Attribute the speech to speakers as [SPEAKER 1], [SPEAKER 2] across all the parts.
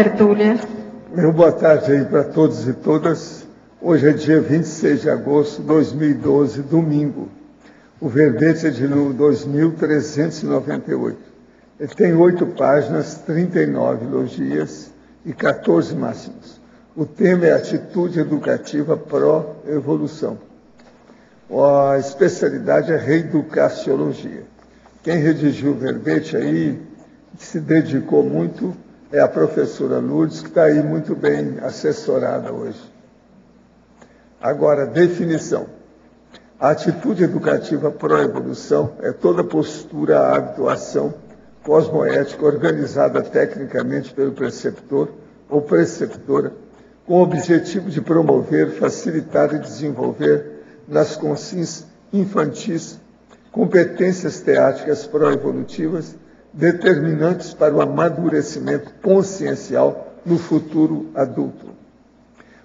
[SPEAKER 1] tertúlia.
[SPEAKER 2] Meu boa tarde aí para todos e todas. Hoje é dia 26 de agosto de 2012, domingo. O verbete é de número 2398. Ele tem 8 páginas, 39 elogias e 14 máximos. O tema é Atitude Educativa Pró-Evolução. A especialidade é Reeducaciologia. Quem redigiu o verbete aí, que se dedicou muito, é a professora Lourdes, que está aí muito bem assessorada hoje. Agora, definição. A atitude educativa pró-evolução é toda postura, hábito, ação cosmoética organizada tecnicamente pelo preceptor ou preceptora, com o objetivo de promover, facilitar e desenvolver nas consciências infantis competências teáticas pró-evolutivas determinantes para o amadurecimento consciencial no futuro adulto.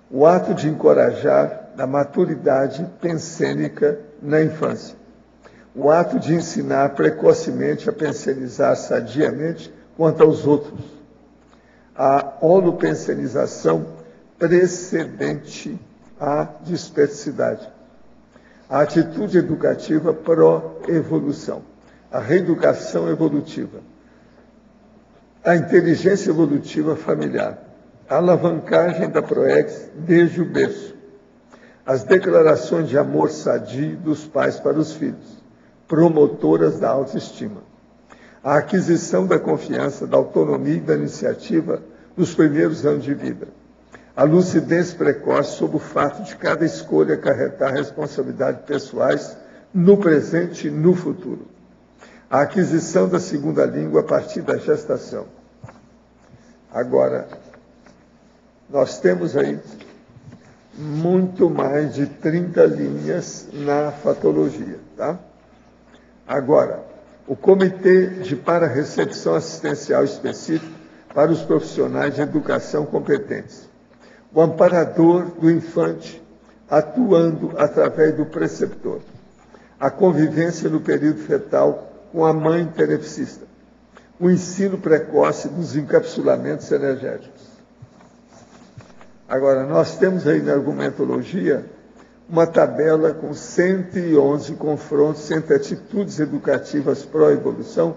[SPEAKER 2] O ato de encorajar a maturidade pensênica na infância. O ato de ensinar precocemente a pensenizar sadiamente quanto aos outros. A holopensenização precedente à dispersidade. A atitude educativa pró-evolução. A reeducação evolutiva. A inteligência evolutiva familiar. A alavancagem da PROEX desde o berço. As declarações de amor sadio dos pais para os filhos, promotoras da autoestima. A aquisição da confiança, da autonomia e da iniciativa nos primeiros anos de vida. A lucidez precoce sobre o fato de cada escolha acarretar responsabilidades pessoais no presente e no futuro. A aquisição da segunda língua a partir da gestação. Agora, nós temos aí muito mais de 30 linhas na fatologia, tá? Agora, o Comitê de Para-Recepção Assistencial Específico para os profissionais de educação competentes. O amparador do infante atuando através do preceptor. A convivência no período fetal com a mãe tenepsista. O ensino precoce dos encapsulamentos energéticos. Agora, nós temos aí na argumentologia uma tabela com 111 confrontos entre atitudes educativas pró-evolução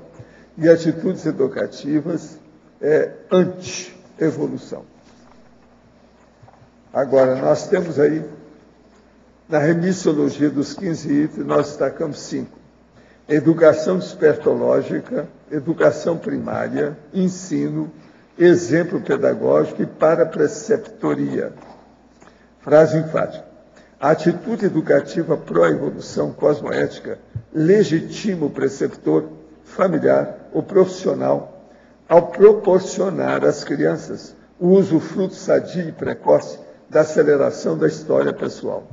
[SPEAKER 2] e atitudes educativas anti-evolução. Agora, nós temos aí, na remissiologia dos 15 itens, nós destacamos 5. Educação despertológica, educação primária, ensino, exemplo pedagógico e parapreceptoria. Frase enfática. A atitude educativa pró-evolução cosmoética legitima o preceptor familiar ou profissional ao proporcionar às crianças o usufruto sadio e precoce da aceleração da história pessoal.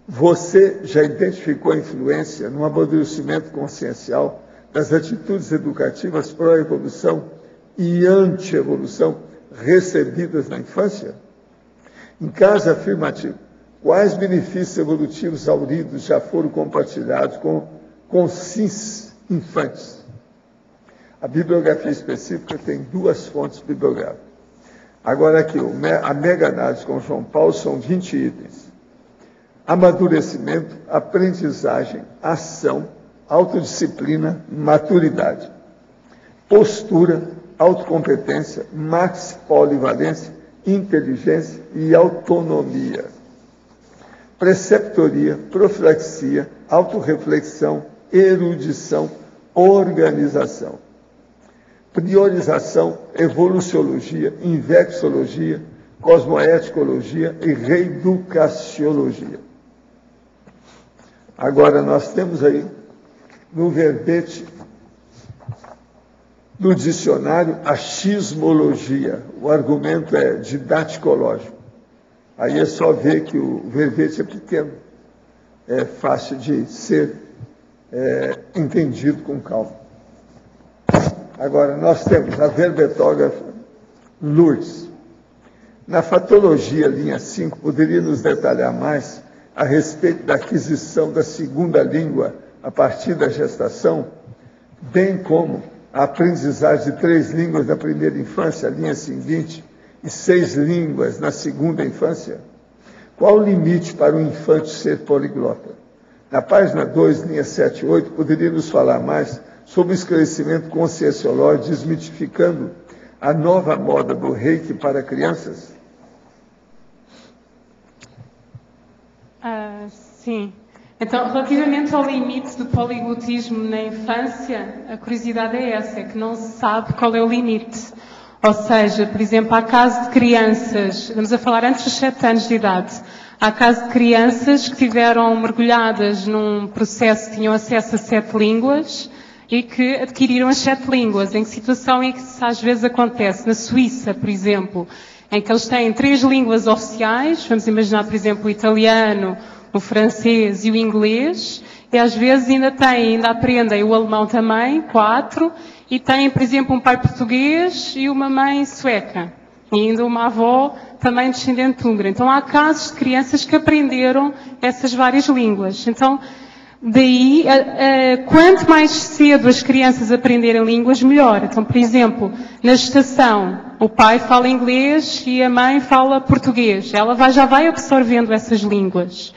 [SPEAKER 2] Você já identificou a influência no amadurecimento consciencial das atitudes educativas pró-evolução e anti-evolução recebidas na infância? Em caso afirmativo, quais benefícios evolutivos auridos já foram compartilhados com SINs infantes? A bibliografia específica tem 2 fontes bibliográficas. Agora aqui, a mega-análise com João Paulo são 20 itens. Amadurecimento, aprendizagem, ação, autodisciplina, maturidade. Postura, autocompetência, maxi-polivalência, inteligência e autonomia. Preceptoria, profilaxia, autorreflexão, erudição, organização. Priorização, evoluciologia, invexologia, cosmoeticologia e reeducaciologia. Agora, nós temos aí, no verbete do dicionário, a xismologia. O argumento é didaticológico. Aí é só ver que o verbete é pequeno. É fácil de ser entendido com calma. Agora, nós temos a verbetógrafa Lourdes. Na fatologia, linha 5, poderia nos detalhar mais a respeito da aquisição da segunda língua a partir da gestação, bem como a aprendizagem de 3 línguas na primeira infância, a linha seguinte, e 6 línguas na segunda infância? Qual o limite para um infante ser poliglota? Na página 2, linha 7 e 8, poderia nos falar mais sobre o esclarecimento conscienciológico, desmitificando a nova moda do reiki para crianças?
[SPEAKER 1] Sim. Então, relativamente ao limite do poliglotismo na infância, a curiosidade é essa, é que não se sabe qual é o limite. Ou seja, por exemplo, há casos de crianças, estamos a falar antes dos 7 anos de idade, há casos de crianças que tiveram mergulhadas num processo, tinham acesso a 7 línguas e que adquiriram as 7 línguas. Em que situação é que isso às vezes acontece? Na Suíça, por exemplo, em que eles têm 3 línguas oficiais, vamos imaginar, por exemplo, o italiano, o francês e o inglês, e às vezes ainda aprendem o alemão também, 4, e têm, por exemplo, um pai português e uma mãe sueca, e ainda uma avó também descendente húngara. Então há casos de crianças que aprenderam essas várias línguas. Então, daí, quanto mais cedo as crianças aprenderem línguas, melhor. Então, por exemplo, na gestação, o pai fala inglês e a mãe fala português. Ela já vai absorvendo essas línguas.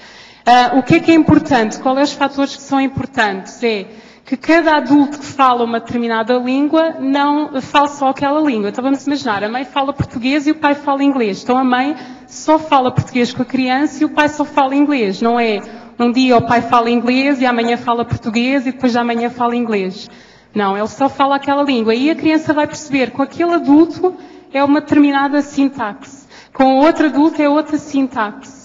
[SPEAKER 1] O que é importante? Quais são os fatores que são importantes? É que cada adulto que fala uma determinada língua não fala só aquela língua. Então vamos imaginar, a mãe fala português e o pai fala inglês. Então a mãe só fala português com a criança e o pai só fala inglês. Não é um dia o pai fala inglês e amanhã fala português e depois de amanhã fala inglês. Não, ele só fala aquela língua. E a criança vai perceber que com aquele adulto é uma determinada sintaxe. Com o outro adulto é outra sintaxe.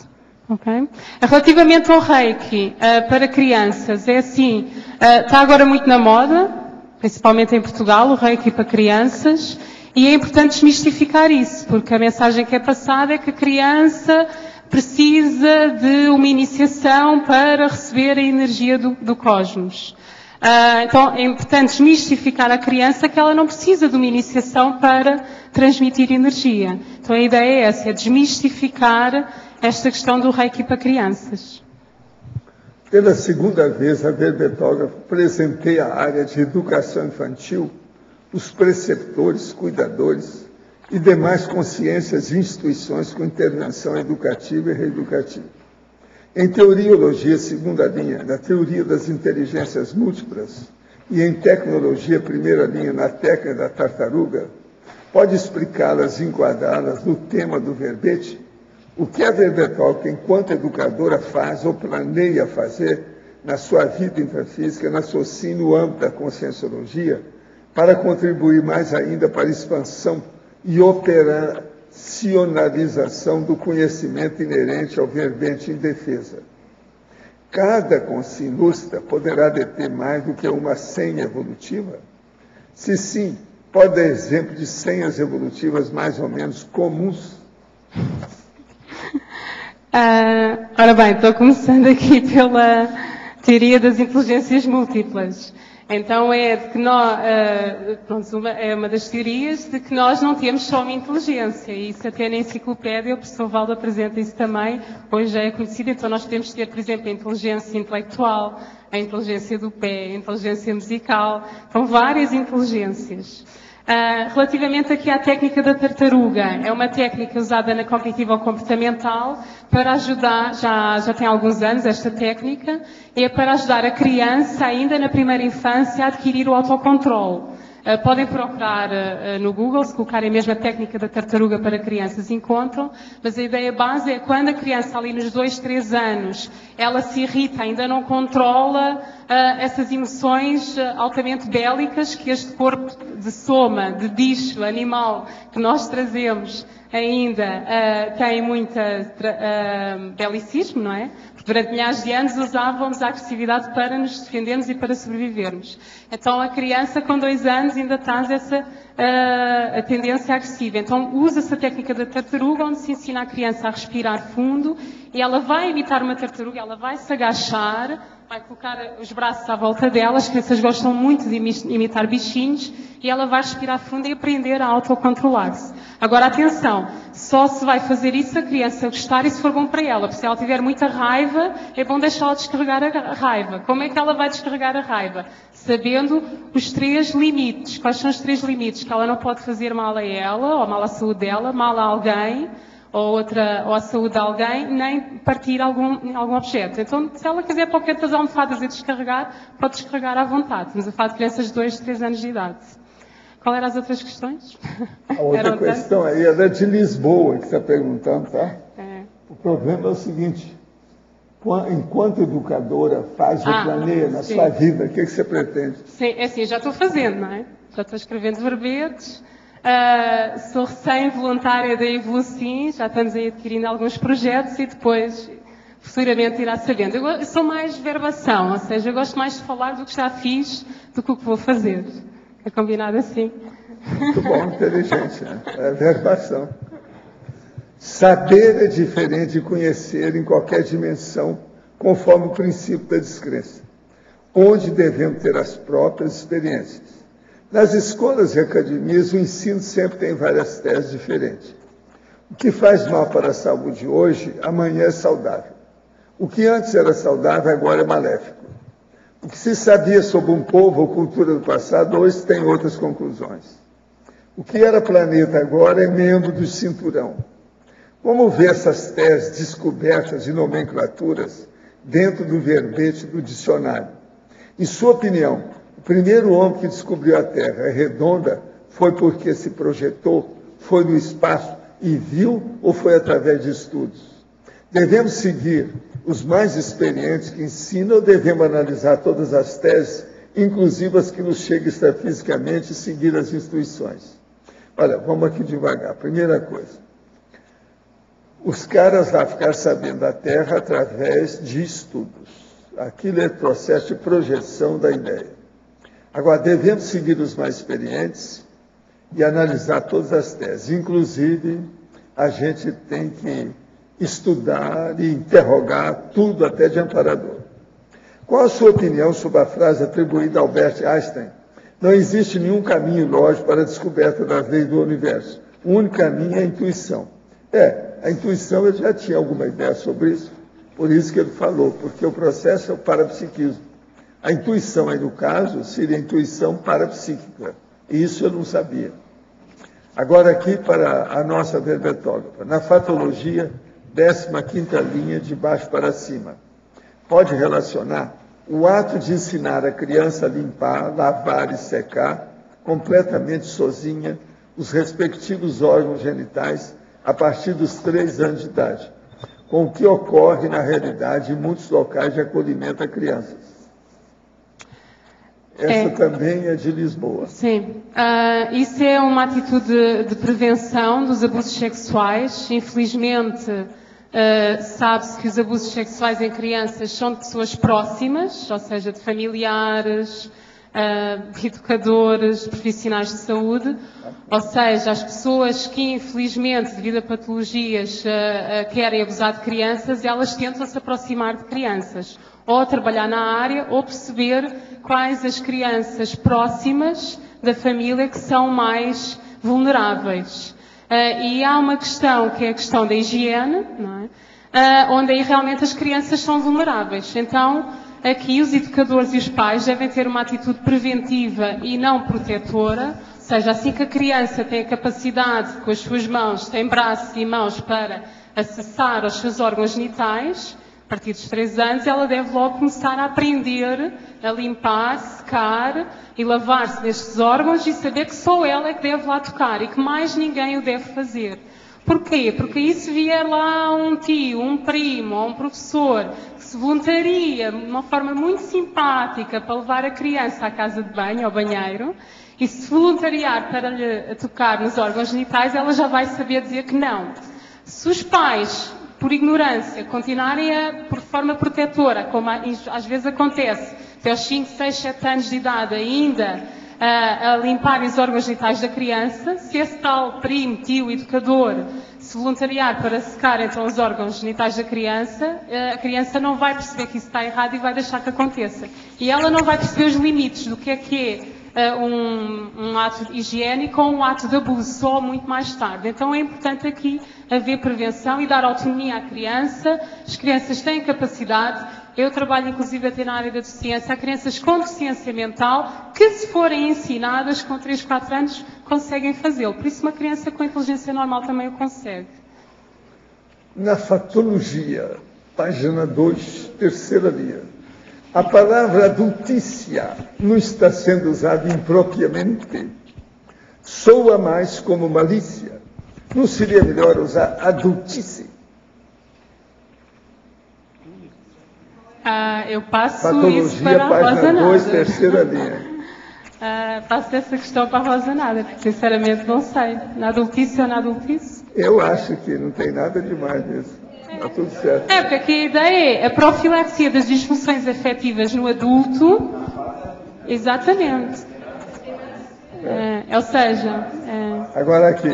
[SPEAKER 1] Okay. Relativamente ao Reiki para crianças, é assim, está agora muito na moda, principalmente em Portugal, o Reiki para crianças, e é importante desmistificar isso, porque a mensagem que é passada é que a criança precisa de uma iniciação para receber a energia do cosmos. Então é importante desmistificar a criança que ela não precisa de uma iniciação para transmitir energia. Então a ideia é essa, é desmistificar esta questão do Reiki para crianças.
[SPEAKER 2] Pela segunda vez, a verbetógrafa presenteia a área de educação infantil, os preceptores, cuidadores e demais consciências e instituições com intervenção educativa e reeducativa. Em teoriologia, segunda linha, na teoria das inteligências múltiplas, e em tecnologia, primeira linha, na técnica da tartaruga, pode explicá-las e enquadrá-las no tema do verbete? O que a verbetógrafa, enquanto educadora, faz ou planeia fazer na sua vida intrafísica, na sua no âmbito da conscienciologia, para contribuir mais ainda para a expansão e operacionalização do conhecimento inerente ao verbete em defesa? Cada consciência poderá deter mais do que uma senha evolutiva? Se sim, pode dar exemplo de senhas evolutivas mais ou menos comuns?
[SPEAKER 1] Ora bem, estou começando aqui pela teoria das inteligências múltiplas. Então é de que nós, é uma das teorias de que nós não temos só uma inteligência, e isso até na enciclopédia o professor Valdo apresenta isso também, hoje já é conhecido. Então nós temos de ter, por exemplo, a inteligência intelectual, a inteligência do pé, a inteligência musical, então várias inteligências. Relativamente aqui à técnica da tartaruga, é uma técnica usada na cognitivo-comportamental para ajudar, já tem alguns anos esta técnica, é para ajudar a criança ainda na primeira infância a adquirir o autocontrole. Podem procurar no Google, se colocarem mesmo a técnica da tartaruga para crianças, encontram, mas a ideia base é quando a criança ali nos 2, 3 anos, ela se irrita, ainda não controla essas emoções altamente bélicas que este corpo de soma, de bicho, animal, que nós trazemos ainda tem muita belicismo, não é? Porque durante milhares de anos usávamos a agressividade para nos defendermos e para sobrevivermos. Então a criança com 2 anos ainda traz essa a tendência agressiva. Então usa-se a técnica da tartaruga, onde se ensina a criança a respirar fundo, e ela vai imitar uma tartaruga, ela vai se agachar, vai colocar os braços à volta dela. As crianças gostam muito de imitar bichinhos, e ela vai respirar fundo e aprender a autocontrolar-se. Agora, atenção, Só se vai fazer isso se a criança gostar e se for bom para ela. Porque se ela tiver muita raiva, é bom deixá-la descarregar a raiva. Como é que ela vai descarregar a raiva? Sabendo os 3 limites. Quais são os 3 limites? Que ela não pode fazer mal a ela, ou mal à saúde dela, mal a alguém, ou à saúde de alguém, nem partir algum objeto. Então, se ela quiser para o canto das almofadas e descarregar, pode descarregar à vontade. Estamos a falar de crianças de 2, 3 anos de idade. Qual eram as outras questões?
[SPEAKER 2] A outra questão aí é da de Lisboa, que está perguntando, tá? O problema é o seguinte, enquanto educadora, faz ou planeia na sua vida, o que você pretende?
[SPEAKER 1] Sim, é assim, já estou fazendo, não é? Já estou escrevendo verbetes, sou recém-voluntária da Evolucim, já estamos aí adquirindo alguns projetos e depois, futuramente, irá sabendo. Eu sou mais verbação, ou seja, eu gosto mais de falar do que já fiz do que o que vou fazer. É combinado assim?
[SPEAKER 2] Muito bom, inteligente, né? É verbação. Saber é diferente de conhecer em qualquer dimensão, conforme o princípio da descrença, onde devemos ter as próprias experiências. Nas escolas e academias, o ensino sempre tem várias teses diferentes. O que faz mal para a saúde hoje, amanhã é saudável. O que antes era saudável, agora é maléfico. O que se sabia sobre um povo ou cultura do passado, hoje tem outras conclusões. O que era planeta agora é membro do cinturão. Vamos ver essas teses descobertas de nomenclaturas dentro do verbete do dicionário. Em sua opinião, o primeiro homem que descobriu a Terra é redonda foi porque se projetou, foi no espaço e viu ou foi através de estudos? Devemos seguir os mais experientes que ensinam ou devemos analisar todas as teses, inclusive as que nos chegam extrafisicamente, e seguir as instruções? Olha, vamos aqui devagar. Primeira coisa, os caras lá ficaram sabendo da Terra através de estudos. Aquilo é processo de projeção da ideia. Agora, devemos seguir os mais experientes e analisar todas as teses. Inclusive, a gente tem que estudar e interrogar tudo até de amparador. Qual a sua opinião sobre a frase atribuída a Albert Einstein? Não existe nenhum caminho lógico para a descoberta das leis do universo. O único caminho é a intuição. A intuição, eu já tinha alguma ideia sobre isso, por isso que ele falou, porque o processo é o parapsiquismo. A intuição aí, no caso, seria a intuição parapsíquica. E isso eu não sabia. Agora aqui para a nossa verbetógrafa. Na fatologia, 15ª linha, de baixo para cima. Pode relacionar o ato de ensinar a criança a limpar, lavar e secar, completamente sozinha, os respectivos órgãos genitais, a partir dos 3 anos de idade, com o que ocorre na realidade em muitos locais de acolhimento a crianças. Essa também é de Lisboa.
[SPEAKER 1] Sim. Isso é uma atitude de prevenção dos abusos sexuais. Infelizmente, sabe-se que os abusos sexuais em crianças são de pessoas próximas, ou seja, de familiares, de educadores, profissionais de saúde. Ou seja, as pessoas que, infelizmente, devido a patologias, querem abusar de crianças, elas tentam se aproximar de crianças, ou trabalhar na área, ou perceber quais as crianças próximas da família que são mais vulneráveis. E há uma questão, que é a questão da higiene, não é? Onde aí realmente as crianças são vulneráveis. Então, aqui os educadores e os pais devem ter uma atitude preventiva e não protetora, ou seja, assim que a criança tem a capacidade, com as suas mãos, tem braços e mãos para acessar os seus órgãos genitais, a partir dos 3 anos, ela deve logo começar a aprender a limpar, secar e lavar-se nestes órgãos e saber que só ela é que deve lá tocar e que mais ninguém o deve fazer. Porquê? Porque aí se vier lá um tio, um primo ou um professor que se voluntaria de uma forma muito simpática para levar a criança à casa de banho, ao banheiro, e se voluntariar para lhe tocar nos órgãos genitais, ela já vai saber dizer que não. Se os pais, por ignorância, continuarem por forma protetora, como às vezes acontece, até aos 5, 6, 7 anos de idade ainda, a limparem os órgãos genitais da criança, se esse tal primo, tio, educador, se voluntariar para secar então os órgãos genitais da criança, a criança não vai perceber que isso está errado e vai deixar que aconteça. E ela não vai perceber os limites do que é um ato higiênico ou um ato de abuso, só muito mais tarde. Então é importante aqui haver prevenção e dar autonomia à criança. As crianças têm capacidade. Eu trabalho inclusive até na área da deficiência. Há crianças com deficiência mental que, se forem ensinadas com 3, 4 anos, conseguem fazê-lo. Por isso uma criança com inteligência normal também o consegue.
[SPEAKER 2] Na fatologia, página 2, terceira linha. A palavra adultícia não está sendo usada impropriamente. Soa mais como malícia. Não seria melhor usar adultice?
[SPEAKER 1] Eu passo
[SPEAKER 2] patologia,
[SPEAKER 1] isso para a
[SPEAKER 2] página
[SPEAKER 1] Rosa
[SPEAKER 2] 2,
[SPEAKER 1] Nada.
[SPEAKER 2] terceira linha.
[SPEAKER 1] Passo essa questão para a Rosa Nada, porque sinceramente não sei. Na adultice ou na adultice?
[SPEAKER 2] Eu acho que não tem nada demais nisso. Está tudo certo.
[SPEAKER 1] Porque aqui a ideia é a profilaxia das disfunções afetivas no adulto. Exatamente. Ou seja...
[SPEAKER 2] Agora aqui,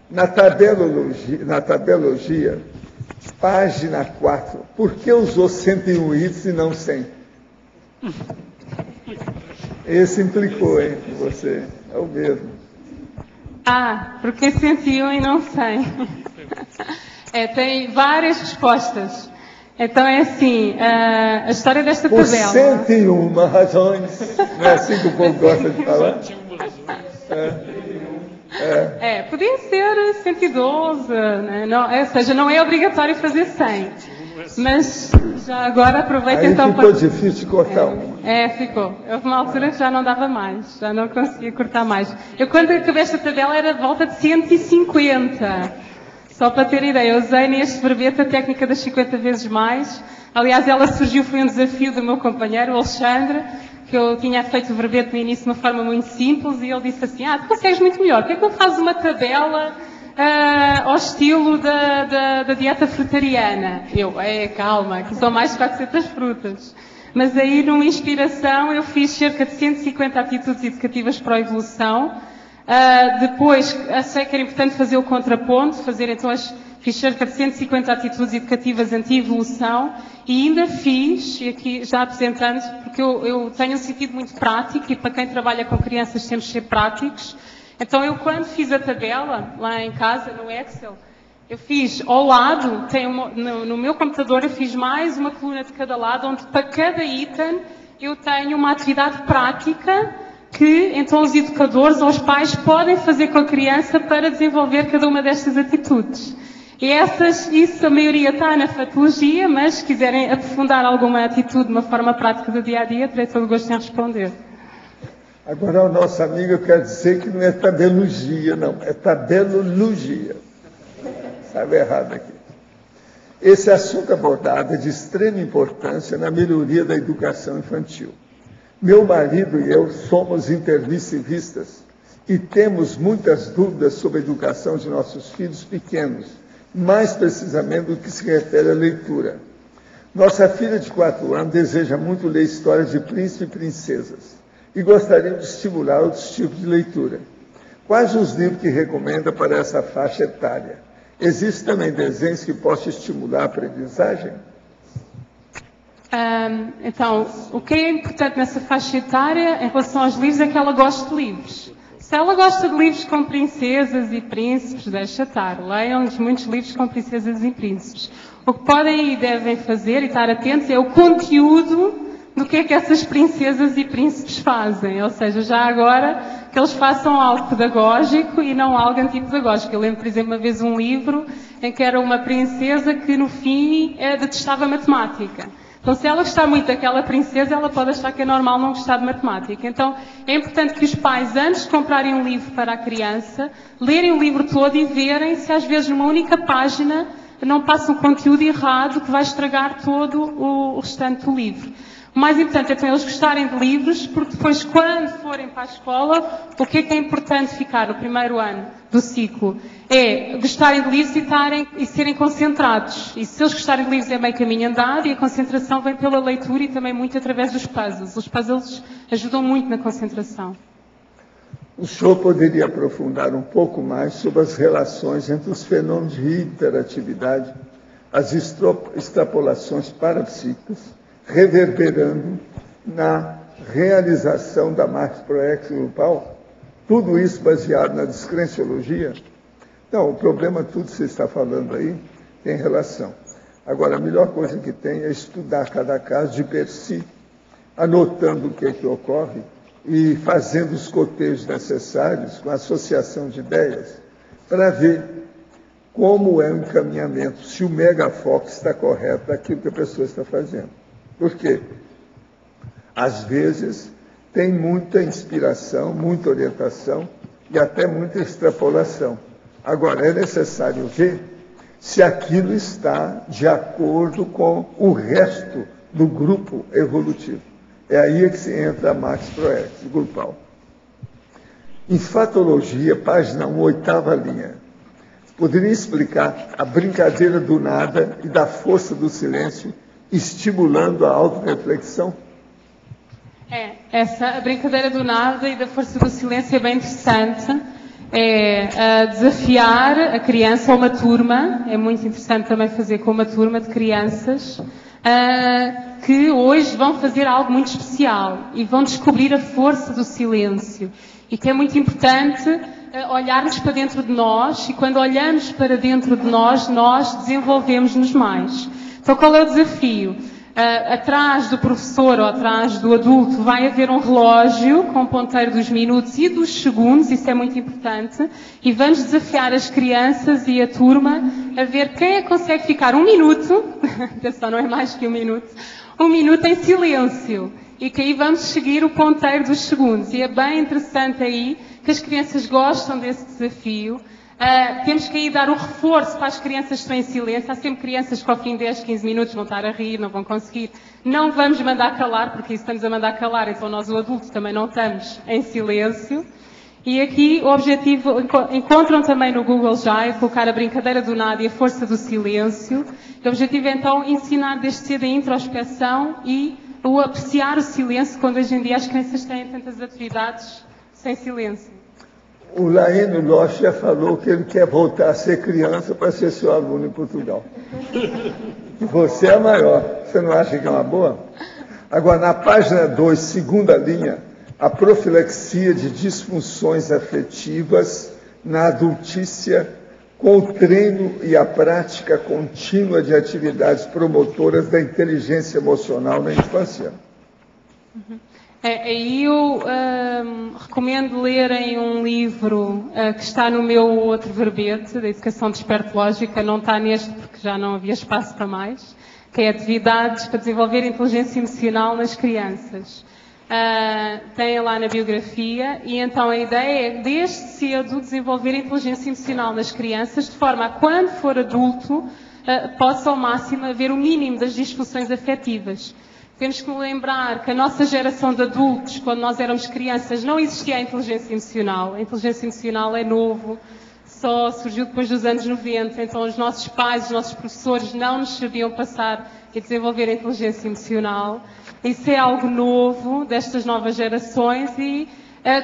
[SPEAKER 2] na tabelologia, página 4, por que usou 101 itens e não 100? Esse implicou, hein, você. É o mesmo.
[SPEAKER 1] Porque 101 e não 100. Tem várias respostas. Então é assim, a história desta
[SPEAKER 2] por
[SPEAKER 1] tabela...
[SPEAKER 2] 101 razões. Não é assim que o povo gosta de falar?
[SPEAKER 1] Podia ser 112, né? Não, ou seja, não é obrigatório fazer 100. Mas já agora aproveita
[SPEAKER 2] aí
[SPEAKER 1] então
[SPEAKER 2] ficou difícil de cortar uma.
[SPEAKER 1] Ficou. Houve uma altura que já não dava mais, já não conseguia cortar mais. Eu quando acabei esta tabela era de volta de 150. Só para ter ideia, eu usei neste verbete a técnica das 50 vezes mais. Aliás, ela surgiu, foi um desafio do meu companheiro, o Alexandre, que eu tinha feito o verbete no início de uma forma muito simples, e ele disse assim, tu consegues muito melhor, por que não fazes uma tabela ao estilo da dieta frutariana? Eu, calma, que são mais de 400 frutas. Mas aí, numa inspiração, eu fiz cerca de 150 atitudes educativas para a evolução. Depois, achei que era importante fazer o contraponto, fiz cerca de 150 atitudes educativas anti-evolução e ainda fiz, e aqui já apresentando, porque eu tenho um sentido muito prático e para quem trabalha com crianças temos de ser práticos. Então eu quando fiz a tabela, lá em casa, no Excel, eu fiz ao lado, no meu computador eu fiz mais uma coluna de cada lado, onde para cada item eu tenho uma atividade prática que então os educadores ou os pais podem fazer com a criança para desenvolver cada uma destas atitudes. E isso a maioria está na fatologia, mas se quiserem aprofundar alguma atitude de uma forma prática do dia-a-dia, terei todo o gosto em responder.
[SPEAKER 2] Agora, ao nosso amigo, eu quero dizer que não é tabelologia, não, é tabelologia. Estava errado aqui. Esse assunto abordado é de extrema importância na melhoria da educação infantil. Meu marido e eu somos intermissivistas e temos muitas dúvidas sobre a educação de nossos filhos pequenos, mais precisamente do que se refere à leitura. Nossa filha de 4 anos deseja muito ler histórias de príncipes e princesas e gostaria de estimular outros tipos de leitura. Quais os livros que recomenda para essa faixa etária? Existem também desenhos que possam estimular a aprendizagem?
[SPEAKER 1] Então, o que é importante nessa faixa etária em relação aos livros é que ela goste de livros. Se ela gosta de livros com princesas e príncipes, deixa estar. Leiam-lhes muitos livros com princesas e príncipes. O que podem e devem fazer e estar atentos é o conteúdo do que é que essas princesas e príncipes fazem. Ou seja, já agora que eles façam algo pedagógico e não algo antipedagógico. Eu lembro, por exemplo, uma vez um livro em que era uma princesa que no fim detestava matemática. Então, se ela gostar muito daquela princesa, ela pode achar que é normal não gostar de matemática. Então, é importante que os pais, antes de comprarem um livro para a criança, lerem o livro todo e verem se às vezes numa única página não passa um conteúdo errado que vai estragar todo o restante do livro. O mais importante é então eles gostarem de livros, porque depois, quando forem para a escola, o que é importante ficar no primeiro ano do ciclo? É gostarem de livros e serem concentrados. E se eles gostarem de livros é meio caminho andado e a concentração vem pela leitura e também muito através dos puzzles. Os puzzles ajudam muito na concentração.
[SPEAKER 2] O senhor poderia aprofundar um pouco mais sobre as relações entre os fenômenos de hiperatividade, as extrapolações parapsíquicas, reverberando na realização da Max Proex grupal, tudo isso baseado na descrenciologia. Não, o problema, tudo que você está falando aí, tem relação. Agora, a melhor coisa que tem é estudar cada caso de per si, anotando o que é que ocorre e fazendo os cotejos necessários, com associação de ideias, para ver como é o encaminhamento, se o megafoco está correto daquilo que a pessoa está fazendo. Por quê? Às vezes, tem muita inspiração, muita orientação e até muita extrapolação. Agora, é necessário ver se aquilo está de acordo com o resto do grupo evolutivo. É aí que se entra a Max Proex, grupal. Em Fatologia, página 1, 8ª linha, poderia explicar a brincadeira do nada e da força do silêncio, estimulando a autorreflexão?
[SPEAKER 1] Essa brincadeira do nada e da força do silêncio é bem interessante. É desafiar a criança ou uma turma, é muito interessante também fazer com uma turma de crianças que hoje vão fazer algo muito especial e vão descobrir a força do silêncio. E que é muito importante olharmos para dentro de nós, e quando olhamos para dentro de nós, nós desenvolvemos-nos mais. Então, qual é o desafio? Atrás do professor ou atrás do adulto vai haver um relógio com ponteiro dos minutos e dos segundos, isso é muito importante, e vamos desafiar as crianças e a turma a ver quem é que consegue ficar 1 minuto, atenção, não é mais que 1 minuto, 1 minuto em silêncio, e que aí vamos seguir o ponteiro dos segundos. E é bem interessante aí que as crianças gostam desse desafio. Temos que aí dar o reforço para as crianças que estão em silêncio. Há sempre crianças que ao fim de 10, 15 minutos vão estar a rir, não vão conseguir. Não vamos mandar calar, porque isso estamos a mandar calar, então nós, o adulto, também não estamos em silêncio. E aqui o objetivo, encontram também no Google já, é colocar a brincadeira do nada e a força do silêncio. O objetivo é então ensinar desde cedo a introspeção e o apreciar o silêncio, quando hoje em dia as crianças têm tantas atividades sem silêncio.
[SPEAKER 2] O Laíno Loche já falou que ele quer voltar a ser criança para ser seu aluno em Portugal. Você é a maior. Você não acha que é uma boa? Agora, na página 2, 2ª linha, a profilaxia de disfunções afetivas na adultícia com o treino e a prática contínua de atividades promotoras da inteligência emocional na infância.
[SPEAKER 1] Aí eu recomendo lerem um livro que está no meu outro verbete, da Educação Despertológica, não está neste porque já não havia espaço para mais, que é Atividades para Desenvolver Inteligência Emocional nas Crianças. Tem lá na biografia, e então a ideia é, desde cedo, desenvolver a inteligência emocional nas crianças, de forma a, quando for adulto, possa ao máximo haver o mínimo das disfunções afetivas. Temos que lembrar que a nossa geração de adultos, quando nós éramos crianças, não existia a inteligência emocional. A inteligência emocional é novo, só surgiu depois dos anos 90, então os nossos pais, os nossos professores não nos sabiam passar e desenvolver a inteligência emocional. Isso é algo novo destas novas gerações e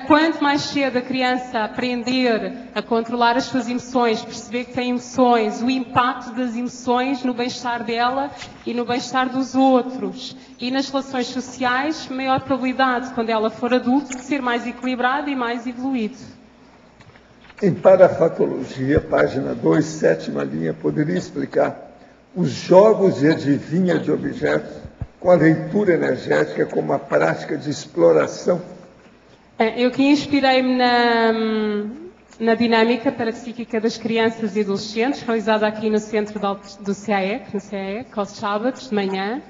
[SPEAKER 1] quanto mais cedo a criança aprender a controlar as suas emoções, perceber que tem emoções, o impacto das emoções no bem-estar dela e no bem-estar dos outros e nas relações sociais, maior probabilidade, quando ela for adulta, de ser mais equilibrado e mais evoluído.
[SPEAKER 2] Em Parafatologia, página 2, 7ª linha, poderia explicar os jogos de adivinha de objetos com a leitura energética como a prática de exploração?
[SPEAKER 1] Eu que inspirei-me na dinâmica parapsíquica das crianças e adolescentes, realizada aqui no centro do CAEC, no CAEC, aos sábados de manhã,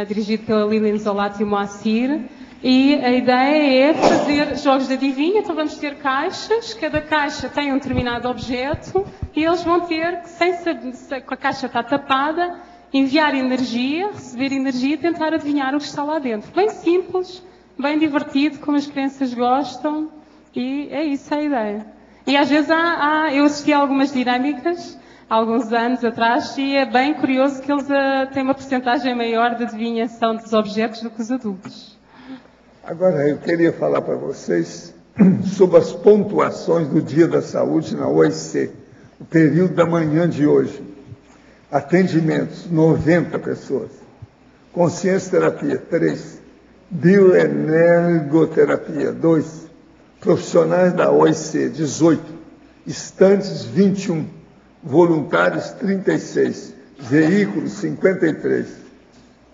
[SPEAKER 1] dirigido pela Lilian Zolati e Moacir. E a ideia é fazer jogos de adivinha, então vamos ter caixas, cada caixa tem um determinado objeto e eles vão ter, sem saber, com a caixa está tapada, enviar energia, receber energia e tentar adivinhar o que está lá dentro. Bem simples, bem divertido, como as crianças gostam, e é isso a ideia. E às vezes eu assisti a algumas dinâmicas, há alguns anos atrás, e é bem curioso que eles têm uma porcentagem maior de adivinhação dos objetos do que os adultos.
[SPEAKER 2] Agora, eu queria falar para vocês sobre as pontuações do Dia da Saúde na OIC, o período da manhã de hoje. Atendimentos, 90 pessoas. Consciência terapia, 3. bioenergoterapia, 2. Profissionais da OIC, 18. Estantes, 21. Voluntários, 36. Veículos, 53.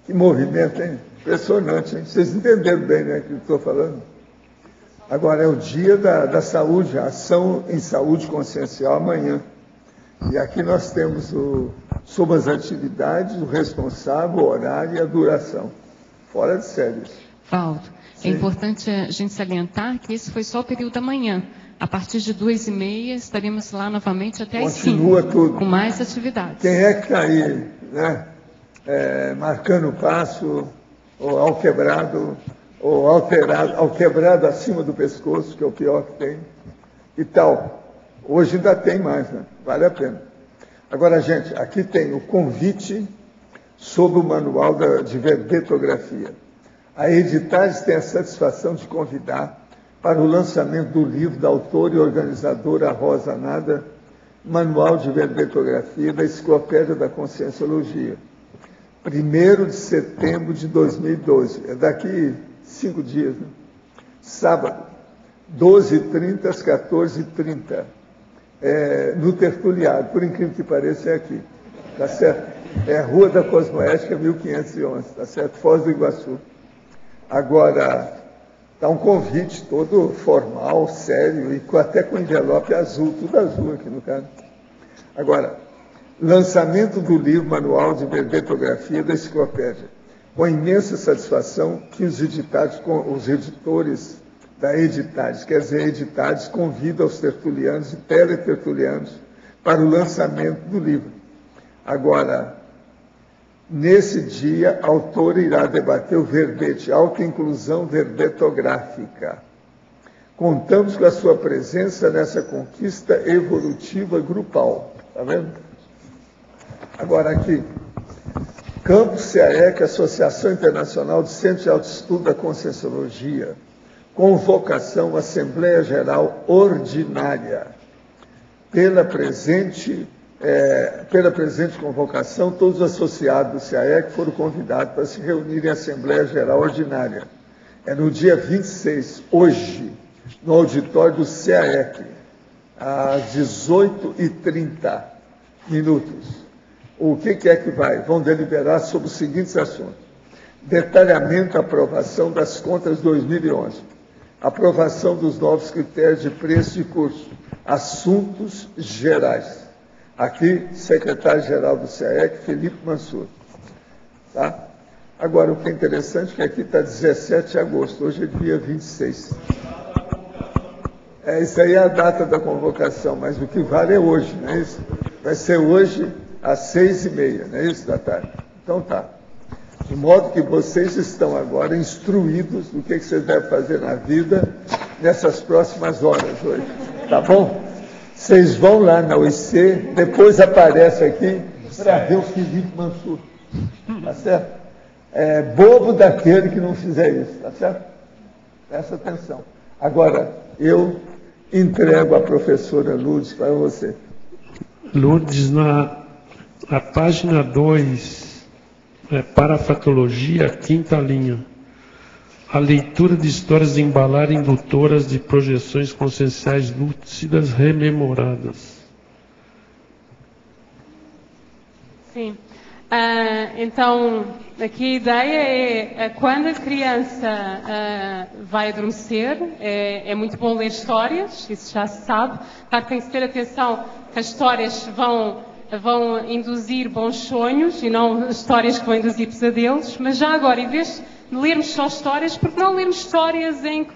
[SPEAKER 2] Que movimento, hein? Impressionante, hein? Vocês entenderam bem, né, o que eu estou falando? Agora é o dia da saúde, a ação em saúde consciencial amanhã. E aqui nós temos sobre as atividades, o responsável, o horário e a duração. Fora de série.
[SPEAKER 3] Valdo, é importante a gente salientar que esse foi só o período da manhã. A partir de 2h30 estaremos lá novamente até às 5.
[SPEAKER 2] Continua tudo.
[SPEAKER 3] Com mais atividades.
[SPEAKER 2] Quem é que está aí, né? Marcando o passo, ou alquebrado, ou alquebrado acima do pescoço, que é o pior que tem. E tal. Hoje ainda tem mais, né? Vale a pena. Agora, gente, aqui tem o convite sobre o manual de verbetografia. A Editares tem a satisfação de convidar para o lançamento do livro da autora e organizadora Rosa Nada, Manual de Verbetografia da Enciclopédia da Conscienciologia. 1º de setembro de 2012. É daqui 5 dias, né? Sábado, 12h30 às 14h30. No Tertuliado, por incrível que pareça, é aqui. Tá certo? É a Rua da Cosmoética, 1511, tá certo? Foz do Iguaçu. Agora, está um convite todo formal, sério, e até com envelope azul, tudo azul aqui no caso. Agora, lançamento do livro Manual de Verbetografia da Enciclopédia. Com imensa satisfação que os editores da Editares, quer dizer, Editares convidam os tertulianos e teletertulianos para o lançamento do livro. Agora, nesse dia, a autora irá debater o verbete, autoinclusão verbetográfica. Contamos com a sua presença nessa conquista evolutiva grupal. Está vendo? Agora aqui, Campus CAEC, Associação Internacional de Centros de Autoestudo da Conscienciologia, convocação Assembleia Geral Ordinária. Pela presente convocação, todos os associados do CAEC foram convidados para se reunir em Assembleia Geral Ordinária. É no dia 26, hoje, no auditório do CAEC, às 18h30. O que é que vai? Vão deliberar sobre os seguintes assuntos. Detalhamento e aprovação das contas 2011. Aprovação dos novos critérios de preço de curso. Assuntos gerais. Aqui, secretário-geral do CAEC, Felipe Mansur. Tá? Agora, o que é interessante é que aqui está 17 de agosto, hoje é dia 26. Isso aí é a data da convocação, mas o que vale é hoje, não é isso? Vai ser hoje às 6h30, não é isso, da tarde? Então tá. De modo que vocês estão agora instruídos do que vocês devem fazer na vida nessas próximas horas hoje. Tá bom? Vocês vão lá na OIC, depois aparece aqui para ver o Felipe Mansur. Tá certo? É bobo daquele que não fizer isso, tá certo? Presta atenção. Agora, eu entrego a professora Lourdes para você.
[SPEAKER 4] Lourdes, na página 2, parafatologia, 5ª linha. A leitura de histórias de embalar indutoras de projeções conscienciais lúcidas rememoradas.
[SPEAKER 1] Sim. Então, aqui a ideia é quando a criança vai adormecer, é muito bom ler histórias, isso já se sabe. Claro que tem que ter atenção que as histórias vão induzir bons sonhos e não histórias que vão induzir pesadelos, mas já agora, em vez de lermos só histórias, porque não lermos histórias em que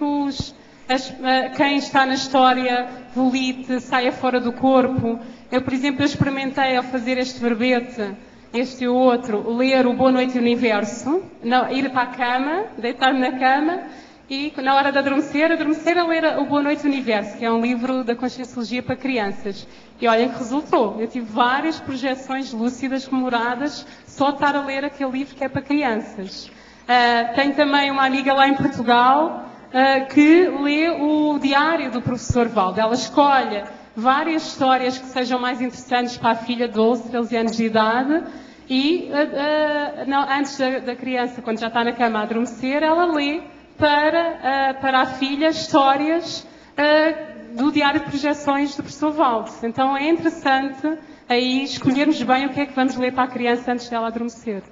[SPEAKER 1] quem está na história volite, saia fora do corpo. Eu, por exemplo, experimentei ao fazer este verbete, este e o outro, ler o Boa Noite Universo, ir para a cama, deitar-me na cama e, na hora de adormecer a ler o Boa Noite Universo, que é um livro da Conscienciologia para crianças. E olhem que resultou. Eu tive várias projeções lúcidas rememoradas só estar a ler aquele livro que é para crianças. Tenho também uma amiga lá em Portugal que lê o diário do professor Valdo. Ela escolhe várias histórias que sejam mais interessantes para a filha de 12, 13 anos de idade E antes da criança, quando já está na cama a adormecer, ela lê para a filha histórias do Diário de Projeções do professor Valde. Então é interessante aí escolhermos bem o que é que vamos ler para a criança antes dela adormecer.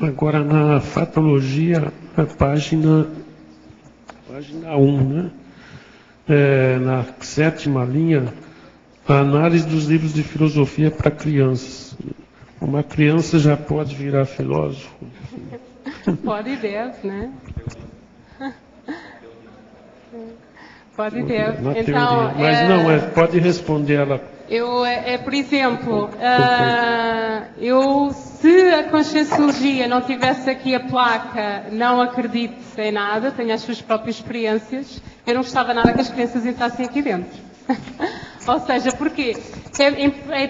[SPEAKER 4] Agora, na fatologia, a página 1, né? Na 7ª linha, a análise dos livros de filosofia para crianças. Uma criança já pode virar filósofo?
[SPEAKER 1] Pode e deve, né? Pode e deve.
[SPEAKER 4] Na
[SPEAKER 1] então,
[SPEAKER 4] teoria. Mas pode responder ela.
[SPEAKER 1] Por exemplo, se a Conscienciologia não tivesse aqui a placa "não acredite em nada, tenha as suas próprias experiências", eu não gostava nada que as crianças entrassem aqui dentro. Ou seja, porque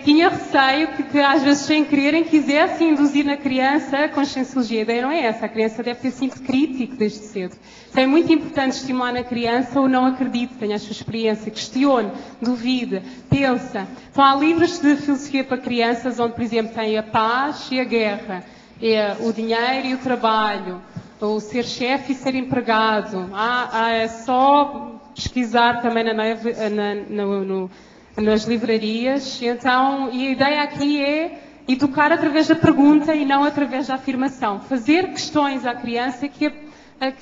[SPEAKER 1] tinha receio que às vezes, sem quererem, quisessem induzir na criança a Conscienciologia. A ideia não é essa. A criança deve ter sido crítico desde cedo. Então é muito importante estimular na criança o não acredite, tenha a sua experiência, questione, duvide, pensa. Então há livros de filosofia para crianças onde, por exemplo, tem a paz e a guerra, o dinheiro e o trabalho, o ser chefe e ser empregado. É só pesquisar também nas livrarias. Então, e a ideia aqui é educar através da pergunta e não através da afirmação. Fazer questões à criança que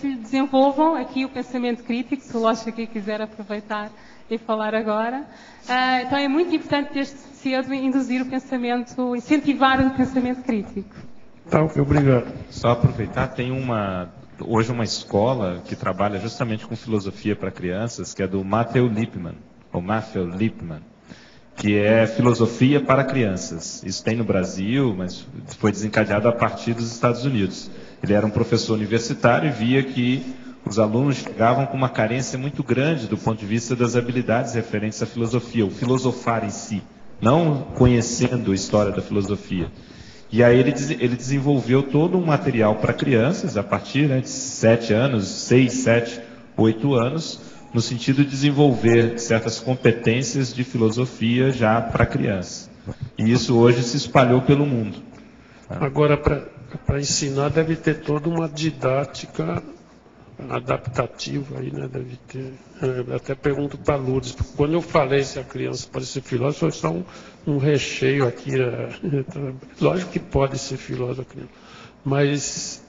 [SPEAKER 1] lhe desenvolvam aqui o pensamento crítico, se o Lógica aqui quiser aproveitar e falar agora. Então é muito importante desde cedo induzir o pensamento, incentivar o pensamento crítico.
[SPEAKER 4] Tá, ok, obrigado.
[SPEAKER 5] Só aproveitar, tem hoje uma escola que trabalha justamente com filosofia para crianças, que é do Matthew Lipman, que é filosofia para crianças. Isso tem no Brasil, mas foi desencadeado a partir dos Estados Unidos. Ele era um professor universitário e via que os alunos chegavam com uma carência muito grande do ponto de vista das habilidades referentes à filosofia, o filosofar em si, não conhecendo a história da filosofia. E aí ele desenvolveu todo um material para crianças, a partir de 7 anos, 6, 7, 8 anos, no sentido de desenvolver certas competências de filosofia já para criança. E isso hoje se espalhou pelo mundo.
[SPEAKER 4] Agora, para ensinar, deve ter toda uma didática adaptativa aí, né? Deve ter. Até pergunto para a Lourdes, porque quando eu falei se a criança pode ser filósofa, foi só um recheio aqui. Lógico que pode ser filósofa, mas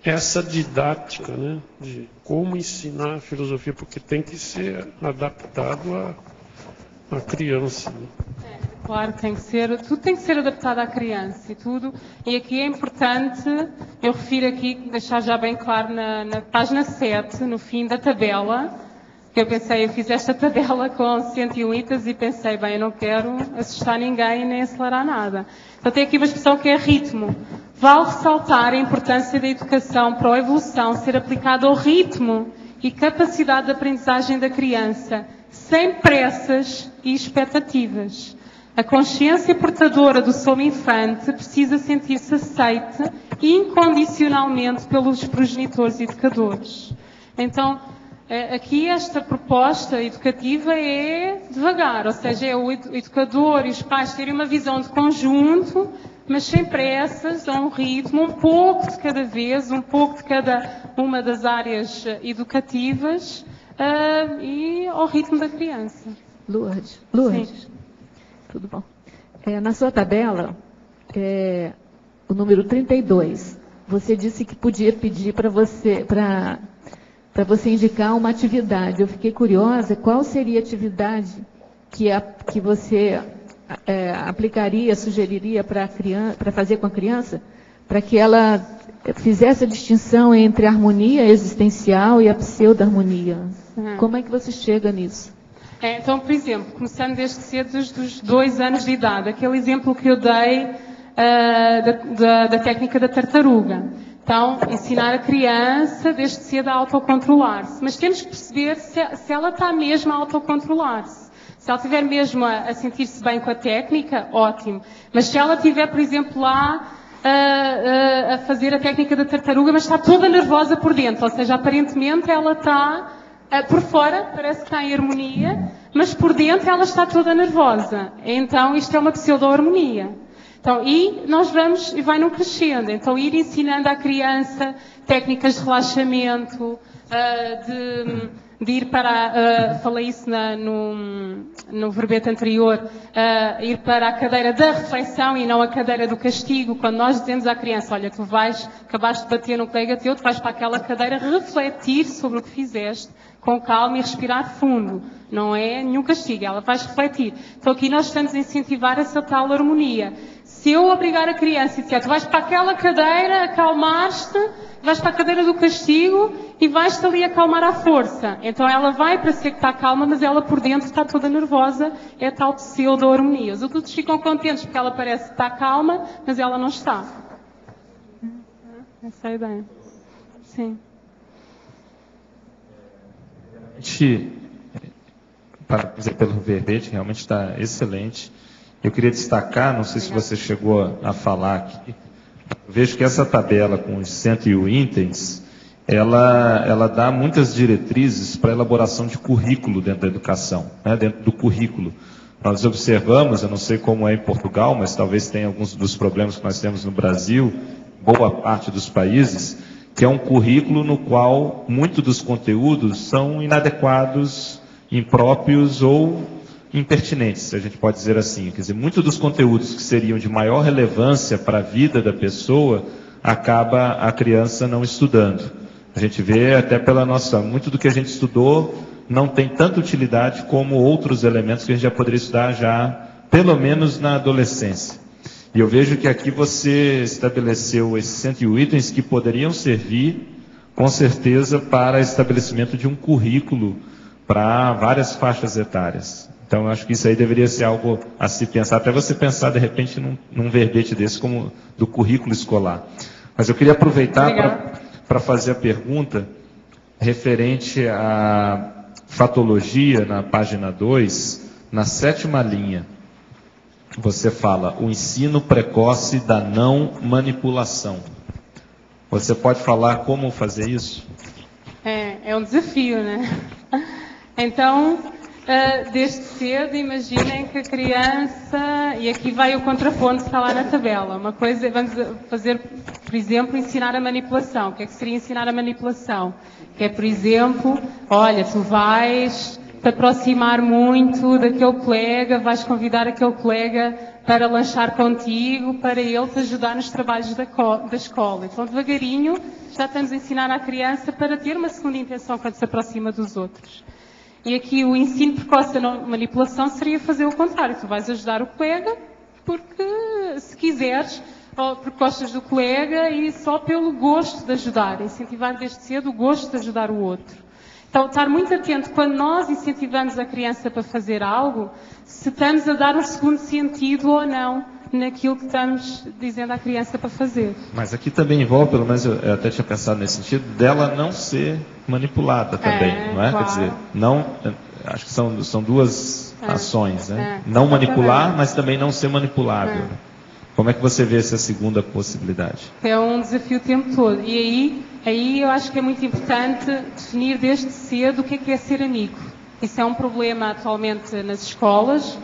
[SPEAKER 4] essa didática, né, de como ensinar a filosofia, porque tem que ser adaptado à criança. Né?
[SPEAKER 1] Claro, tudo tem que ser adaptado à criança e tudo. E aqui é importante, eu refiro aqui, deixar já bem claro na página 7, no fim da tabela, que eu fiz esta tabela com 101 itens e pensei, bem, eu não quero assustar ninguém nem acelerar nada. Então tem aqui uma expressão que é ritmo. Vale ressaltar a importância da educação para a evolução ser aplicada ao ritmo e capacidade de aprendizagem da criança, sem pressas e expectativas. A consciência portadora do sono infante precisa sentir-se aceite incondicionalmente pelos progenitores e educadores. Então, aqui esta proposta educativa é devagar, ou seja, é o educador e os pais terem uma visão de conjunto, mas sem pressas, a um ritmo, um pouco de cada vez, um pouco de cada uma das áreas educativas e ao ritmo da criança.
[SPEAKER 6] Lourdes,
[SPEAKER 1] Sim.
[SPEAKER 6] Tudo bom. Na sua tabela, o número 32, você disse que podia pedir para você indicar uma atividade. Eu fiquei curiosa, qual seria a atividade que você aplicaria, sugeriria para fazer com a criança, para que ela fizesse a distinção entre a harmonia existencial e a pseudo-harmonia? Como é que você chega nisso?
[SPEAKER 1] Então, por exemplo, começando desde cedo, dos 2 anos de idade, aquele exemplo que eu dei da técnica da tartaruga. Então, ensinar a criança desde cedo a autocontrolar-se. Mas temos que perceber se ela está mesmo a autocontrolar-se. Se ela estiver mesmo a sentir-se bem com a técnica, ótimo. Mas se ela estiver, por exemplo, lá a fazer a técnica da tartaruga, mas está toda nervosa por dentro, ou seja, aparentemente ela está... por fora parece que está em harmonia, mas por dentro ela está toda nervosa. Então isto é uma pseudo-harmonia. Então, e nós vamos, e vai num crescendo. Então, ir ensinando à criança técnicas de relaxamento, de ir para, falei isso no verbete anterior, ir para a cadeira da reflexão e não a cadeira do castigo. Quando nós dizemos à criança, olha, tu acabaste de bater num colega teu, tu vais para aquela cadeira refletir sobre o que fizeste, com calma e respirar fundo. Não é nenhum castigo, ela vai refletir. Então aqui nós estamos a incentivar essa tal harmonia. Se eu obrigar a criança e disser, tu vais para aquela cadeira, acalmar-te, vais para a cadeira do castigo e vais-te ali acalmar à força. Então ela vai para ser que está calma, mas ela por dentro está toda nervosa, é a tal pseudo-harmonia. Os adultos ficam contentes porque ela parece que está calma, mas ela não está. Essa é a ideia. Sim.
[SPEAKER 5] Para dizer pelo verbete, realmente está excelente. Eu queria destacar, não sei se você chegou a falar aqui, vejo que essa tabela com os 101 itens, ela dá muitas diretrizes para a elaboração de currículo dentro da educação, né, dentro do currículo. Nós observamos, eu não sei como é em Portugal, mas talvez tenha alguns dos problemas que nós temos no Brasil, boa parte dos países, que é um currículo no qual muitos dos conteúdos são inadequados, impróprios ou impertinentes, a gente pode dizer assim. Quer dizer, muitos dos conteúdos que seriam de maior relevância para a vida da pessoa, acaba a criança não estudando. A gente vê até pela nossa, muito do que a gente estudou não tem tanta utilidade como outros elementos que a gente já poderia estudar já, pelo menos na adolescência. E eu vejo que aqui você estabeleceu esses 101 itens que poderiam servir, com certeza, para estabelecimento de um currículo para várias faixas etárias. Então, eu acho que isso aí deveria ser algo a se pensar, até você pensar, de repente, num verbete desse, como do currículo escolar. Mas eu queria aproveitar para fazer a pergunta referente à fatologia, na página 2, na 7ª linha. Você fala, o ensino precoce da não manipulação. Você pode falar como fazer isso?
[SPEAKER 1] É um desafio, né? Então, desde cedo, imaginem que a criança, e aqui vai o contraponto que está lá na tabela. Uma coisa, vamos fazer, por exemplo, ensinar a manipulação. O que é que seria ensinar a manipulação? Que é, por exemplo, olha, tu vais te aproximar muito daquele colega, vais convidar aquele colega para lanchar contigo, para ele te ajudar nos trabalhos da escola. Então, devagarinho, já estamos a ensinar à criança para ter uma segunda intenção quando se aproxima dos outros. E aqui o ensino precoce da não manipulação seria fazer o contrário. Tu vais ajudar o colega porque, se quiseres, ou porque gostas do colega e só pelo gosto de ajudar. Incentivar desde cedo o gosto de ajudar o outro. Então, estar muito atento quando nós incentivamos a criança para fazer algo, se estamos a dar um segundo sentido ou não naquilo que estamos dizendo à criança para fazer.
[SPEAKER 5] Mas aqui também envolve, pelo menos eu até tinha pensado nesse sentido, dela não ser manipulada também, não é?
[SPEAKER 1] Claro.
[SPEAKER 5] Quer dizer, não, acho que são duas ações, né? Não manipular, mas também não ser manipulável. Como é que você vê essa segunda possibilidade?
[SPEAKER 1] É um desafio o tempo todo. E aí eu acho que é muito importante definir desde cedo o que é ser amigo. Isso é um problema atualmente nas escolas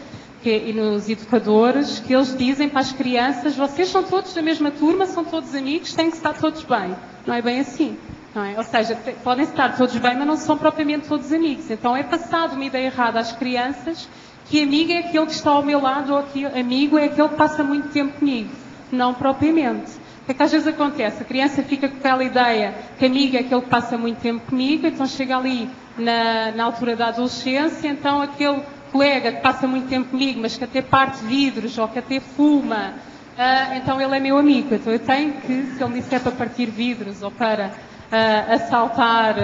[SPEAKER 1] e nos educadores, que eles dizem para as crianças, vocês são todos da mesma turma, são todos amigos, têm que estar todos bem. Não é bem assim. Não é? Ou seja, podem estar todos bem, mas não são propriamente todos amigos. Então é passado uma ideia errada às crianças que amigo é aquele que está ao meu lado ou que amigo é aquele que passa muito tempo comigo. Não propriamente. O que é que às vezes acontece? A criança fica com aquela ideia que amigo é aquele que passa muito tempo comigo, então chega ali na altura da adolescência, então aquele colega que passa muito tempo comigo, mas que até parte vidros ou que até fuma, então ele é meu amigo. Então eu tenho que, se ele me disser para partir vidros ou para assaltar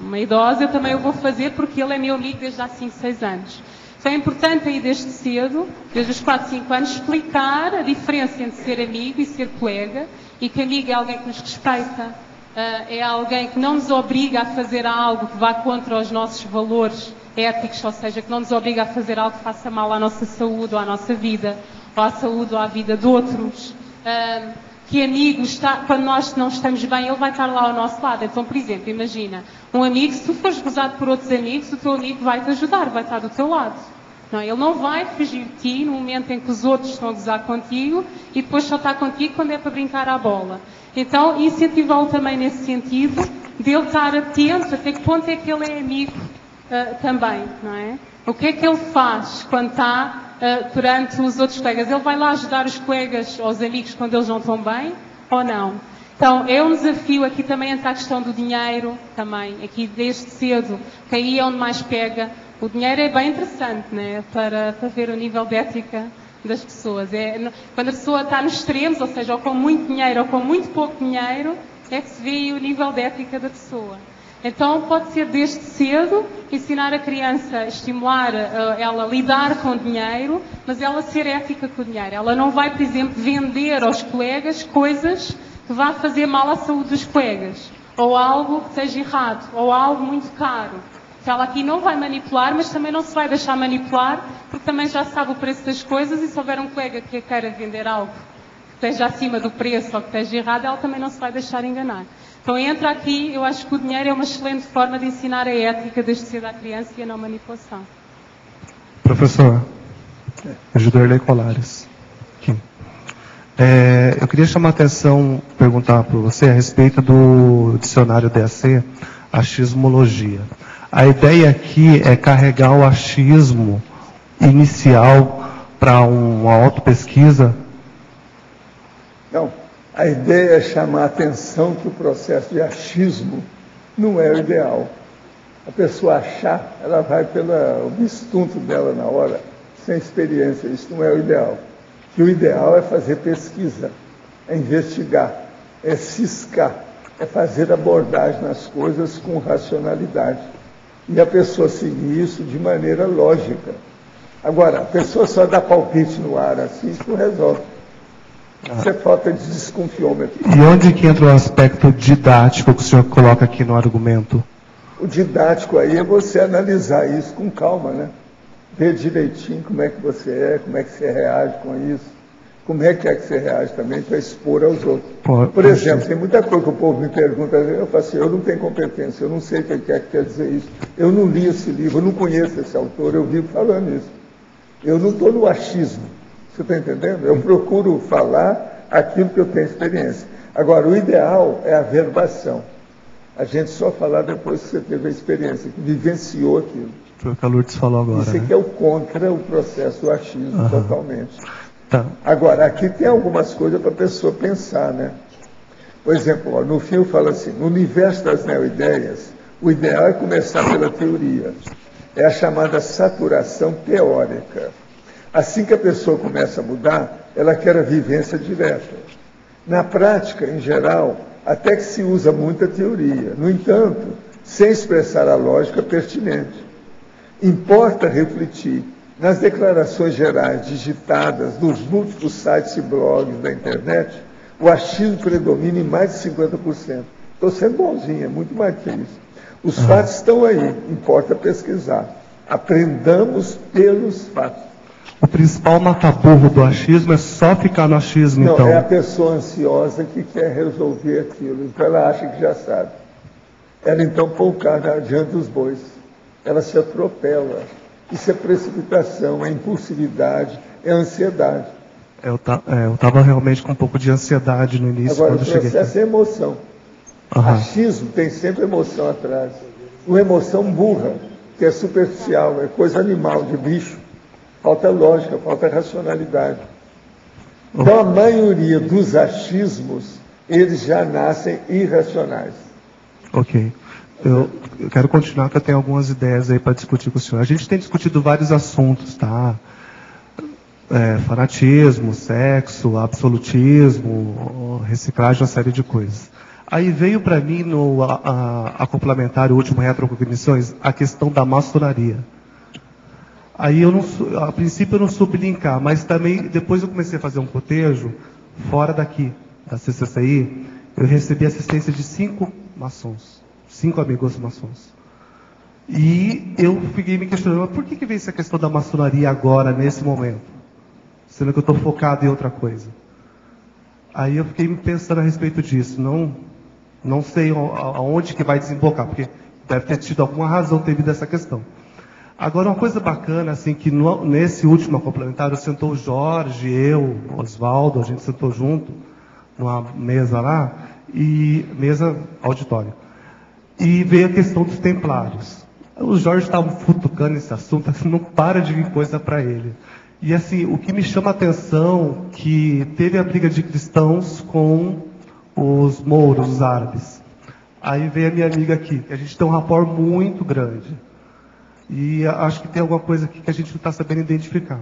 [SPEAKER 1] uma idosa, eu também o vou fazer porque ele é meu amigo desde há 5, 6 anos. Então é importante aí desde cedo, desde os 4, 5 anos, explicar a diferença entre ser amigo e ser colega, e que amigo é alguém que nos respeita, é alguém que não nos obriga a fazer algo que vá contra os nossos valores éticos, ou seja, que não nos obriga a fazer algo que faça mal à nossa saúde ou à nossa vida, ou à saúde ou à vida de outros. Que amigo está, quando nós não estamos bem, ele vai estar lá ao nosso lado. Então, por exemplo, imagina, um amigo, se tu fores gozado por outros amigos, o teu amigo vai te ajudar, vai estar do teu lado. Não é? Ele não vai fugir de ti no momento em que os outros estão a gozar contigo e depois só está contigo quando é para brincar à bola. Então, incentivá-lo também nesse sentido, de ele estar atento até que ponto é que ele é amigo também, não é? O que é que ele faz quando está perante os outros colegas? Ele vai lá ajudar os colegas ou os amigos quando eles não estão bem ou não? Então, é um desafio aqui também entra a questão do dinheiro, também, aqui desde cedo, que aí é onde mais pega. O dinheiro é bem interessante, né, para ver o nível de ética das pessoas. Quando a pessoa está nos extremos, ou seja, ou com muito dinheiro ou com muito pouco dinheiro, é que se vê o nível de ética da pessoa. Então, pode ser desde cedo, ensinar a criança, estimular ela a lidar com o dinheiro, mas ela ser ética com o dinheiro. Ela não vai, por exemplo, vender aos colegas coisas que vá fazer mal à saúde dos colegas, ou algo que esteja errado, ou algo muito caro. Ela aqui não vai manipular, mas também não se vai deixar manipular, porque também já sabe o preço das coisas e se houver um colega que queira vender algo que esteja acima do preço ou que esteja errado, ela também não se vai deixar enganar. Então entra aqui, eu acho que o dinheiro é uma excelente forma de ensinar a ética desde cedo à criança e a não manipulação.
[SPEAKER 7] Professor, Juderley Colares. Aqui. Eu queria chamar a atenção, perguntar para você a respeito do dicionário DAC, achismologia. A ideia aqui é carregar o achismo inicial para uma autopesquisa?
[SPEAKER 2] Não. A ideia é chamar a atenção que o processo de achismo não é o ideal. A pessoa achar, ela vai pelo instinto dela na hora, sem experiência. Isso não é o ideal. Que o ideal é fazer pesquisa, é investigar, é ciscar, é fazer abordagem nas coisas com racionalidade. E a pessoa seguir isso de maneira lógica. Agora, a pessoa só dá palpite no ar assim, isso não resolve. Isso é falta de desconfiômetro.
[SPEAKER 7] E onde que entra o aspecto didático que o senhor coloca aqui no argumento?
[SPEAKER 2] O didático aí é você analisar isso com calma, né? Ver direitinho como é que você é, como é que você reage com isso, como é que você reage também para expor aos outros. Por exemplo, tem muita coisa que o povo me pergunta, eu falo assim, eu não tenho competência, eu não sei o que quer dizer isso, eu não li esse livro, eu não conheço esse autor, eu vivo falando isso. Eu não estou no achismo, você está entendendo? Eu procuro falar aquilo que eu tenho experiência. Agora, o ideal é a verbação. A gente só falar depois que você teve a experiência, que vivenciou aquilo.
[SPEAKER 7] Foi o que a Lourdes falou agora.
[SPEAKER 2] Isso aqui é o contra o processo do achismo, totalmente.
[SPEAKER 7] Tá.
[SPEAKER 2] Agora, aqui tem algumas coisas para a pessoa pensar, né? Por exemplo, no fim eu falo assim, no universo das neoideias, o ideal é começar pela teoria. É a chamada saturação teórica. Assim que a pessoa começa a mudar, ela quer a vivência direta. Na prática, em geral, até que se usa muita teoria. No entanto, sem expressar a lógica pertinente. Importa refletir nas declarações gerais digitadas nos múltiplos sites e blogs da internet, o achismo predomina em mais de 50%. Estou sendo bonzinho, é muito mais que isso. Os fatos estão aí, importa pesquisar. Aprendamos pelos fatos.
[SPEAKER 7] O principal mata-burro do achismo é só ficar no achismo,
[SPEAKER 2] não,
[SPEAKER 7] então?
[SPEAKER 2] É a pessoa ansiosa que quer resolver aquilo, então ela acha que já sabe. Ela então põe o carro adiante dos bois. Ela se atropela. Isso é precipitação, é impulsividade, é ansiedade.
[SPEAKER 7] Eu estava realmente com um pouco de ansiedade no início.
[SPEAKER 2] Agora,
[SPEAKER 7] quando
[SPEAKER 2] o
[SPEAKER 7] eu cheguei
[SPEAKER 2] processo
[SPEAKER 7] aqui.
[SPEAKER 2] é emoção. Achismo tem sempre emoção atrás. Uma emoção burra, que é superficial, é coisa animal, de bicho. Falta lógica, falta racionalidade. Então, a maioria dos achismos, eles já nascem irracionais.
[SPEAKER 7] Ok. Eu quero continuar, que eu tenho algumas ideias aí para discutir com o senhor. A gente tem discutido vários assuntos, tá? Fanatismo, sexo, absolutismo, reciclagem, uma série de coisas. Aí veio para mim, a complementar, o último retrocognições, a questão da maçonaria. Aí a princípio eu não soube linkar, mas também depois eu comecei a fazer um cotejo fora daqui, da CCCI, eu recebi assistência de 5 maçons, 5 amigos maçons. E eu fiquei me questionando, por que veio essa questão da maçonaria agora, nesse momento? Sendo que eu estou focado em outra coisa. Aí eu fiquei pensando a respeito disso, não sei aonde que vai desembocar, porque deve ter tido alguma razão devido a essa questão. Agora, uma coisa bacana, assim, que nesse último complementar, sentou o Jorge, eu, o Oswaldo, a gente sentou junto, numa mesa lá, mesa auditório. E veio a questão dos templários. O Jorge estava futucando esse assunto, assim, não para de vir coisa para ele. E assim, o que me chama a atenção, que teve a briga de cristãos com os mouros, os árabes. Aí veio a minha amiga aqui, que a gente tem um rapport muito grande. E acho que tem alguma coisa aqui que a gente não está sabendo identificar.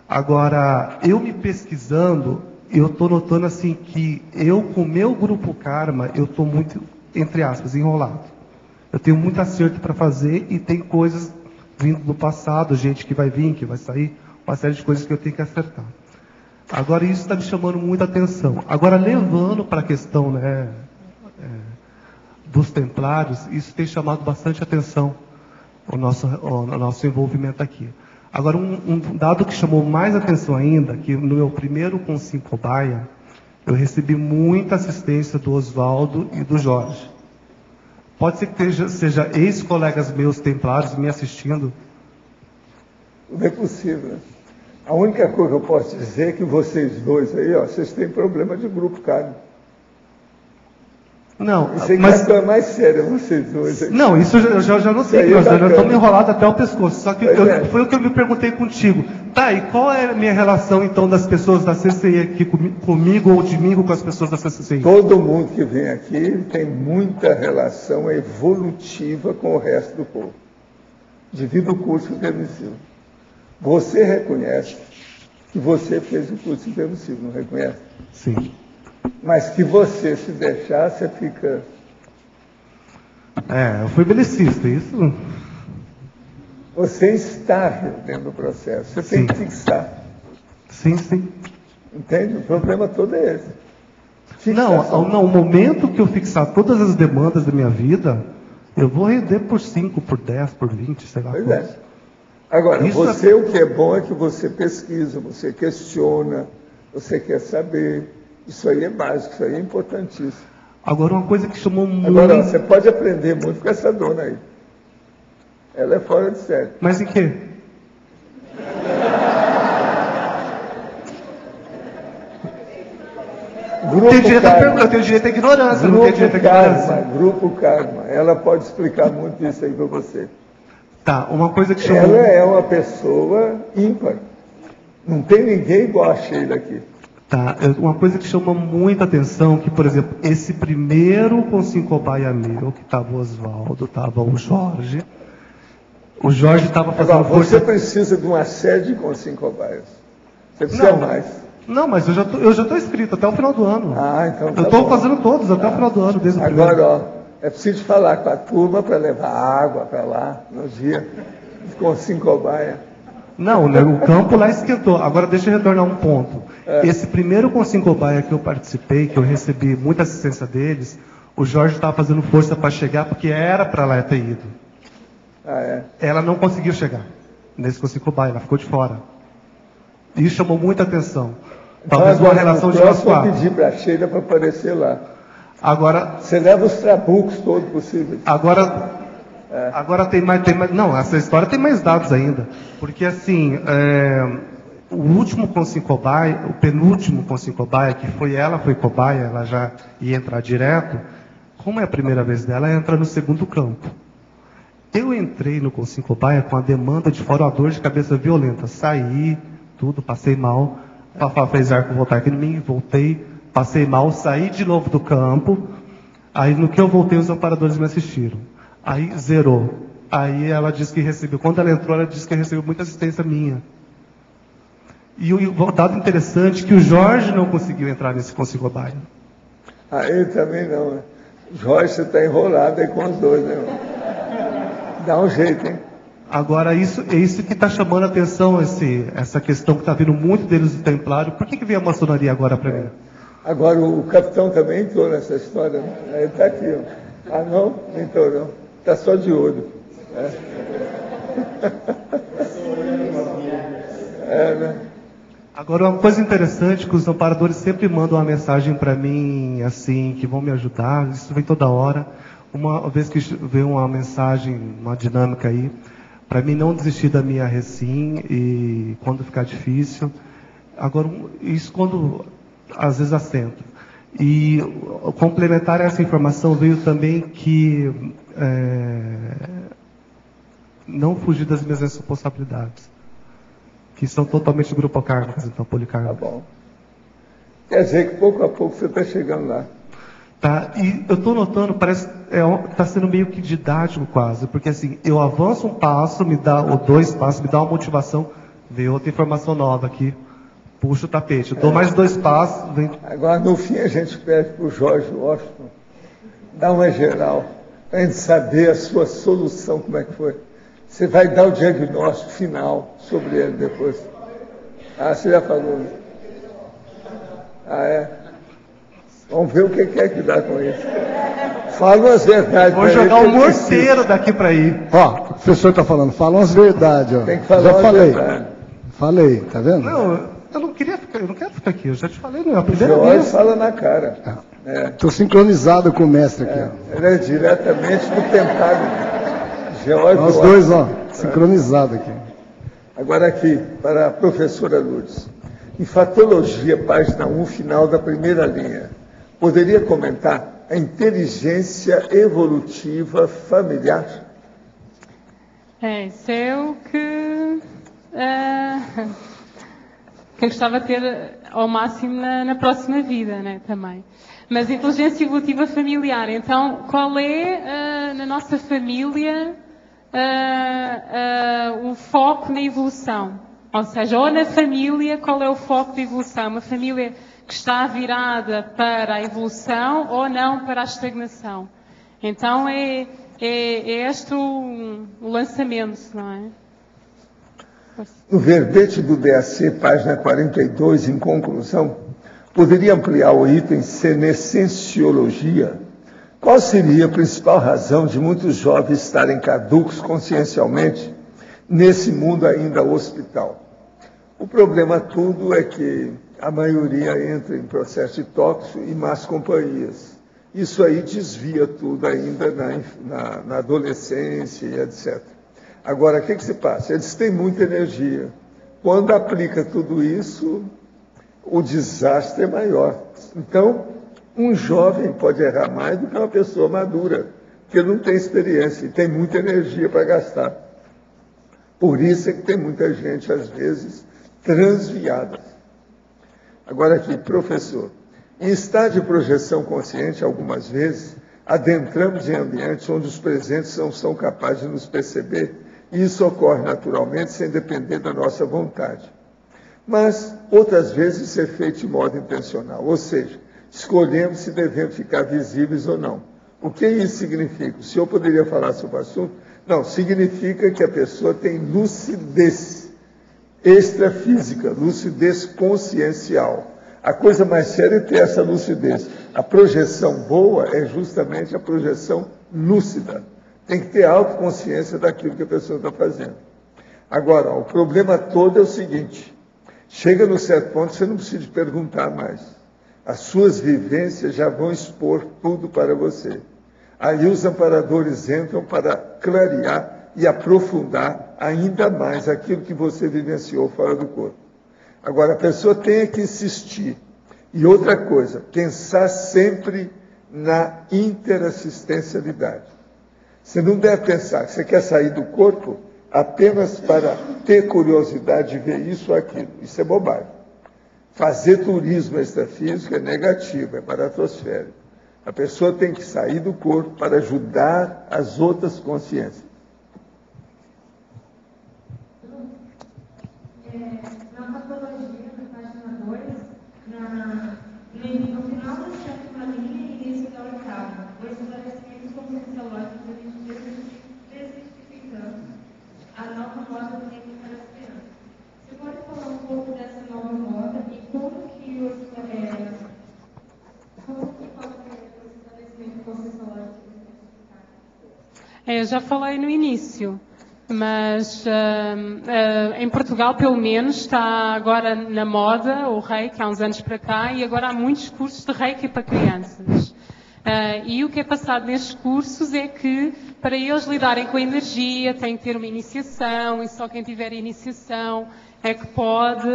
[SPEAKER 7] Agora, eu me pesquisando, eu estou notando assim que eu, com o meu grupo Karma, eu estou muito, entre aspas, enrolado. Eu tenho muito acerto para fazer e tem coisas vindo do passado, gente que vai vir, que vai sair, uma série de coisas que eu tenho que acertar. Agora, isso está me chamando muita atenção. Agora, levando para a questão, né, dos templários, isso tem chamado bastante atenção, o nosso envolvimento aqui. Agora, um dado que chamou mais atenção ainda, que no meu primeiro Consim Cobaia, eu recebi muita assistência do Oswaldo e do Jorge. Pode ser que seja ex-colegas meus templários me assistindo?
[SPEAKER 2] Não é possível. A única coisa que eu posso dizer é que vocês dois aí, ó, vocês têm problema de grupo, cara.
[SPEAKER 7] Não,
[SPEAKER 2] isso aí
[SPEAKER 7] mas
[SPEAKER 2] é mais sério, vocês dois aí.
[SPEAKER 7] Não, isso eu já não sei, nós já estamos enrolados até o pescoço. Só que foi o que eu me perguntei contigo. Tá, e qual é a minha relação, então, das pessoas da CCI aqui comigo ou de mim com as pessoas da CCI?
[SPEAKER 2] Todo mundo que vem aqui tem muita relação evolutiva com o resto do povo, devido ao curso intermissivo. Você reconhece que você fez o curso intermissivo, não reconhece?
[SPEAKER 7] Sim.
[SPEAKER 2] Mas que você, se deixar, você fica...
[SPEAKER 7] eu fui belicista, isso...
[SPEAKER 2] Você é instável dentro do processo, você tem que fixar.
[SPEAKER 7] Sim, sim.
[SPEAKER 2] Entende? O problema todo é esse.
[SPEAKER 7] Fixação. Não, o momento que eu fixar todas as demandas da minha vida, eu vou render por 5, por 10, por 20, sei lá.
[SPEAKER 2] Pois é. Agora, isso você, o que é bom é que você pesquisa, você questiona, você quer saber. Isso aí é básico, isso aí é importantíssimo.
[SPEAKER 7] Agora, uma coisa que chamou muito...
[SPEAKER 2] Agora, você pode aprender muito com essa dona aí. Ela é fora de série.
[SPEAKER 7] Mas em quê? Eu tenho direito à ignorância, não tenho direito à ignorância.
[SPEAKER 2] Grupo Karma, ela pode explicar muito isso aí para você.
[SPEAKER 7] Tá, uma coisa que chamou...
[SPEAKER 2] Ela é uma pessoa ímpar. Não tem ninguém igual a Sheila aqui.
[SPEAKER 7] Tá, uma coisa que chama muita atenção, que, por exemplo, esse primeiro Consim Cobaia meu, que estava o Oswaldo, estava o Jorge estava fazendo
[SPEAKER 2] Você precisa de uma série de Consim Cobaias. Você precisa mais.
[SPEAKER 7] Não, mas eu já estou inscrito até o final do ano.
[SPEAKER 2] Então tá
[SPEAKER 7] eu estou fazendo todos até o final do ano, desde o primeiro.
[SPEAKER 2] Agora, é preciso falar com a turma para levar água para lá, no dia de Consim Cobaia.
[SPEAKER 7] Não, o campo lá esquentou. Agora deixa eu retornar um ponto. Esse primeiro Consim Cobaia que eu participei, que eu recebi muita assistência deles, o Jorge estava fazendo força para chegar, porque era para lá ter ido. Ela não conseguiu chegar nesse Consim Cobaia, ela ficou de fora. Isso chamou muita atenção. Talvez uma relação de nós quatro.
[SPEAKER 2] Eu vou pedir para a Sheila para aparecer lá.
[SPEAKER 7] Agora...
[SPEAKER 2] Você leva os trabucos todos possíveis.
[SPEAKER 7] Agora tem mais... Não, essa história tem mais dados ainda. Porque, assim, o último Consim Cobaia, o penúltimo Consim Cobaia, que foi cobaia, ela já ia entrar direto. Como é a primeira vez dela, ela entra no segundo campo. Eu entrei no Consim Cobaia com a demanda de fora, uma dor de cabeça violenta. Saí, tudo, passei mal. Fafá fez arco voltar aqui em mim, voltei, passei mal, saí de novo do campo. Aí, no que eu voltei, os amparadores me assistiram. Aí, zerou. Aí, ela disse que recebeu. Quando ela entrou, ela disse que recebeu muita assistência minha. E o dado interessante é que o Jorge não conseguiu entrar nesse Consim Cobaia.
[SPEAKER 2] Ele também não, né? Jorge, você está enrolado aí com os dois, né, irmão? Dá um jeito, hein?
[SPEAKER 7] Agora, isso que está chamando a atenção, essa questão que está vindo muito deles do Templário. Por que veio a maçonaria agora para mim?
[SPEAKER 2] Agora, o capitão também entrou nessa história, né? Ele está aqui, ó. Não entrou não. Está só de olho. Né?
[SPEAKER 7] Agora, uma coisa interessante, que os amparadores sempre mandam uma mensagem para mim, assim, que vão me ajudar. Isso vem toda hora. Uma vez que veio uma mensagem, uma dinâmica aí, Para mim não desistir da minha recém e quando ficar difícil. Agora, isso quando às vezes assento. E complementar essa informação veio também que não fugir das minhas responsabilidades, que são totalmente grupocármicas, então policármicas.
[SPEAKER 2] Tá bom. Quer dizer que pouco a pouco você está chegando lá.
[SPEAKER 7] Tá, e eu estou notando, parece está sendo meio que didático quase, porque assim, eu avanço um passo, ou 2 passos, me dá uma motivação, veio outra informação nova aqui, puxo o tapete, eu dou mais 2 passos. Vem...
[SPEAKER 2] Agora, no fim, a gente pede para o George Washington dar uma geral, para a gente saber a sua solução, como é que foi. Você vai dar o diagnóstico final sobre ele depois. Ah, você já falou. Ah, é? Vamos ver o que é que dá com isso. Fala as verdades.
[SPEAKER 7] Vou jogar um morteiro daqui para ir.
[SPEAKER 8] Ó, o professor está falando, fala umas verdades. Ó.
[SPEAKER 2] Tem que falar
[SPEAKER 8] já falei.
[SPEAKER 2] Verdade.
[SPEAKER 8] Falei, tá vendo?
[SPEAKER 7] Não, eu não quero ficar aqui, eu já te falei, não é a primeira
[SPEAKER 2] George
[SPEAKER 7] vez.
[SPEAKER 2] fala na cara.
[SPEAKER 8] Estou sincronizado com o mestre aqui. Ó.
[SPEAKER 2] Ele é diretamente do Pentágono. George
[SPEAKER 8] Nós dois, ó, sincronizado aqui.
[SPEAKER 2] Agora aqui, para a professora Lourdes. Enfatologia, página 1, final da primeira linha. Poderia comentar a inteligência evolutiva familiar?
[SPEAKER 1] Isso é o que eu gostava de ter ao máximo na próxima vida, né, também. Mas inteligência evolutiva familiar, então, qual é, na nossa família, o foco na evolução? Ou seja, ou na família, qual é o foco de evolução? Uma família que está virada para a evolução ou não para a estagnação? Então, é este o lançamento, não é?
[SPEAKER 2] No verbete do DAC, página 42, em conclusão, poderia ampliar o item senescenciologia? Qual seria a principal razão de muitos jovens estarem caducos consciencialmente nesse mundo ainda hospital? O problema tudo é que a maioria entra em processo de tóxico e más companhias. Isso aí desvia tudo ainda na adolescência e etc. Agora, o que se passa? Eles têm muita energia. Quando aplica tudo isso, o desastre é maior. Então, um jovem pode errar mais do que uma pessoa madura, porque não tem experiência e tem muita energia para gastar. Por isso é que tem muita gente, às vezes, transviada. Agora aqui, professor, em estado de projeção consciente, algumas vezes, adentramos em ambientes onde os presentes não são capazes de nos perceber, e isso ocorre naturalmente, sem depender da nossa vontade. Mas, outras vezes, isso é feito de modo intencional, ou seja, escolhemos se devemos ficar visíveis ou não. O que isso significa? O senhor poderia falar sobre o assunto? Não, significa que a pessoa tem lucidez extrafísica, lucidez consciencial. A coisa mais séria é ter essa lucidez. A projeção boa é justamente a projeção lúcida. Tem que ter autoconsciência daquilo que a pessoa está fazendo. Agora, o problema todo é o seguinte, chega no certo ponto, você não precisa perguntar mais. As suas vivências já vão expor tudo para você. Aí os amparadores entram para clarear e aprofundar ainda mais aquilo que você vivenciou fora do corpo. Agora, a pessoa tem que insistir. E outra coisa, pensar sempre na interassistencialidade. Você não deve pensar que você quer sair do corpo apenas para ter curiosidade de ver isso ou aquilo. Isso é bobagem. Fazer turismo extrafísico é negativo, é paratosférico. A pessoa tem que sair do corpo para ajudar as outras consciências.
[SPEAKER 9] Na patologia, na página 2, no final da sétima linha e início da oitava, os esclarecimentos conscienciológicos desmistificando a nova moda clínica para as crianças. Você pode falar um pouco dessa nova moda e como que pode ser os esclarecimentos conscienciológicos desmistificados?
[SPEAKER 1] Eu já falei no início. Mas em Portugal, pelo menos, está agora na moda o Reiki, há uns anos para cá, e agora há muitos cursos de Reiki para crianças. E o que é passado nestes cursos é que, para eles lidarem com a energia, têm que ter uma iniciação, e só quem tiver iniciação é que pode,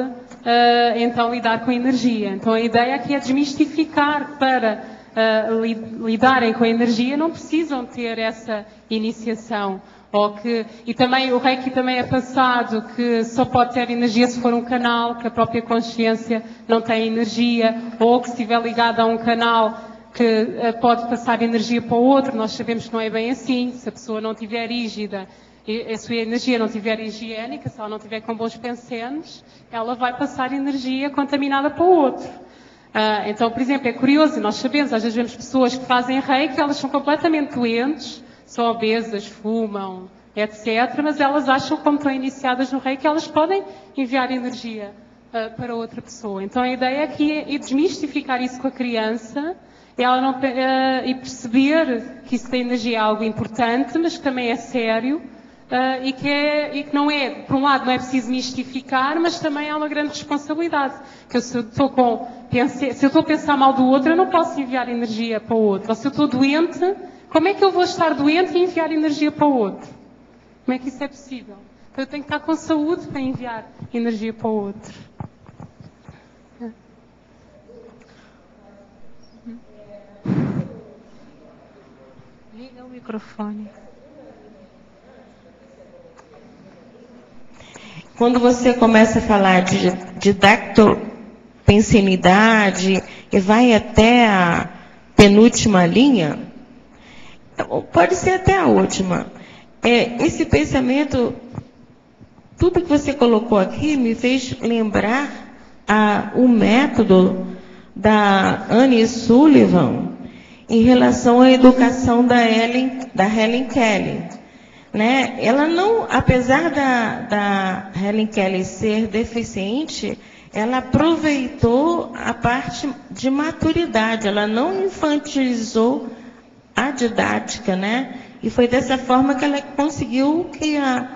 [SPEAKER 1] então, lidar com a energia. Então, a ideia aqui é desmistificar para lidarem com a energia, não precisam ter essa iniciação. E também o Reiki também é passado que só pode ter energia se for um canal, que a própria consciência não tem energia, ou que se estiver ligado a um canal que pode passar energia para o outro. Nós sabemos que não é bem assim. Se a pessoa não estiver rígida, a sua energia não estiver higiênica, se ela não estiver com bons pensenes, ela vai passar energia contaminada para o outro. Então, por exemplo, é curioso, nós sabemos, às vezes vemos pessoas que fazem Reiki, elas são completamente doentes, são obesas, fumam, etc. Mas elas acham, como estão iniciadas no Reiki, que elas podem enviar energia para outra pessoa. Então, a ideia aqui é desmistificar isso com a criança, e perceber que isso da energia é algo importante, mas que também é sério, e que não é, por um lado, não é preciso mistificar, mas também há uma grande responsabilidade. Que se eu estou a pensar mal do outro, eu não posso enviar energia para o outro. Ou se eu estou doente, como é que eu vou estar doente e enviar energia para o outro? Como é que isso é possível? Então eu tenho que estar com saúde para enviar energia para o outro. Liga o microfone.
[SPEAKER 10] Quando você começa a falar de dactopensenidade e vai até a penúltima linha, pode ser até a última. Esse pensamento, tudo que você colocou aqui me fez lembrar o método da Anne Sullivan em relação à educação da Helen Keller. Né? Ela não, apesar da Helen Keller ser deficiente, ela aproveitou a parte de maturidade, ela não infantilizou a didática, né? E foi dessa forma que ela conseguiu que a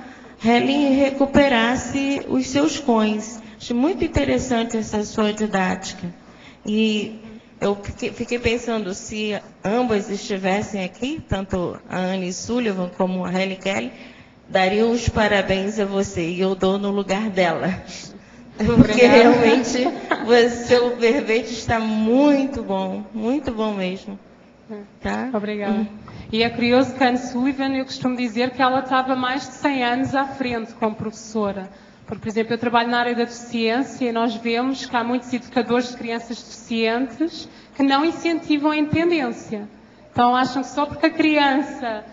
[SPEAKER 10] Helen recuperasse os seus coins. Acho muito interessante essa sua didática. E eu fiquei pensando, se ambas estivessem aqui, tanto a Anne Sullivan como a Helen Keller, dariam os parabéns a você, e eu dou no lugar dela. Porque realmente o seu verbete está muito bom mesmo. Tá?
[SPEAKER 1] Obrigada. E é curioso que a Anne Sullivan, eu costumo dizer que ela estava mais de 100 anos à frente como professora. Porque, por exemplo, eu trabalho na área da deficiência e nós vemos que há muitos educadores de crianças deficientes que não incentivam a independência. Então acham que só porque a criança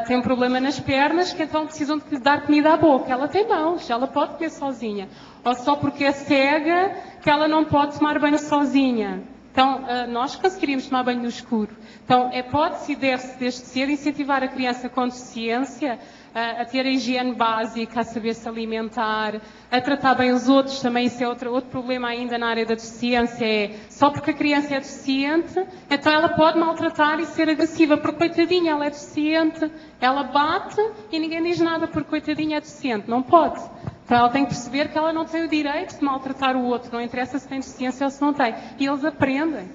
[SPEAKER 1] tem um problema nas pernas que então precisam de lhe dar comida à boca. Ela tem mãos, ela pode comer sozinha. Ou só porque é cega que ela não pode tomar banho sozinha. Então, nós conseguiríamos tomar banho no escuro. Então, pode-se e deve-se desde cedo incentivar a criança com deficiência a ter a higiene básica, a saber se alimentar, a tratar bem os outros. Também isso é outro problema ainda na área da deficiência, só porque a criança é deficiente, então ela pode maltratar e ser agressiva, porque coitadinha, ela é deficiente, ela bate e ninguém diz nada porque coitadinha é deficiente. Não pode. Então ela tem que perceber que ela não tem o direito de maltratar o outro, não interessa se tem deficiência ou se não tem. E eles aprendem.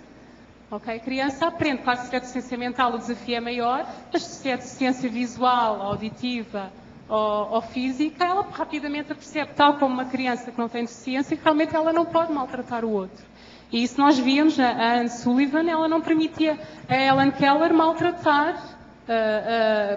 [SPEAKER 1] Ok? A criança aprende. Claro, se é deficiência mental o desafio é maior, mas se é deficiência visual, auditiva ou física, ela rapidamente percebe, tal como uma criança que não tem deficiência, que realmente ela não pode maltratar o outro. E isso nós víamos, a Anne Sullivan, ela não permitia a Helen Keller maltratar,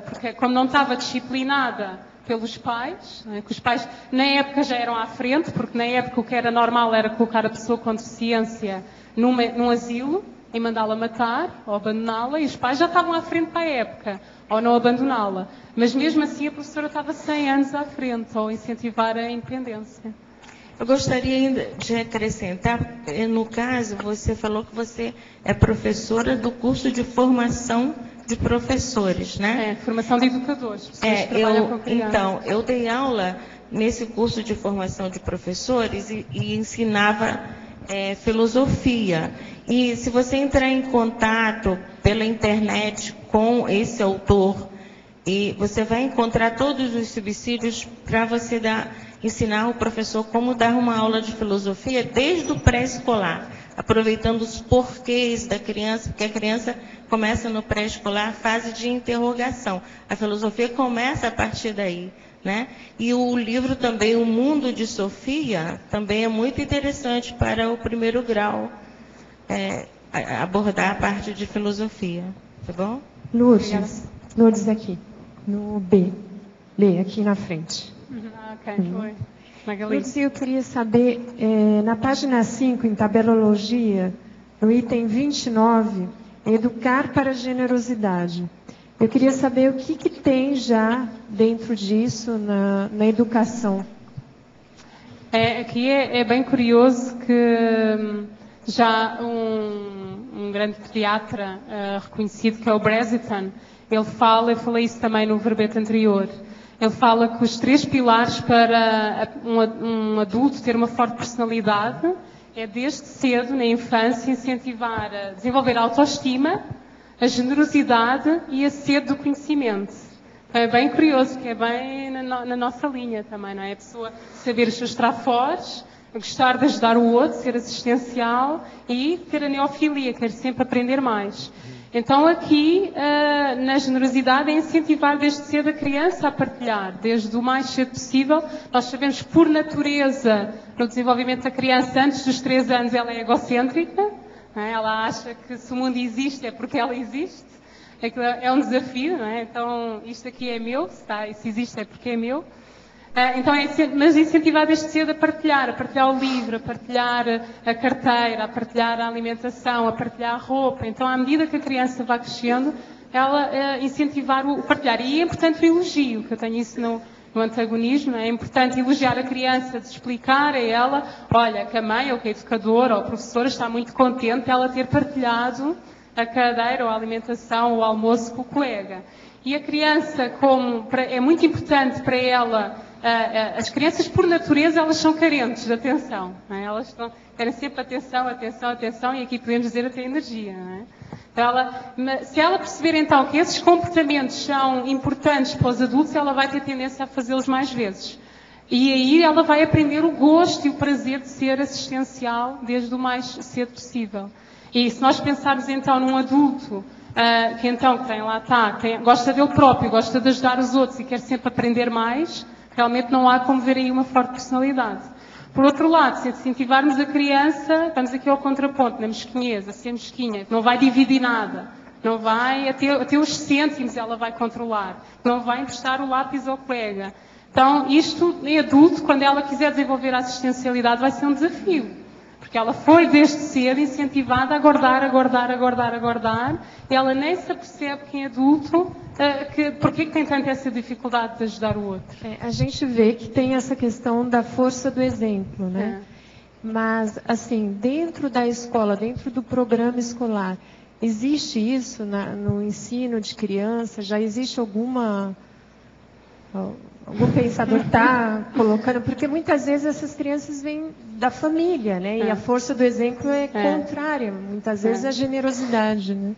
[SPEAKER 1] porque como não estava disciplinada pelos pais, né, que os pais na época já eram à frente, porque na época o que era normal era colocar a pessoa com deficiência num asilo e mandá-la matar ou abandoná-la, e os pais já estavam à frente para a época, ou não abandoná-la. Mas mesmo assim a professora estava 100 anos à frente, ao incentivar a independência.
[SPEAKER 10] Eu gostaria ainda de acrescentar, no caso, você falou que você é professora do curso de formação de professores, né?
[SPEAKER 1] Formação de educadores. Pessoas que trabalham com crianças.
[SPEAKER 10] Então, eu dei aula nesse curso de formação de professores e ensinava filosofia. E se você entrar em contato pela internet com esse autor, e você vai encontrar todos os subsídios para você ensinar o professor como dar uma aula de filosofia desde o pré-escolar aproveitando os porquês da criança, porque a criança começa no pré-escolar fase de interrogação. A filosofia começa a partir daí, né? E o livro também, O Mundo de Sofia, também é muito interessante para o primeiro grau, abordar a parte de filosofia. Tá bom?
[SPEAKER 11] Lourdes aqui, no B. B, aqui na frente.
[SPEAKER 1] Ok, foi.
[SPEAKER 11] Lourdes, eu queria saber, na página 5, em tabelologia, no item 29, educar para a generosidade. Eu queria saber o que tem já dentro disso na educação.
[SPEAKER 1] Aqui é bem curioso que já um grande pediatra reconhecido, que é o Brereton, eu falei isso também no verbete anterior, ele fala que os 3 pilares para um adulto ter uma forte personalidade é desde cedo, na infância, incentivar a desenvolver a autoestima, a generosidade e a sede do conhecimento. É bem curioso, que é bem na nossa linha também, não é? A pessoa saber os seus trafores, gostar de ajudar o outro, ser assistencial e ter a neofilia, querer sempre aprender mais. Então aqui, na generosidade, é incentivar desde cedo a criança a partilhar, desde o mais cedo possível. Nós sabemos que, por natureza, no desenvolvimento da criança, antes dos 3 anos, ela é egocêntrica. Não é? Ela acha que se o mundo existe é porque ela existe. Aquilo é um desafio, não é? Então, isto aqui é meu, se existe é porque é meu. Então, mas incentivar desde cedo a partilhar o livro, a partilhar a carteira, a partilhar a alimentação, a partilhar a roupa. Então, à medida que a criança vai crescendo, ela incentivar o partilhar. E é importante o elogio, que eu tenho isso no antagonismo, é importante elogiar a criança, de explicar a ela, olha, que a mãe, ou que a educadora, ou a professora está muito contente de ela ter partilhado a cadeira, ou a alimentação, ou o almoço com o colega. E a criança, é muito importante para ela, as crianças, por natureza, elas são carentes de atenção. Não é? Elas querem sempre atenção, e aqui podemos dizer até energia. Não é? Então se ela perceber então que esses comportamentos são importantes para os adultos, ela vai ter tendência a fazê-los mais vezes. E aí ela vai aprender o gosto e o prazer de ser assistencial desde o mais cedo possível. E se nós pensarmos então num adulto que gosta dele próprio, gosta de ajudar os outros e quer sempre aprender mais, realmente não há como ver aí uma forte personalidade. Por outro lado, se incentivarmos a criança, estamos aqui ao contraponto, na mesquinhez, a ser mesquinha, que não vai dividir nada, não vai, até os cêntimos ela vai controlar, não vai emprestar o lápis ao colega. Então, isto em adulto, quando ela quiser desenvolver a assistencialidade, vai ser um desafio. Porque ela foi desde cedo incentivada a guardar, e ela nem se apercebe que em adulto, porque tem tanta essa dificuldade de ajudar o outro.
[SPEAKER 11] A gente vê que tem essa questão da força do exemplo, né? Mas, assim, dentro da escola, dentro do programa escolar, existe isso no ensino de criança? Já existe algum pensador está colocando, porque muitas vezes essas crianças vêm da família, né? E a força do exemplo é contrária, muitas vezes a generosidade, né?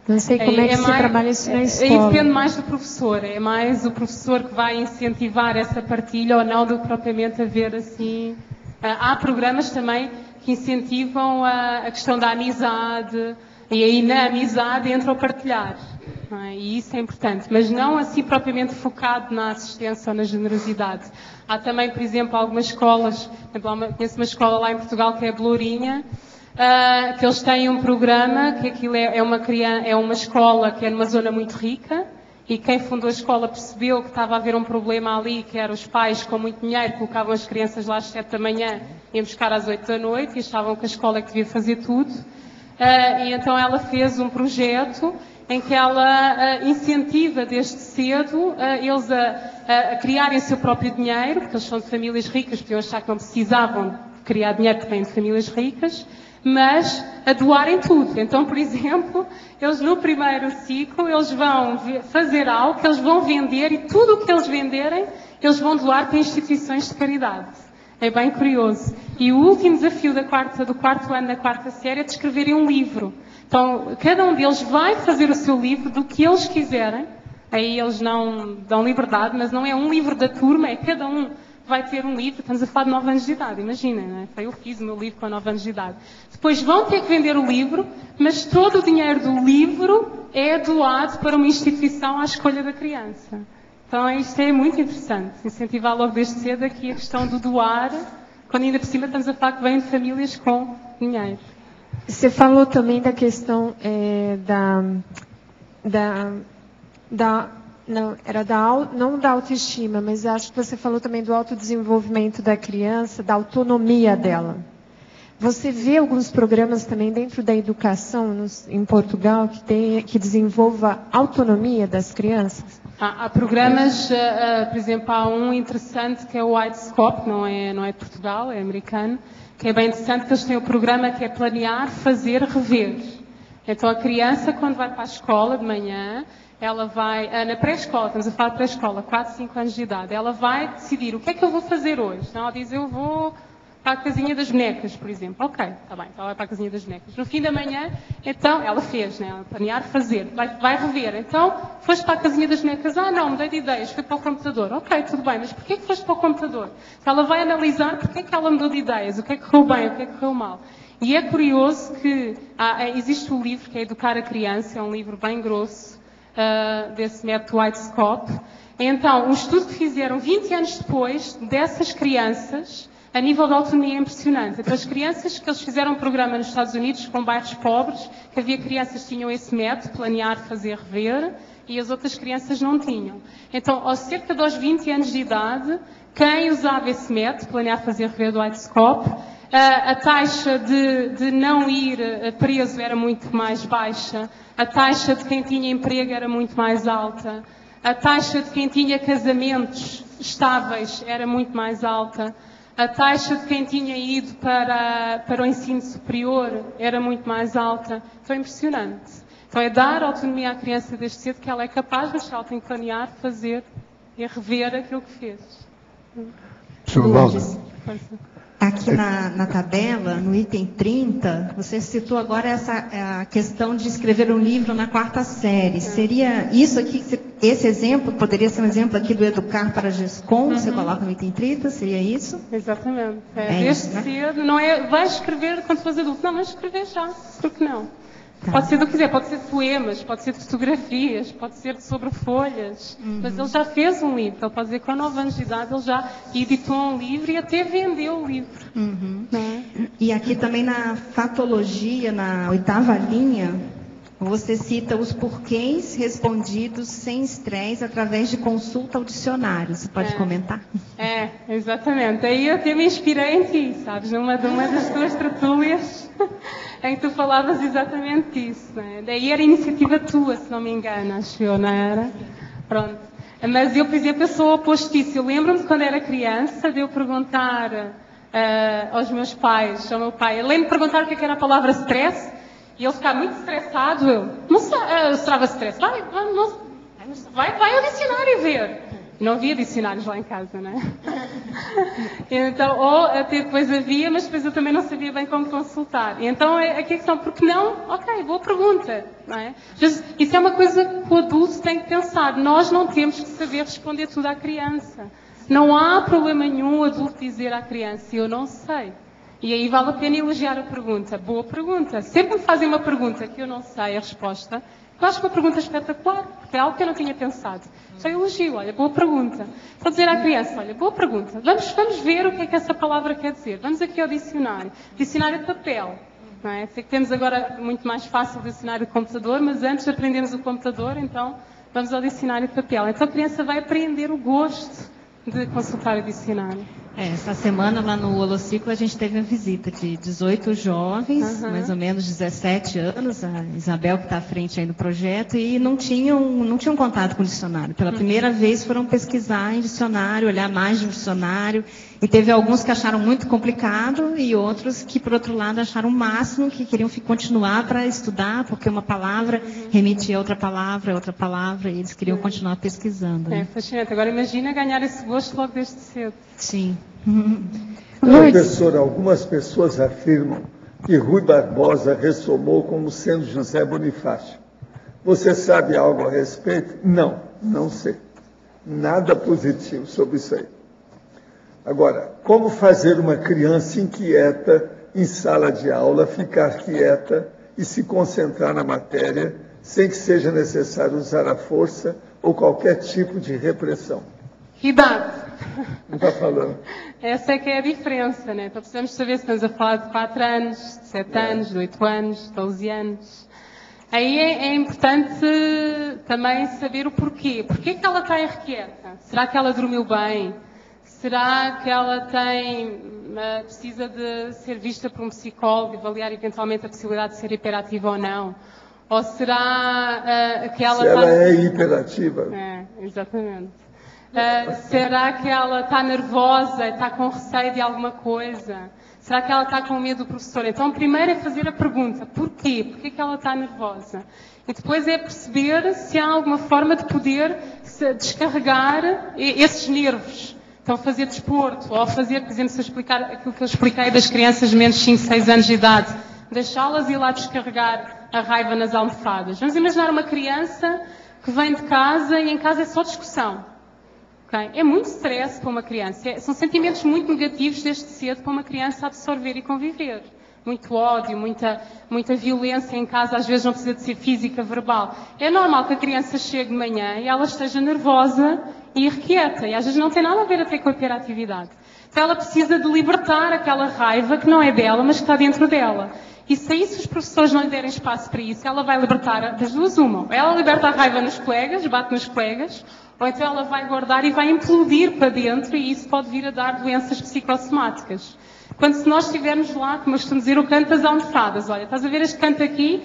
[SPEAKER 11] Não sei como é que se trabalha isso na escola.
[SPEAKER 1] Aí depende mais do professor, é mais o professor que vai incentivar essa partilha ou não do que propriamente haver assim. Há programas também que incentivam a questão da amizade, e aí na amizade entra o partilhar. E isso é importante, mas não assim propriamente focado na assistência ou na generosidade. Há também, por exemplo, algumas escolas, conheço uma escola lá em Portugal que é a Belourinha, que eles têm um programa, que aquilo é uma escola que é numa zona muito rica, e quem fundou a escola percebeu que estava a haver um problema ali, que eram os pais com muito dinheiro, colocavam as crianças lá às 7 da manhã, iam buscar às 8 da noite, e achavam que a escola é que devia fazer tudo. E então ela fez um projeto em que ela incentiva desde cedo eles a criarem o seu próprio dinheiro, porque eles são de famílias ricas, podiam achar que não precisavam de criar dinheiro porque vêm de famílias ricas, mas a doarem tudo. Então, por exemplo, eles no primeiro ciclo, eles vão fazer algo que eles vão vender, e tudo o que eles venderem, eles vão doar para instituições de caridade. É bem curioso. E o último desafio do quarto ano da quarta série é de escreverem um livro. Então, cada um deles vai fazer o seu livro do que eles quiserem. Aí eles não dão liberdade, mas não é um livro da turma, é cada um vai ter um livro, estamos a falar de 9 anos de idade, imaginem, não é? Eu fiz o meu livro com 9 anos de idade. Depois vão ter que vender o livro, mas todo o dinheiro do livro é doado para uma instituição à escolha da criança. Então isto é muito interessante, incentivar logo desde cedo aqui a questão do doar, quando ainda por cima estamos a falar que vêm de famílias com dinheiro.
[SPEAKER 11] Você falou também da questão não da autoestima, mas acho que você falou também do autodesenvolvimento da criança, da autonomia dela. Você vê alguns programas também dentro da educação em Portugal que desenvolva a autonomia das crianças?
[SPEAKER 1] Há programas, por exemplo, há um interessante que é o Whitescope, não é de Portugal, é americano, que é bem interessante, que eles têm o programa que é planear, fazer, rever. Então a criança, quando vai para a escola de manhã, ela vai, na pré-escola, estamos a falar de pré-escola, 4, 5 anos de idade, ela vai decidir o que é que eu vou fazer hoje. Então, ela diz, eu vou para a casinha das bonecas, por exemplo. Ok, está bem, então ela vai para a casinha das bonecas. No fim da manhã, então, ela fez, né? Ela planear, fazer, vai rever. Então, foste para a casinha das bonecas, não, mudei de ideias, fui para o computador. Ok, tudo bem, mas porquê que foste para o computador? Então, ela vai analisar porquê é que ela mudou de ideias, o que é que correu bem, o que é que correu mal. E é curioso que existe um livro que é Educar a Criança, é um livro bem grosso, desse método Whitescope. Então, um estudo que fizeram 20 anos depois dessas crianças, a nível de autonomia é impressionante. Então, as crianças que eles fizeram um programa nos Estados Unidos com bairros pobres, que havia crianças que tinham esse método, planear, fazer, rever, e as outras crianças não tinham. Então, aos cerca dos 20 anos de idade, quem usava esse método, planear, fazer, rever do Whitescope, a taxa de não ir preso era muito mais baixa, a taxa de quem tinha emprego era muito mais alta, a taxa de quem tinha casamentos estáveis era muito mais alta, a taxa de quem tinha ido para o ensino superior era muito mais alta. Então é impressionante. Então é dar autonomia à criança desde cedo que ela é capaz, mas ela tem que planear, fazer e rever aquilo que fez.
[SPEAKER 12] Aqui na tabela, no item 30, você citou agora a questão de escrever um livro na 4ª série. Seria isso aqui, esse exemplo, poderia ser um exemplo aqui do Educar para GESCOM, você coloca no item 30, seria isso?
[SPEAKER 1] Exatamente. Desde cedo, não é, vai escrever quando fores adulto. Não, mas escrever já, por que não? Tá. Pode ser do que quiser, pode ser de poemas, pode ser de fotografias, pode ser sobre folhas. Mas ele já fez um livro, ele pode dizer que com 9 anos de idade ele já editou um livro e até vendeu o livro. Não é?
[SPEAKER 12] E aqui também na fatologia, na 8ª linha, você cita os porquês respondidos sem estresse através de consulta ao dicionário. Você pode comentar?
[SPEAKER 1] Exatamente. Aí eu até me inspirei em ti, sabes? Numa das tuas tertúlias, em que tu falavas exatamente disso. Né? Daí era iniciativa tua, se não me engano, acho eu, não era? Pronto. Mas eu, por exemplo, eu sou oposto disso. Eu lembro-me quando era criança de eu perguntar aos meus pais, ao meu pai, eu lembro-me de perguntar o que era a palavra stress, e ele ficava muito estressado. Eu não sei, eu estava stress. Vai ao dicionário ver. Não havia dicionários lá em casa, não é? Então, ou até depois havia, mas depois eu também não sabia bem como consultar. Então, aqui a questão, porque não? Ok, boa pergunta, não é? Isso é uma coisa que o adulto tem que pensar. Nós não temos que saber responder tudo à criança. Não há problema nenhum o adulto dizer à criança, eu não sei. E aí vale a pena elogiar a pergunta. Boa pergunta. Sempre me fazem uma pergunta que eu não sei a resposta, eu acho uma pergunta espetacular, porque é algo que eu não tinha pensado. Só elogio, olha, boa pergunta. Vou dizer à criança, olha, boa pergunta. Vamos ver o que é que essa palavra quer dizer. Vamos aqui ao dicionário. Dicionário de papel. Não é? Sei que temos agora muito mais fácil o dicionário de computador, mas antes aprendemos o computador, então vamos ao dicionário de papel. Então a criança vai aprender o gosto de consultar o dicionário.
[SPEAKER 12] Essa semana lá no Holociclo a gente teve uma visita de 18 jovens, mais ou menos 17 anos, a Isabel que está à frente aí do projeto, e não tinham contato com o dicionário. Pela primeira vez foram pesquisar em dicionário, olhar mais de um dicionário, e teve alguns que acharam muito complicado e outros que, por outro lado, acharam o máximo, que queriam continuar para estudar, porque uma palavra remetia a outra palavra, e eles queriam continuar pesquisando. Né?
[SPEAKER 1] Fascinante. Agora imagina ganhar esse gosto logo desde cedo.
[SPEAKER 12] Sim.
[SPEAKER 2] Professora, algumas pessoas afirmam que Rui Barbosa ressomou como sendo José Bonifácio. Você sabe algo a respeito? Não sei. Nada positivo sobre isso aí. Agora, como fazer uma criança inquieta em sala de aula ficar quieta e se concentrar na matéria sem que seja necessário usar a força ou qualquer tipo de repressão?
[SPEAKER 1] Idade.
[SPEAKER 2] Não está falando.
[SPEAKER 1] Essa é que é a diferença, né? Então precisamos saber se estamos a falar de 4 anos, de 7 anos, de 8 anos, de 12 anos. Aí é importante também saber o porquê. Porquê que ela está irrequieta? Será que ela dormiu bem? Será que ela precisa de ser vista por um psicólogo e avaliar eventualmente a possibilidade de ser hiperativa ou não? Ou será que ela
[SPEAKER 2] Se ela é hiperativa.
[SPEAKER 1] Exatamente. Será que ela está nervosa, está com receio de alguma coisa? Será que ela está com medo do professor? Então, primeiro é fazer a pergunta, porquê? Porquê que ela está nervosa? E depois é perceber se há alguma forma de poder descarregar esses nervos. Então, fazer desporto, ou fazer, por exemplo, se eu explicar aquilo que eu expliquei das crianças de menos de 5, 6 anos de idade, deixá-las ir lá descarregar a raiva nas almofadas. Vamos imaginar uma criança que vem de casa e em casa é só discussão. Okay? É muito stress para uma criança. São sentimentos muito negativos desde cedo para uma criança absorver e conviver. Muito ódio, muita violência em casa, às vezes não precisa de ser física, verbal. É normal que a criança chegue de manhã e ela esteja nervosa e irrequieta. E às vezes não tem nada a ver até com a hiperatividade. Então ela precisa de libertar aquela raiva que não é dela, mas que está dentro dela. E se os professores não lhe derem espaço para isso, ela vai libertar das duas uma. Ou ela liberta a raiva nos colegas, bate nos colegas, ou então ela vai guardar e vai implodir para dentro e isso pode vir a dar doenças psicossomáticas. Quando se nós estivermos lá, como eu costumo dizer, o canto das almofadas, olha, estás a ver este canto aqui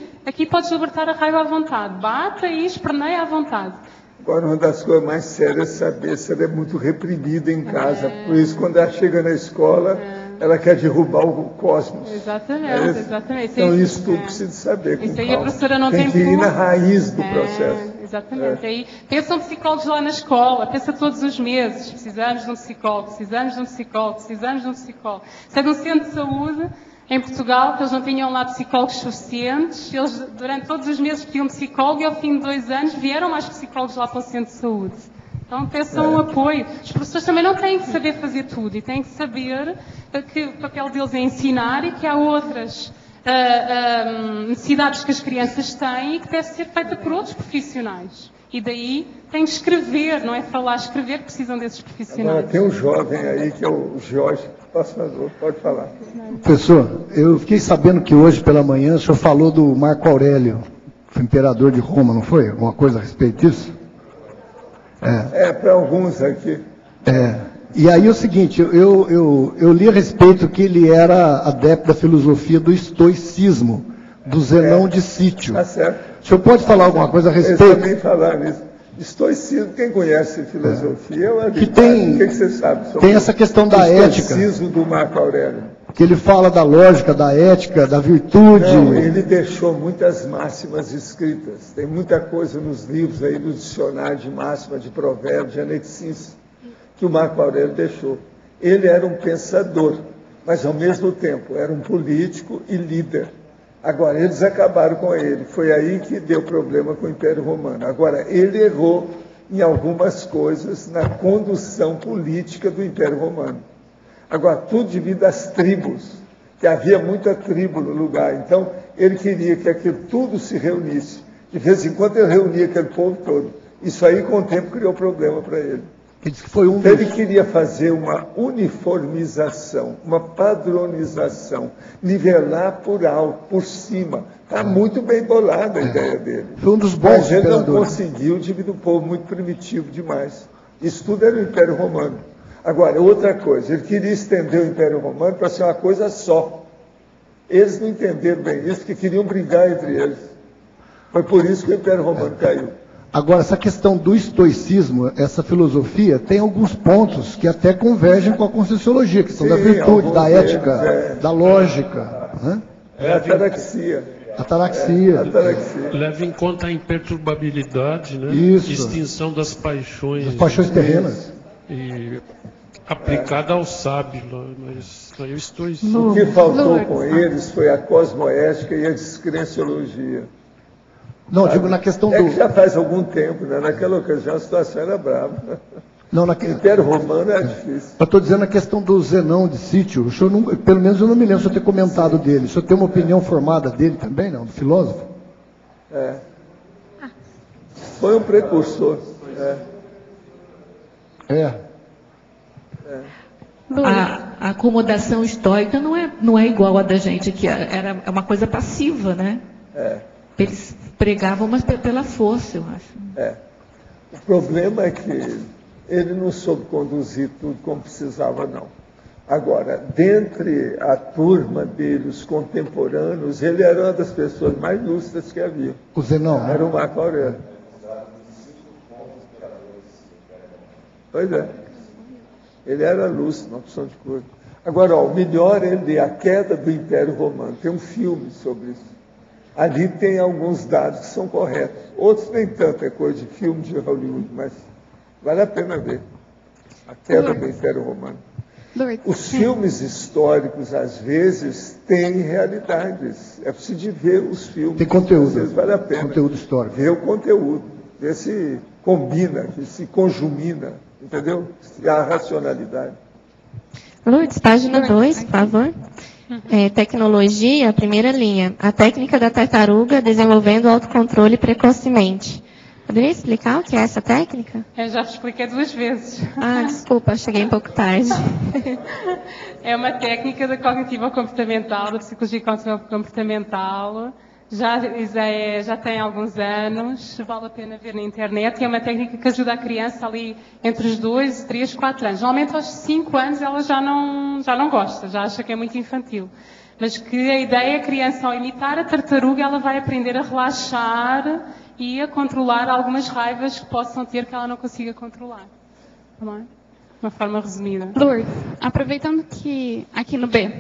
[SPEAKER 1] podes libertar a raiva à vontade, bate e esperneia à vontade.
[SPEAKER 2] Agora, uma das coisas mais sérias é saber se ela é muito reprimida em casa. Por isso, quando ela chega na escola, ela quer derrubar o cosmos.
[SPEAKER 1] Exatamente, exatamente.
[SPEAKER 2] Então, isso tudo precisa saber.
[SPEAKER 1] Isso aí a professora não tem
[SPEAKER 2] que ir na raiz do processo.
[SPEAKER 1] Exatamente. Aí pensam psicólogos lá na escola, pensa todos os meses, precisamos de um psicólogo, precisamos de um psicólogo, precisamos de um psicólogo. Isso é de um centro de saúde em Portugal, que eles não tinham lá psicólogos suficientes, eles durante todos os meses pediam psicólogo e ao fim de 2 anos vieram mais psicólogos lá para o centro de saúde. Então peçam um apoio. Os professores também não têm que saber fazer tudo e têm que saber que o papel deles é ensinar e que há outras necessidades que as crianças têm e que deve ser feita por outros profissionais. E daí tem que escrever, não é falar, escrever, precisam desses profissionais.
[SPEAKER 2] Agora tem um jovem aí que é o Jorge, pode falar.
[SPEAKER 8] Professor, eu fiquei sabendo que hoje pela manhã o senhor falou do Marco Aurélio, imperador de Roma, não foi? Alguma coisa a respeito disso?
[SPEAKER 2] Para alguns aqui.
[SPEAKER 8] E aí é o seguinte, eu li a respeito que ele era adepto da filosofia do estoicismo, do Zenão de Sítio.
[SPEAKER 2] Tá certo.
[SPEAKER 8] O senhor pode falar alguma coisa a respeito?
[SPEAKER 2] Eu também falar nisso. Estoicismo, quem conhece filosofia, o que você sabe sobre
[SPEAKER 8] tem essa questão da ética.
[SPEAKER 2] Estoicismo do Marco Aurélio.
[SPEAKER 8] Que ele fala da lógica, da ética, da virtude.
[SPEAKER 2] Não, ele deixou muitas máximas escritas. Tem muita coisa nos livros aí, no dicionário de máxima, de provérbios, de anexins, que o Marco Aurélio deixou. Ele era um pensador, mas ao mesmo tempo era um político e líder. Agora, eles acabaram com ele. Foi aí que deu problema com o Império Romano. Agora, ele errou em algumas coisas na condução política do Império Romano. Agora, tudo devido às tribos, que havia muita tribo no lugar. Então, ele queria que aquilo tudo se reunisse. De vez em quando, ele reunia aquele povo todo. Isso aí, com o tempo, criou problema para ele. Ele queria fazer uma uniformização, uma padronização, nivelar por alto, por cima. Está muito bem bolada a ideia dele.
[SPEAKER 8] Foi um dos bons
[SPEAKER 2] Mas ele não conseguiu devido ao povo muito primitivo demais. Isso tudo era o Império Romano. Agora, outra coisa, ele queria estender o Império Romano para ser uma coisa só. Eles não entenderam bem isso, porque queriam brigar entre eles. Foi por isso que o Império Romano caiu.
[SPEAKER 8] Agora, essa questão do estoicismo, essa filosofia, tem alguns pontos que até convergem com a Conscienciologia, que são da virtude, da ética, da lógica. Né?
[SPEAKER 2] É a ataraxia.
[SPEAKER 8] Ataraxia.
[SPEAKER 4] Leva em conta a imperturbabilidade, né?
[SPEAKER 8] Isso.
[SPEAKER 4] Extinção das paixões.
[SPEAKER 8] Das paixões terrenas.
[SPEAKER 4] E aplicada ao sábio, mas eu estou isso.
[SPEAKER 2] O que faltou com eles foi a cosmoética e a discrenciologia.
[SPEAKER 8] Não, digo na questão
[SPEAKER 2] que já faz algum tempo, né? Naquela ocasião a situação era brava.
[SPEAKER 8] Não,
[SPEAKER 2] O Império Romano é difícil.
[SPEAKER 8] Eu estou dizendo a questão do Zenão de Sítio. O senhor não, pelo menos eu não me lembro de eu ter comentado dele. O senhor tem uma opinião formada dele também, não? Do filósofo?
[SPEAKER 2] Foi um precursor.
[SPEAKER 6] A acomodação histórica não é igual a da gente, que era uma coisa passiva, né? Eles pregavam, mas pela força, eu acho.
[SPEAKER 2] O problema é que ele não soube conduzir tudo como precisava, não. Agora, dentre a turma dele, os contemporâneos, ele era uma das pessoas mais lúcidas que havia.
[SPEAKER 8] O Zenão, né?
[SPEAKER 2] Era o Marco Aurélio. Pois é. Ele era lúcido, uma opção de coisa. Agora, o melhor é ler A Queda do Império Romano. Tem um filme sobre isso. Ali tem alguns dados que são corretos. Outros nem tanto, é coisa de filme de Hollywood, mas vale a pena ver. A Queda do Império Romano. Os filmes históricos, às vezes, têm realidades. É preciso ver os filmes.
[SPEAKER 8] Tem conteúdo.
[SPEAKER 2] Às vezes vale a pena.
[SPEAKER 8] Conteúdo histórico.
[SPEAKER 2] Ver o conteúdo. Ver se combina, se conjumina. Entendeu? E a racionalidade.
[SPEAKER 13] Lourdes, página 2, por favor. Tecnologia, primeira linha. A técnica da tartaruga desenvolvendo o autocontrole precocemente. Poderia explicar o que é essa técnica?
[SPEAKER 1] Eu já expliquei 2 vezes.
[SPEAKER 13] Desculpa, cheguei um pouco tarde.
[SPEAKER 1] É uma técnica da cognitiva comportamental, da psicologia comportamental. Já tem alguns anos, vale a pena ver na internet. É uma técnica que ajuda a criança ali entre os 2, 3, 4 anos. Normalmente aos 5 anos ela já não gosta, já acha que é muito infantil. Mas que a ideia é a criança, ao imitar a tartaruga, ela vai aprender a relaxar e a controlar algumas raivas que possam ter que ela não consiga controlar. Não é? De uma forma resumida.
[SPEAKER 14] Lourdes, aproveitando que aqui no B,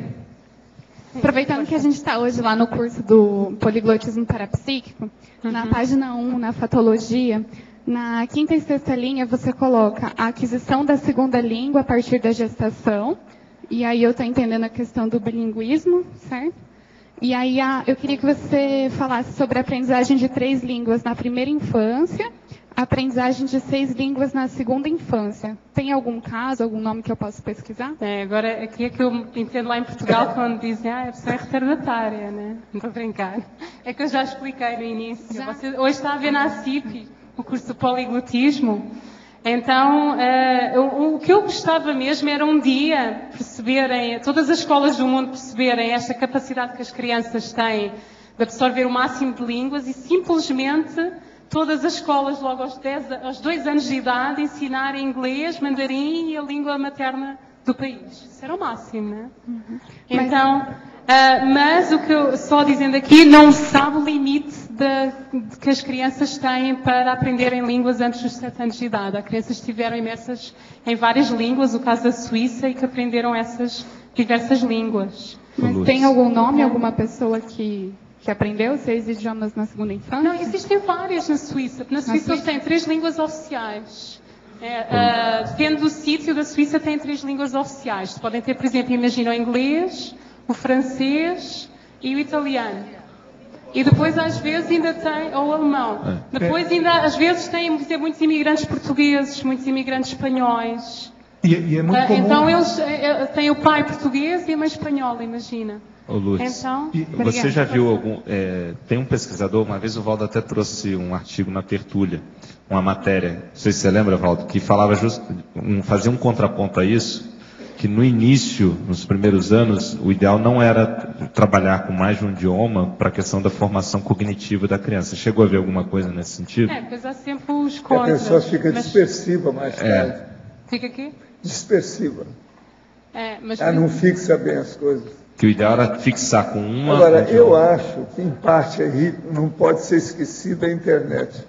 [SPEAKER 14] aproveitando que a gente está hoje lá no curso do poliglotismo parapsíquico, na página 1, na fatologia, na 5ª e 6ª linha, você coloca a aquisição da segunda língua a partir da gestação, e aí eu estou entendendo a questão do bilinguismo, certo? E aí eu queria que você falasse sobre a aprendizagem de 3 línguas na primeira infância, a aprendizagem de 6 línguas na segunda infância. Tem algum caso, algum nome que eu possa pesquisar?
[SPEAKER 1] Agora, aqui é que eu entendo lá em Portugal quando dizem, a pessoa é retardatária, né? Não estou a brincar. É que eu já expliquei no início. Você hoje está a ver na CIP o curso de poliglotismo. Então, o que eu gostava mesmo era um dia perceberem, todas as escolas do mundo perceberem esta capacidade que as crianças têm de absorver o máximo de línguas e simplesmente todas as escolas, logo aos 2 anos de idade, ensinarem inglês, mandarim e a língua materna do país. Isso era o máximo, não é? Então, mas o que eu só dizendo aqui, não sabe o limite que as crianças têm para aprenderem línguas antes dos 7 anos de idade. Há crianças que estiveram imersas em várias línguas, o caso da Suíça, e que aprenderam essas diversas línguas.
[SPEAKER 14] Mas tem algum nome, alguma pessoa que aprendeu 6 idiomas na segunda infância?
[SPEAKER 1] Não, existem várias na Suíça. Na Suíça eles têm 3 línguas oficiais. Depende do sítio da Suíça, tem 3 línguas oficiais. Podem ter, por exemplo, imagina o inglês, o francês e o italiano. E depois, às vezes, ainda tem, ou o alemão. Depois, ainda, às vezes, tem muitos imigrantes portugueses, muitos imigrantes espanhóis.
[SPEAKER 15] E é muito comum...
[SPEAKER 1] Então, eles têm o pai português e a mãe espanhola, imagina.
[SPEAKER 5] Ô, Lourdes,
[SPEAKER 1] então,
[SPEAKER 5] você já viu algum... tem um pesquisador, uma vez o Valdo até trouxe um artigo na Tertúlia, uma matéria, não sei se você lembra, Valdo, que falava fazia um contraponto a isso, que no início, nos primeiros anos, o ideal não era trabalhar com mais de um idioma para a questão da formação cognitiva da criança. Chegou a ver alguma coisa nesse sentido?
[SPEAKER 1] Pois há sempre os contras.
[SPEAKER 2] A pessoa fica dispersiva mais tarde.
[SPEAKER 1] Fica aqui?
[SPEAKER 2] Dispersiva.
[SPEAKER 1] Mas
[SPEAKER 2] ela não fixa bem as coisas.
[SPEAKER 5] Que o ideal era fixar com uma...
[SPEAKER 2] Agora, eu acho que, em parte, aí não pode ser esquecida a internet.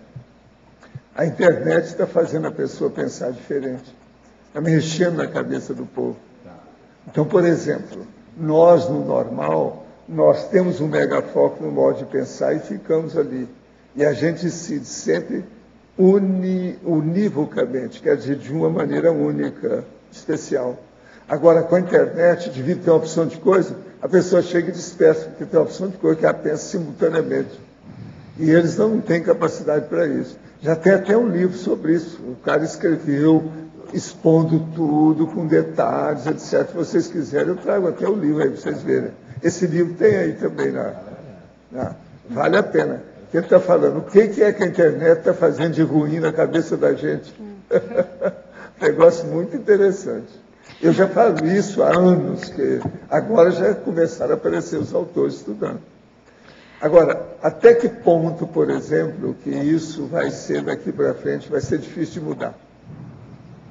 [SPEAKER 2] A internet está fazendo a pessoa pensar diferente. Está mexendo na cabeça do povo. Então, por exemplo, nós, no normal, nós temos um megafoco no modo de pensar e ficamos ali. E a gente decide sempre univocamente, quer dizer, de uma maneira única, especial. Agora, com a internet, devido ter uma opção de coisa, a pessoa chega e dispersa, porque tem uma opção de coisa que ela pensa simultaneamente. E eles não têm capacidade para isso. Já tem até um livro sobre isso. O cara escreveu expondo tudo com detalhes, etc. Se vocês quiserem, eu trago até o livro aí para vocês verem. Esse livro tem aí também vale a pena. Ele está falando o que é que a internet está fazendo de ruim na cabeça da gente. Negócio muito interessante. Eu já falo isso há anos, que agora já começaram a aparecer os autores estudando. Agora, até que ponto, por exemplo, que isso vai ser daqui para frente, vai ser difícil de mudar?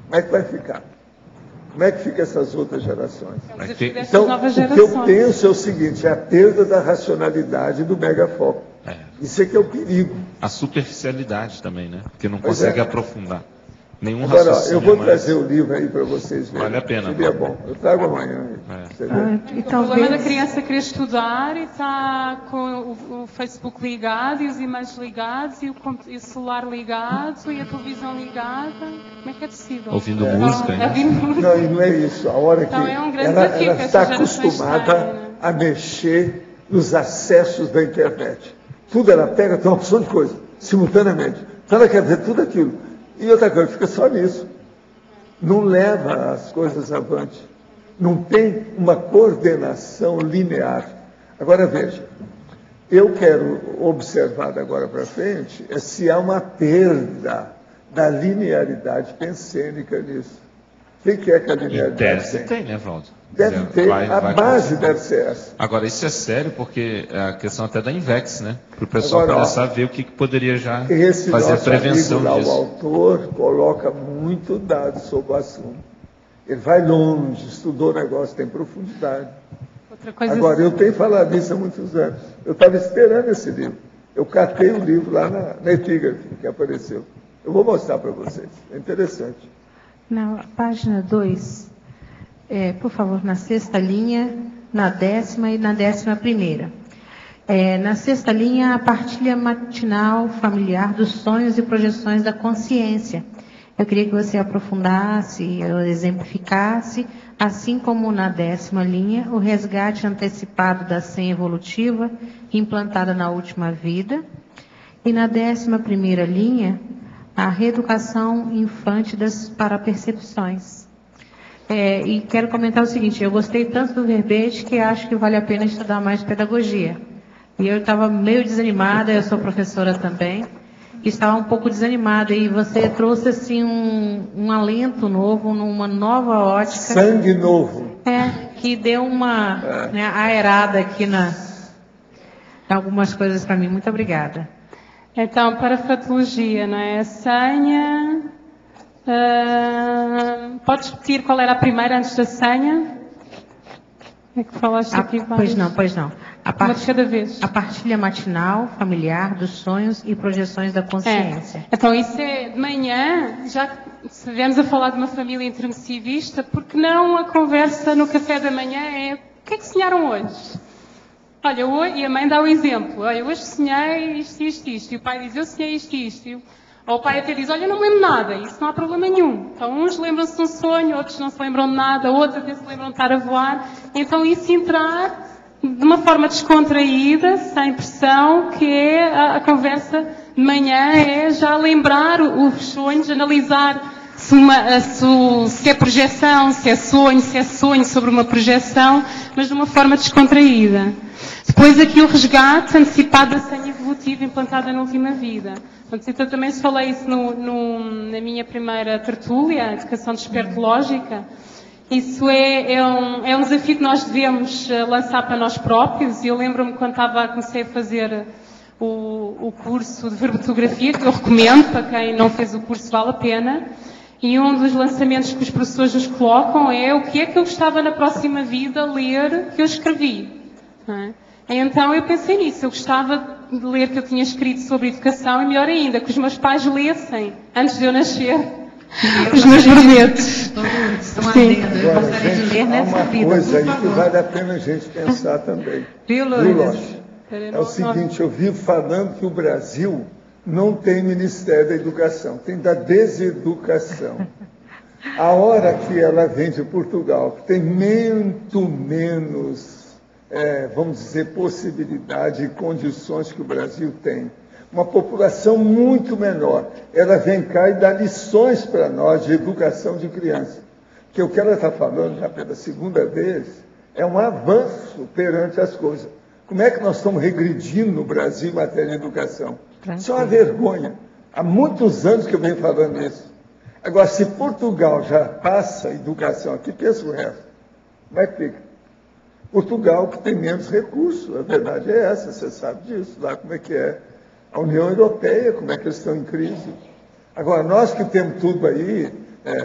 [SPEAKER 2] Como é que vai ficar? Como é que ficam essas outras gerações? Então, o que eu penso é o seguinte, é a perda da racionalidade do megafoco. Isso é que é o perigo.
[SPEAKER 5] A superficialidade também, né? Porque não consegue aprofundar. Nenhum
[SPEAKER 2] Agora,
[SPEAKER 5] raciocínio.
[SPEAKER 2] Eu vou trazer o livro aí para vocês verem.
[SPEAKER 5] Vale a pena.
[SPEAKER 2] Seria bom. Eu trago amanhã.
[SPEAKER 1] O problema da criança querer estudar e está com o Facebook ligado e os e-mails ligados e o celular ligado e a televisão ligada. Como é que é possível?
[SPEAKER 5] Ouvindo música.
[SPEAKER 2] Não, e não é isso. A hora que
[SPEAKER 1] é um grande
[SPEAKER 2] ela
[SPEAKER 1] desafio
[SPEAKER 2] está acostumada a mexer nos acessos da internet. Tudo ela pega, tem uma opção de coisa, simultaneamente. Então ela quer ver tudo aquilo. E outra coisa, fica só nisso. Não leva as coisas avante. Não tem uma coordenação linear. Agora veja, eu quero observar de agora para frente se há uma perda da linearidade pensênica nisso. O que é que a linearidade
[SPEAKER 5] tem, né, Valdo?
[SPEAKER 2] Deve ter, a base deve ser essa.
[SPEAKER 5] Agora, isso é sério, porque é a questão até da Invex, né? Para o pessoal começar a ver o que poderia já fazer a prevenção disso.
[SPEAKER 2] O autor coloca muito dado sobre o assunto. Ele vai longe, estudou o negócio, tem profundidade. Agora, eu tenho falado isso há muitos anos. Eu estava esperando esse livro. Eu catei o livro lá na Epigraphy, que apareceu. Eu vou mostrar para vocês. É interessante.
[SPEAKER 15] Na página 2, por favor, na 6ª linha, na 10ª e na 11ª. Na 6ª linha, a partilha matinal familiar dos sonhos e projeções da consciência. Eu queria que você aprofundasse, exemplificasse, assim como na 10ª linha, o resgate antecipado da senha evolutiva implantada na última vida. E na 11ª linha, a reeducação infante das parapercepções. E quero comentar o seguinte, eu gostei tanto do verbete que acho que vale a pena estudar mais pedagogia. E eu estava meio desanimada, eu sou professora também, e estava um pouco desanimada, e você trouxe assim um alento novo, numa nova ótica.
[SPEAKER 2] Sangue novo.
[SPEAKER 15] Que deu uma aerada aqui em algumas coisas para mim. Muito obrigada.
[SPEAKER 1] Então, para fratologia, não é? A senha. Podes repetir qual era a primeira antes da senha? É que falaste aqui várias.
[SPEAKER 15] Pois não.
[SPEAKER 1] Uma de cada vez.
[SPEAKER 15] A partilha matinal, familiar, dos sonhos e projeções da consciência.
[SPEAKER 1] Então, isso é de manhã, já estivemos a falar de uma família intermissivista, porque não a conversa no café da manhã é o que é que sonharam hoje? Olha, e a mãe dá o exemplo. Olha, hoje sonhei isto. E o pai diz, eu sonhei isto. Ou o pai até diz, olha, eu não me lembro nada. Isso não há problema nenhum. Então, uns lembram-se de um sonho, outros não se lembram de nada, outros até se lembram de estar a voar. Então, isso entrar de uma forma descontraída, sem pressão, que é a conversa de manhã, é já lembrar os sonhos, analisar se é projeção, se é sonho sobre uma projeção, mas de uma forma descontraída. Depois aqui o resgate antecipado da senha evolutiva implantada na última vida. Portanto, eu também falei isso na minha primeira tertúlia, a educação despertológica. Isso é um desafio que nós devemos lançar para nós próprios. E eu lembro-me quando comecei a fazer o curso de verbotrografia, que eu recomendo, para quem não fez o curso vale a pena. E um dos lançamentos que os professores nos colocam é o que é que eu gostava na próxima vida ler que eu escrevi. Não é? Então eu pensei nisso, eu gostava de ler que eu tinha escrito sobre educação e melhor ainda, que os meus pais lessem, antes de eu nascer, os meus verbetes.
[SPEAKER 15] Sim. Eu gostaria de ler nessa vida.
[SPEAKER 2] Uma coisa aí que vale a pena a gente pensar também.
[SPEAKER 15] Viu, Lourdes?
[SPEAKER 2] É o seguinte, eu vivo falando que o Brasil não tem Ministério da Educação, tem da deseducação. A hora que ela vem de Portugal, que tem muito menos, vamos dizer, possibilidade e condições que o Brasil tem, uma população muito menor. Ela vem cá e dá lições para nós de educação de criança. Porque o que ela está falando já pela segunda vez é um avanço perante as coisas. Como é que nós estamos regredindo no Brasil em matéria de educação? Isso é uma vergonha. Há muitos anos que eu venho falando isso. Agora, se Portugal já passa a educação aqui, pensa o resto. Como é que fica? Portugal que tem menos recursos, a verdade é essa, você sabe disso, lá como é que é. A União Europeia, como é que eles estão em crise. Agora, nós que temos tudo aí,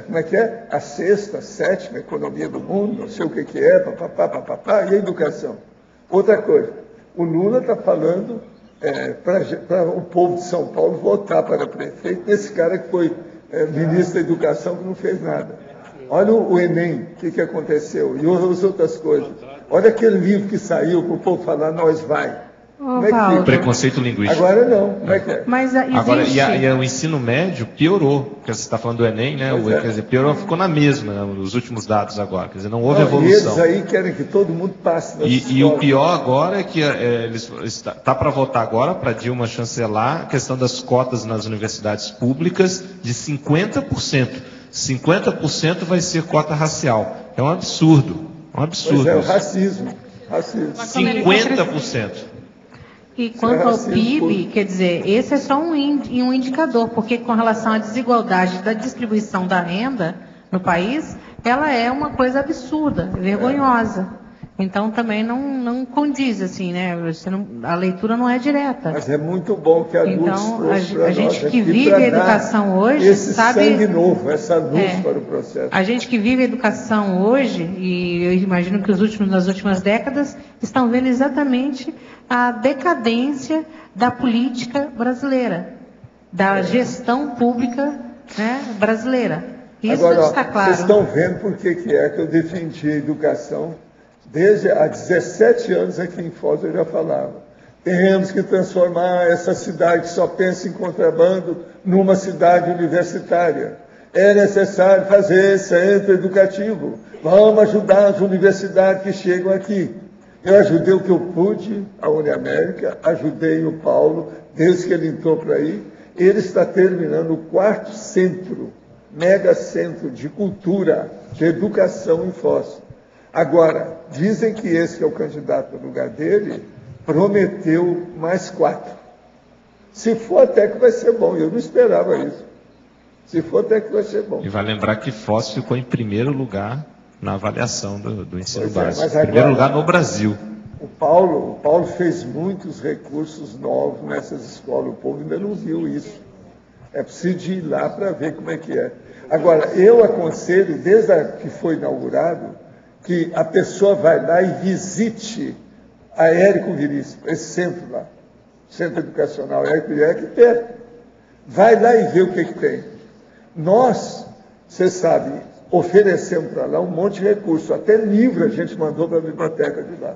[SPEAKER 2] como é que é? A sexta, a sétima economia do mundo, não sei o que é, papapá, e a educação. Outra coisa, o Lula está falando para o povo de São Paulo votar para prefeito, esse cara que foi ministro da Educação que não fez nada. Olha o Enem, o que aconteceu, e as outras coisas. Olha aquele livro que saiu para o povo falar, nós vai. Como é que fica?
[SPEAKER 5] Preconceito linguístico.
[SPEAKER 2] Agora não, como é que é?
[SPEAKER 15] Mas existe...
[SPEAKER 5] Agora, e o ensino médio piorou, porque você está falando do Enem, né? Quer dizer, piorou, ficou na mesma, né, nos últimos dados agora. Quer dizer, não houve evolução.
[SPEAKER 2] E eles aí querem que todo mundo passe nas escolas.
[SPEAKER 5] E o pior agora é que está para votar agora, para Dilma chancelar, a questão das cotas nas universidades públicas de 50%. 50% vai ser cota racial. É um absurdo. Um absurdo.
[SPEAKER 2] Pois é, o racismo.
[SPEAKER 5] 50%.
[SPEAKER 15] E quanto ao PIB, quer dizer, esse é só um indicador, porque com relação à desigualdade da distribuição da renda no país, ela é uma coisa absurda, vergonhosa. Então também não condiz, assim, né? A leitura não é direta.
[SPEAKER 2] Mas é muito bom que a luz
[SPEAKER 15] então, a gente que vive a educação hoje,
[SPEAKER 2] esse
[SPEAKER 15] sabe...
[SPEAKER 2] sangue novo, essa luz para o processo.
[SPEAKER 15] A gente que vive a educação hoje, e eu imagino que nas últimas décadas, estão vendo exatamente a decadência da política brasileira, da gestão pública, né, brasileira. Isso
[SPEAKER 2] agora,
[SPEAKER 15] está claro.
[SPEAKER 2] Vocês estão vendo por que é que eu defendi a educação desde há 17 anos aqui em Foz. Eu já falava. Temos que transformar essa cidade que só pensa em contrabando numa cidade universitária. É necessário fazer centro educativo. Vamos ajudar as universidades que chegam aqui. Eu ajudei o que eu pude, a Uniamérica, ajudei o Paulo, desde que ele entrou para aí. Ele está terminando o 4º centro, mega centro de cultura, de educação em Foz. Agora, dizem que esse que é o candidato no lugar dele, prometeu mais 4. Se for, até que vai ser bom. Eu não esperava isso. Se for, até que vai ser bom.
[SPEAKER 5] E vai lembrar que Foz ficou em primeiro lugar na avaliação do ensino
[SPEAKER 2] Pois
[SPEAKER 5] básico.
[SPEAKER 2] mas agora,
[SPEAKER 5] primeiro lugar no Brasil.
[SPEAKER 2] O Paulo fez muitos recursos novos nessas escolas. O povo ainda não viu isso. É preciso ir lá para ver como é que é. Agora, eu aconselho, desde que foi inaugurado, que a pessoa vai lá e visite a Érico Veríssimo, esse centro lá, Centro Educacional Érico Veríssimo, aqui perto. Vai lá e vê o que tem. Nós, você sabe, oferecemos para lá um monte de recursos, até livro a gente mandou para a biblioteca de lá.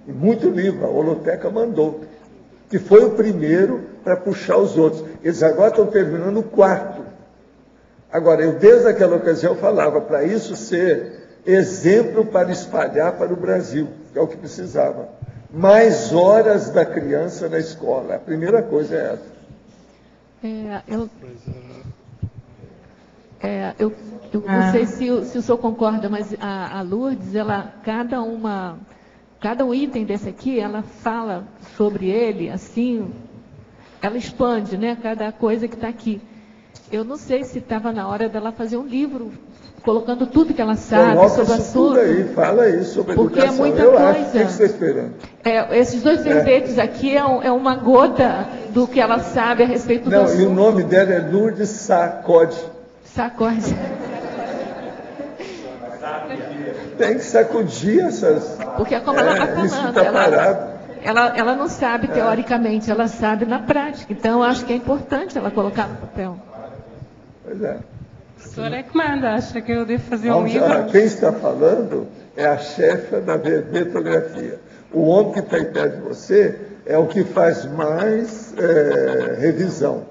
[SPEAKER 2] E muito livro, a Holoteca mandou, que foi o primeiro para puxar os outros. Eles agora estão terminando o 4º. Agora, eu desde aquela ocasião falava, para isso ser exemplo para espalhar para o Brasil, que é o que precisava. Mais horas da criança na escola. A primeira coisa é essa.
[SPEAKER 6] Eu não sei se o senhor concorda, mas a Lourdes, cada um item desse aqui, ela fala sobre ele, assim, ela expande, né, cada coisa que está aqui. Eu não sei se estava na hora dela fazer um livro colocando tudo que ela sabe sobre o assunto.
[SPEAKER 2] Aí, fala aí sobre
[SPEAKER 6] porque
[SPEAKER 2] educação.
[SPEAKER 6] É muita
[SPEAKER 2] eu
[SPEAKER 6] coisa.
[SPEAKER 2] Acho que tem que ser esperando.
[SPEAKER 6] Esses 2 verbetes aqui é uma gota do que ela sabe a respeito do assunto.
[SPEAKER 2] E o nome dela é Lourdes Sacode.
[SPEAKER 6] Sacode.
[SPEAKER 2] Tem que sacudir essas...
[SPEAKER 6] Porque é como ela está falando.
[SPEAKER 2] Isso está parado.
[SPEAKER 6] Ela não sabe teoricamente, ela sabe na prática. Então, eu acho que é importante ela colocar no papel.
[SPEAKER 2] Pois é.
[SPEAKER 1] O senhor é que manda, acha que eu devo fazer um livro?
[SPEAKER 2] Quem está falando é a chefa da verbetrografia. O homem que está em pé de você é o que faz mais revisão.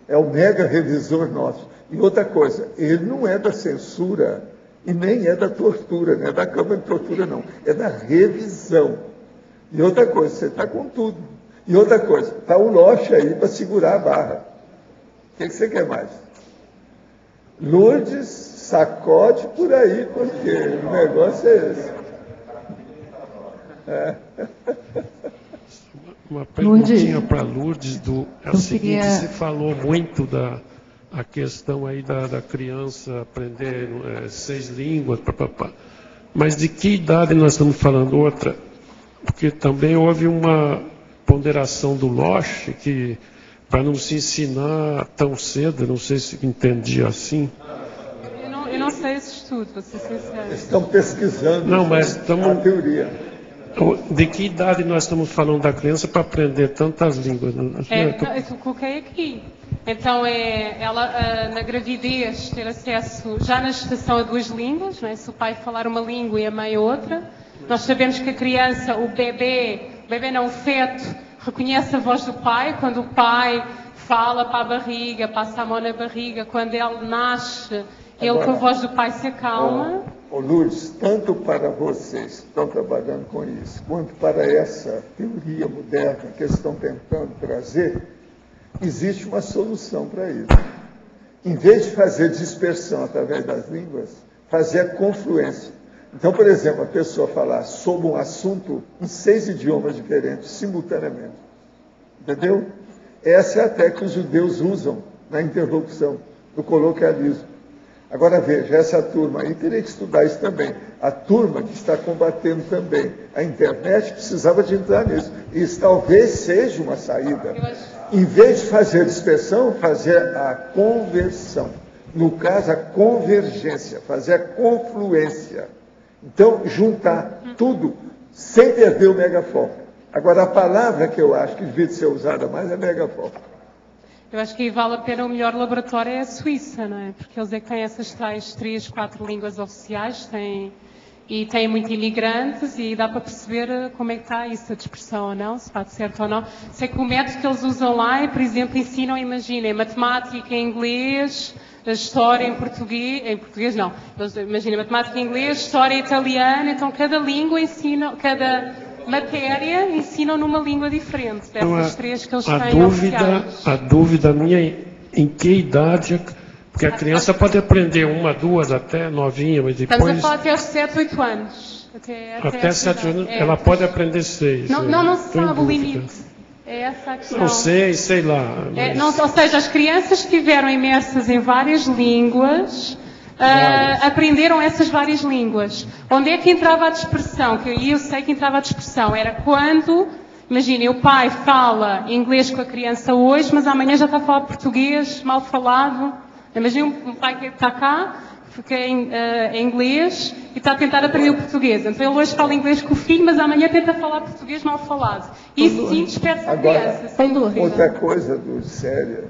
[SPEAKER 2] É o mega revisor nosso. E outra coisa, ele não é da censura e nem é da tortura, não é da Câmara de Tortura, não. É da revisão. E outra coisa, você está com tudo. E outra coisa, está o Loche aí para segurar a barra. O que você quer mais? Lourdes, sacode por aí, porque o negócio é esse.
[SPEAKER 4] Uma perguntinha para Lourdes, é o seguinte, você falou muito a questão aí da criança aprender 6 línguas, mas de que idade nós estamos falando? Outra, porque também houve uma ponderação do Loche, que para não se ensinar tão cedo, não sei se entendi assim.
[SPEAKER 1] Eu não sei esse estudo, vou ser sincero.
[SPEAKER 2] Estão pesquisando a teoria.
[SPEAKER 1] De que idade nós estamos falando da criança para aprender tantas línguas?
[SPEAKER 16] Eu coloquei aqui. Então, ela, na gravidez, ter acesso já na gestação a 2 línguas, não é? Se o pai falar uma língua e a mãe outra. Nós sabemos que a criança, o feto, reconhece a voz do pai. Quando o pai fala para a barriga, passa a mão na barriga, quando ele nasce, ele com a voz do pai se acalma.
[SPEAKER 2] Lourdes, tanto para vocês que estão trabalhando com isso, quanto para essa teoria moderna que eles estão tentando trazer, existe uma solução para isso. Em vez de fazer dispersão através das línguas, fazer a confluência. Então, por exemplo, a pessoa falar sobre um assunto em 6 idiomas diferentes, simultaneamente. Entendeu? Essa é a técnica que os judeus usam na interlocução, no coloquialismo. Agora veja, essa turma aí teria que estudar isso também. A turma que está combatendo também a internet precisava de entrar nisso. Isso talvez seja uma saída. Em vez de fazer dispersão, fazer a conversão. No caso, a convergência, fazer a confluência. Então, juntar tudo sem perder o megafoco. Agora, a palavra que eu acho que devia ser usada mais é megafoco.
[SPEAKER 16] Eu acho que vale a pena, o melhor laboratório é a Suíça, não é? Porque eles é que têm essas tais 3, 4 línguas oficiais, e têm muitos imigrantes, e dá para perceber como é que está isso, a dispersão ou não, se está certo ou não. Sei que o método que eles usam lá é, por exemplo, ensinam, imaginem, matemática em inglês, a história em português não, imaginem, matemática em inglês, história italiana, então cada língua ensina, cada matéria ensinam numa língua diferente, dessas 3 que eles têm oficiais.
[SPEAKER 4] A dúvida minha é em que idade, porque a criança pode aprender 1, 2, até novinha, mas depois...
[SPEAKER 16] Estamos a falar até aos 7, 8 anos.
[SPEAKER 4] Até 7 anos, ela pode aprender 6.
[SPEAKER 16] Não se sabe o limite. É essa a questão.
[SPEAKER 4] Não sei lá. Mas...
[SPEAKER 16] ou seja, as crianças que estiveram imersas em várias línguas... aprenderam essas várias línguas. Onde é que entrava a dispersão? E eu sei que entrava a dispersão. Era quando, imaginem, o pai fala inglês com a criança hoje, mas amanhã já está a falar português mal falado. Imaginem um pai que está cá, fica em inglês e está a tentar aprender o português. Então ele hoje fala inglês com o filho, mas amanhã tenta falar português mal falado. Isso sim dispersa a criança.
[SPEAKER 2] Outra coisa do séria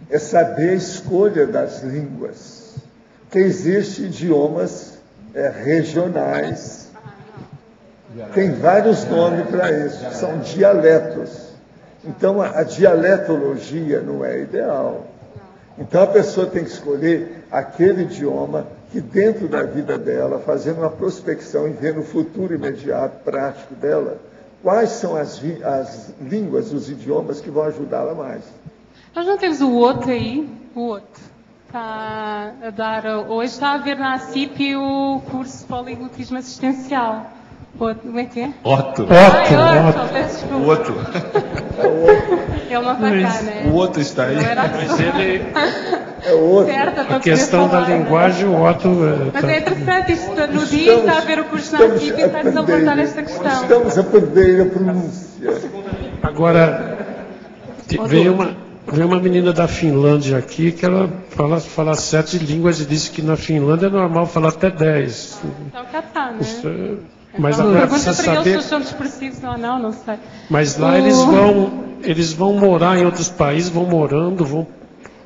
[SPEAKER 2] é saber a escolha das línguas. Que existem idiomas regionais, tem vários nomes para isso, são dialetos. Então, a dialetologia não é ideal. Então, a pessoa tem que escolher aquele idioma que, dentro da vida dela, fazendo uma prospecção e vendo o futuro imediato, prático dela, quais são as línguas, os idiomas que vão ajudá-la mais.
[SPEAKER 16] Nós não temos o outro aí, o outro. Hoje está a haver na ACIP o curso de poliglotismo assistencial. Como é que é?
[SPEAKER 5] Otto.
[SPEAKER 16] O
[SPEAKER 5] Otto.
[SPEAKER 16] Ele não está cá, né?
[SPEAKER 5] O Otto está aí.
[SPEAKER 4] Mas ele...
[SPEAKER 2] É o outro.
[SPEAKER 4] A questão da linguagem, o Otto...
[SPEAKER 16] Mas é interessante, isto no dia está a haver o curso na ACIP e está-nos a levantar esta questão.
[SPEAKER 2] Estamos a perder a pronúncia.
[SPEAKER 4] Agora, veio uma menina da Finlândia aqui que ela fala 7 línguas e disse que na Finlândia é normal falar até 10.
[SPEAKER 16] Então cá está, né?
[SPEAKER 4] Mas agora precisa saber...
[SPEAKER 16] Eles são dispersivos ou não sei.
[SPEAKER 4] Mas lá eles vão morar em outros países, vão morando,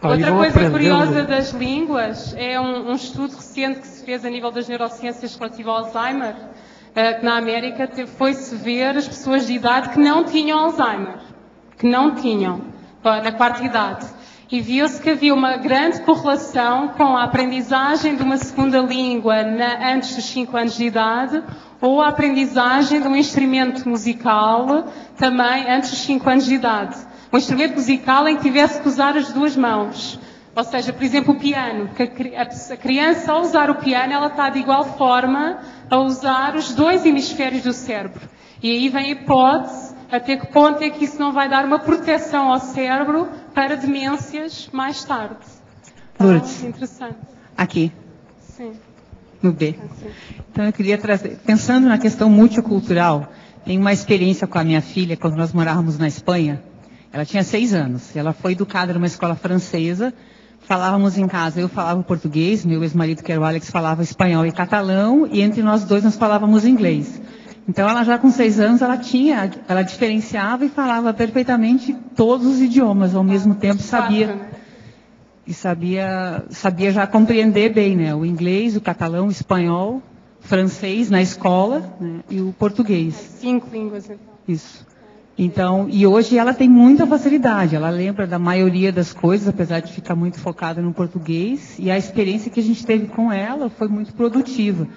[SPEAKER 16] Outra coisa curiosa das línguas é um estudo recente que se fez a nível das neurociências relativo ao Alzheimer, que na América foi-se ver as pessoas de idade que não tinham Alzheimer. Que não tinham. Na 4ª idade.
[SPEAKER 1] e viu-se que havia uma grande correlação com a aprendizagem de uma segunda língua antes dos 5 anos de idade ou a aprendizagem de um instrumento musical também antes dos 5 anos de idade. Um instrumento musical em que tivesse que usar as duas mãos. Ou seja, por exemplo, o piano. Que a criança, ao usar o piano, ela está de igual forma a usar os dois hemisférios do cérebro. E aí vem a hipótese até que ponto é que isso não vai dar uma proteção ao cérebro para demências mais tarde.
[SPEAKER 17] Lourdes,
[SPEAKER 1] interessante.
[SPEAKER 17] Aqui,
[SPEAKER 1] Sim.
[SPEAKER 17] no B. Então eu queria trazer, pensando na questão multicultural, tenho uma experiência com a minha filha, quando nós morávamos na Espanha. Ela tinha 6 anos, ela foi educada numa escola francesa, falávamos em casa, eu falava português, meu ex-marido, que era o Alex, falava espanhol e catalão, e entre nós dois nós falávamos inglês. Então ela já com 6 anos, ela diferenciava e falava perfeitamente todos os idiomas, ao mesmo tempo sabia já compreender bem, né? O inglês, o catalão, o espanhol, francês na escola, né? E o português.
[SPEAKER 1] 5 línguas, então.
[SPEAKER 17] Isso. Então, e hoje ela tem muita facilidade, ela lembra da maioria das coisas, apesar de ficar muito focada no português, e a experiência que a gente teve com ela foi muito produtiva.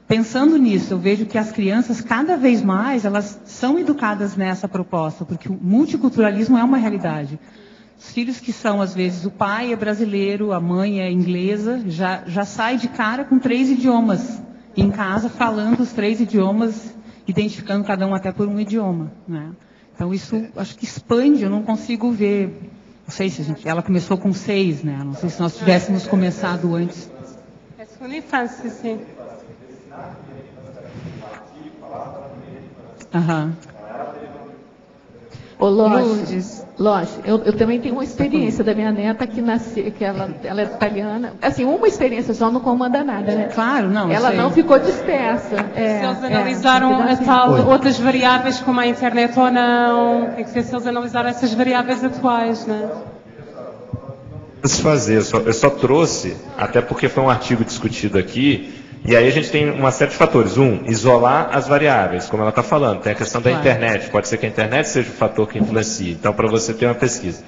[SPEAKER 17] Pensando nisso, eu vejo que as crianças, cada vez mais, elas são educadas nessa proposta, porque o multiculturalismo é uma realidade. Os filhos que são, às vezes, o pai é brasileiro, a mãe é inglesa, já sai de cara com 3 idiomas em casa, falando os 3 idiomas, identificando cada um até por um idioma, né? Então isso, acho que expande, eu não consigo ver, não sei se ela começou com 6, né? Não sei se nós tivéssemos começado antes.
[SPEAKER 1] É segunda infância, sim.
[SPEAKER 17] Aham.
[SPEAKER 6] Ô, Lourdes, eu também tenho uma experiência da minha neta que nasceu, que ela é italiana. Assim, uma experiência só não comanda nada, né?
[SPEAKER 17] Claro, não.
[SPEAKER 6] Ela não ficou dispersa.
[SPEAKER 1] Se eles analisaram outras variáveis como a internet ou não, tem que ser se eles analisaram essas variáveis atuais, né?
[SPEAKER 5] Eu só trouxe, até porque foi um artigo discutido aqui, e aí a gente tem uma série de fatores. Isolar as variáveis, como ela está falando. Tem a questão da internet. Pode ser que a internet seja o fator que influencie. Então, para você ter uma pesquisa.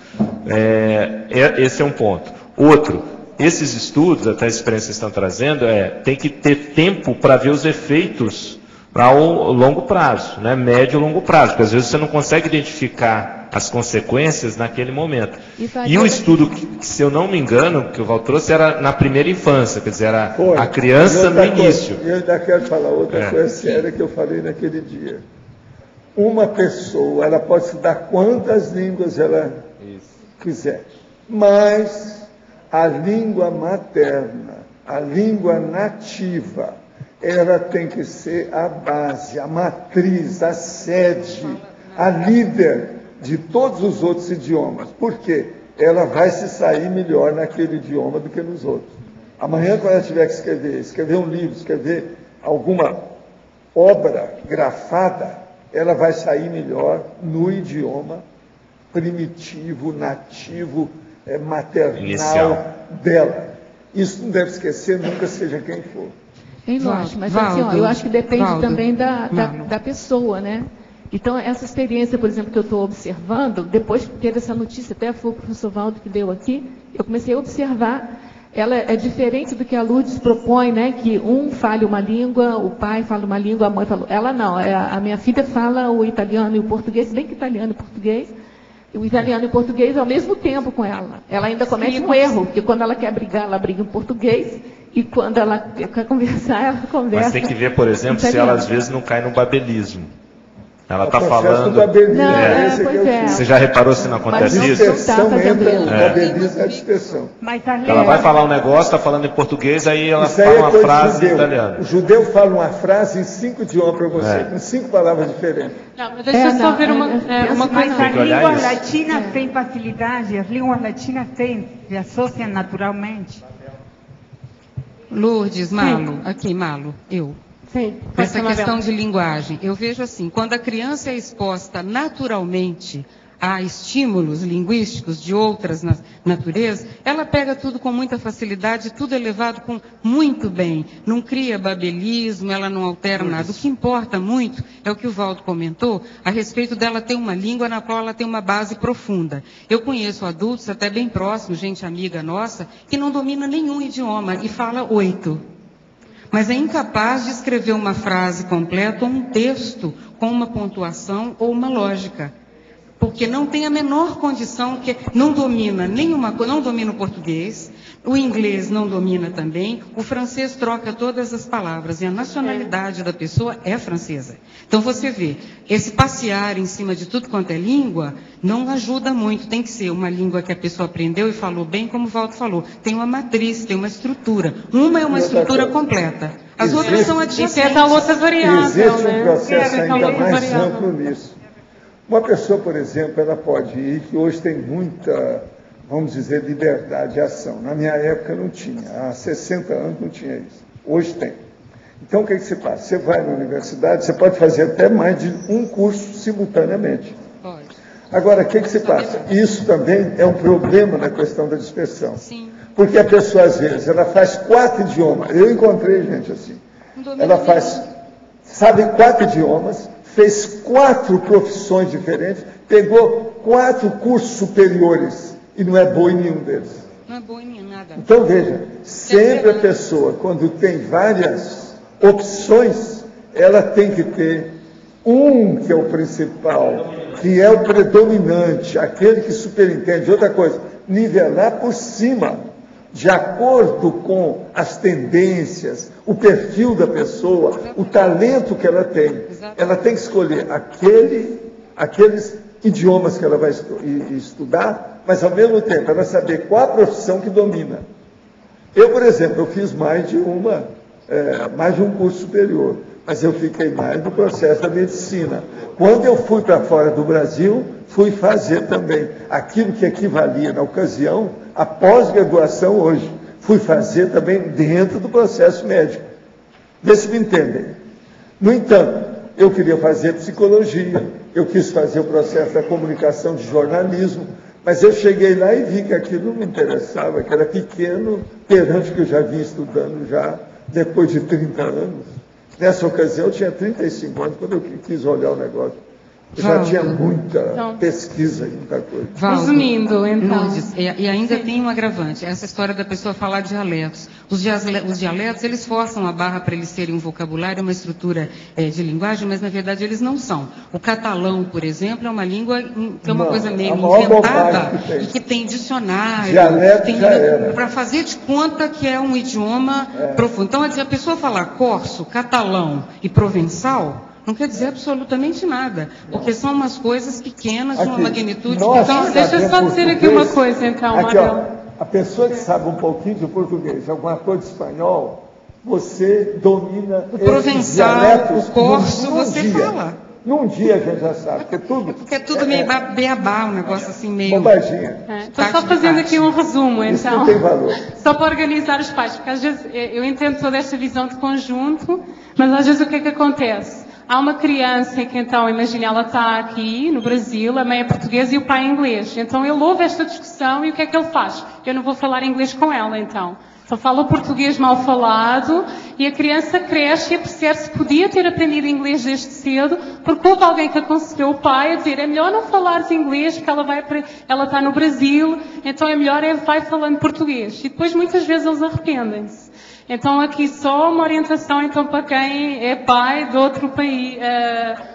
[SPEAKER 5] Esse é um ponto. Outro, esses estudos, até as experiências que estão trazendo, tem que ter tempo para ver os efeitos ao longo prazo, né? Médio e longo prazo. Porque às vezes você não consegue identificar as consequências naquele momento. E o estudo, que, se eu não me engano, que o Val trouxe, era na primeira infância, quer dizer, era a criança no início.
[SPEAKER 2] Eu ainda quero falar outra coisa séria que eu falei naquele dia. Uma pessoa, ela pode estudar quantas línguas ela quiser, mas a língua materna, a língua nativa, ela tem que ser a base, a matriz, a sede, a líder de todos os outros idiomas. Por quê? Ela vai se sair melhor naquele idioma do que nos outros. Amanhã, quando ela tiver que escrever um livro, escrever alguma obra grafada, ela vai sair melhor no idioma primitivo, nativo, maternal inicial dela. Isso não deve esquecer nunca, seja quem for.
[SPEAKER 6] Lógico, mas assim, eu acho que depende também da pessoa, né? Então, essa experiência, por exemplo, que eu estou observando, depois que teve essa notícia, até foi o professor Valdo que deu aqui, eu comecei a observar, ela é diferente do que a Lourdes propõe, né? Que um fale uma língua, o pai fala uma língua, a mãe fala... Ela não, a minha filha fala o italiano e o português, bem que italiano e português, o italiano e o português ao mesmo tempo com ela. Ela ainda comete um erro, porque quando ela quer brigar, ela briga em português, e quando ela quer conversar, ela conversa.
[SPEAKER 5] Mas tem que ver, por exemplo, se ela às vezes não cai no babelismo. Ela está falando. Você já reparou se não acontece isso?
[SPEAKER 2] Babelismo é dispersão.
[SPEAKER 5] Ela vai falar um negócio, está falando em português, aí ela fala uma frase em italiano.
[SPEAKER 2] O judeu fala uma frase em 5 idiomas para você, com 5 palavras diferentes.
[SPEAKER 1] Não, mas deixa eu só ver uma coisa.
[SPEAKER 18] Mas as línguas latinas têm facilidade, as línguas latinas se associam naturalmente.
[SPEAKER 19] Lourdes, Malo, eu.
[SPEAKER 1] Sim,
[SPEAKER 19] essa questão de linguagem. Eu vejo assim, quando a criança é exposta naturalmente a estímulos linguísticos de outras naturezas, ela pega tudo com muita facilidade, tudo é levado com muito bem. Não cria babelismo, ela não altera nada. O que importa muito é o que o Valdo comentou a respeito dela ter uma língua na qual ela tem uma base profunda. Eu conheço adultos, até bem próximos, gente amiga nossa, que não domina nenhum idioma e fala 8. Mas é incapaz de escrever uma frase completa ou um texto com uma pontuação ou uma lógica. Porque não tem a menor condição, que não domina não domina o português, o inglês não domina também, o francês troca todas as palavras, e a nacionalidade da pessoa é francesa. Então você vê, esse passear em cima de tudo quanto é língua, não ajuda muito, tem que ser uma língua que a pessoa aprendeu e falou bem, como o Valdo falou, tem uma matriz, tem uma estrutura. Uma é uma estrutura completa, as outras são adjacentes.
[SPEAKER 1] E tem a outra variável,
[SPEAKER 2] existe um processo ainda mais amplo nisso. Uma pessoa, por exemplo, ela pode ir, que hoje tem muita, vamos dizer, liberdade de ação. Na minha época não tinha, há 60 anos não tinha isso. Hoje tem. Então o que se faz? Você vai na universidade, você pode fazer até mais de um curso simultaneamente. Pode. Agora, o que se passa? Isso também é um problema na questão da dispersão. Sim. Porque a pessoa, às vezes, ela faz 4 idiomas. Eu encontrei gente assim. Ela sabe 4 idiomas, fez 4 profissões diferentes, pegou 4 cursos superiores e não é boa em nenhum deles.
[SPEAKER 19] Não é boa em nada.
[SPEAKER 2] Então, veja, sempre a pessoa, quando tem várias opções, ela tem que ter um que é o principal, que é o predominante, aquele que superintende. Outra coisa, nivelar por cima, de acordo com as tendências, o perfil da pessoa, o talento que ela tem. Ela tem que escolher aqueles idiomas que ela vai estudar, mas ao mesmo tempo ela saber qual a profissão que domina. Eu, por exemplo, eu fiz mais de um curso superior, mas eu fiquei mais no processo da medicina. Quando eu fui para fora do Brasil, fui fazer também aquilo que equivalia na ocasião a pós-graduação hoje. Fui fazer também dentro do processo médico. Vê se me entendem. No entanto, eu queria fazer psicologia, eu quis fazer o processo da comunicação de jornalismo, mas eu cheguei lá e vi que aquilo não me interessava, que era pequeno perante o que eu já vinha estudando já depois de 30 anos. Nessa ocasião eu tinha 35 anos quando eu quis olhar o negócio. Já tinha muita pesquisa e muita coisa.
[SPEAKER 1] Resumindo, então.
[SPEAKER 19] E ainda tem um agravante, essa história da pessoa falar dialetos. Os dialetos, eles forçam a barra para eles serem um vocabulário, uma estrutura de linguagem, mas na verdade eles não são. O catalão, por exemplo, é uma língua que é uma coisa meio inventada e que tem dicionário. Para fazer de conta que é um idioma profundo. Então, a pessoa falar corso, catalão e provençal não quer dizer absolutamente nada, porque são umas coisas pequenas, de uma magnitude...
[SPEAKER 1] Então, deixa eu só dizer aqui uma coisa, então, Marcelo.
[SPEAKER 2] A pessoa que sabe um pouquinho de português, alguma coisa de espanhol, você domina
[SPEAKER 19] o provençal, o corso, você fala.
[SPEAKER 2] Num dia a gente já sabe,
[SPEAKER 19] porque é tudo meio beabá, um negócio assim meio...
[SPEAKER 2] Bobaginha.
[SPEAKER 1] Estou só fazendo aqui um resumo, então.
[SPEAKER 2] Isso não tem valor.
[SPEAKER 1] Só para organizar os pais, porque às vezes eu entendo toda esta visão de conjunto, mas às vezes o que é que acontece? Há uma criança que, então, imagina, ela está aqui no Brasil, a mãe é portuguesa e o pai é inglês. Então ele ouve esta discussão e o que é que ele faz? Eu não vou falar inglês com ela, então. Só fala o português mal falado e a criança cresce e percebe-se que podia ter aprendido inglês desde cedo, porque houve alguém que aconselhou o pai a dizer: é melhor não falares inglês porque ela está no Brasil, então é melhor vai falando português. E depois muitas vezes eles arrependem-se. Então aqui só uma orientação então para quem é pai de outro país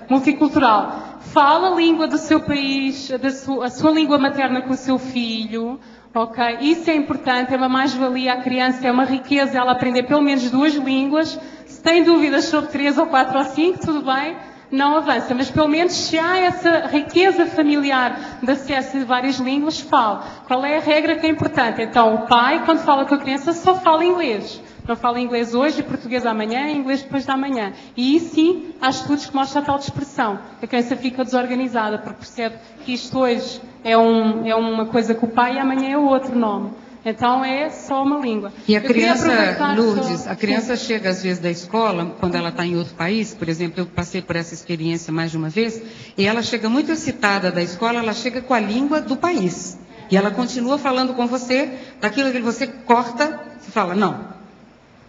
[SPEAKER 1] multicultural. Fala a língua do seu país, a sua língua materna com o seu filho. Ok? Isso é importante, é uma mais-valia à criança, é uma riqueza ela aprender pelo menos 2 línguas. Se tem dúvidas sobre 3 ou 4 ou 5, tudo bem, não avança. Mas pelo menos se há essa riqueza familiar de acesso a várias línguas, fala. Qual é a regra que é importante? Então o pai, quando fala com a criança, só fala inglês. Não fala inglês hoje, português amanhã, inglês depois da manhã. E aí sim, há estudos que mostram a tal dispersão. A criança fica desorganizada, porque percebe que isto hoje é uma coisa com o pai e amanhã é outro nome. Então é só uma língua.
[SPEAKER 19] E a
[SPEAKER 1] Eu queria
[SPEAKER 19] criança,
[SPEAKER 1] aproveitar
[SPEAKER 19] Lourdes,
[SPEAKER 1] só-
[SPEAKER 19] a criança chega às vezes da escola, quando ela está em outro país, por exemplo, eu passei por essa experiência mais de uma vez, e ela chega muito excitada da escola, ela chega com a língua do país. E ela continua falando com você, daquilo que você corta, você fala, não.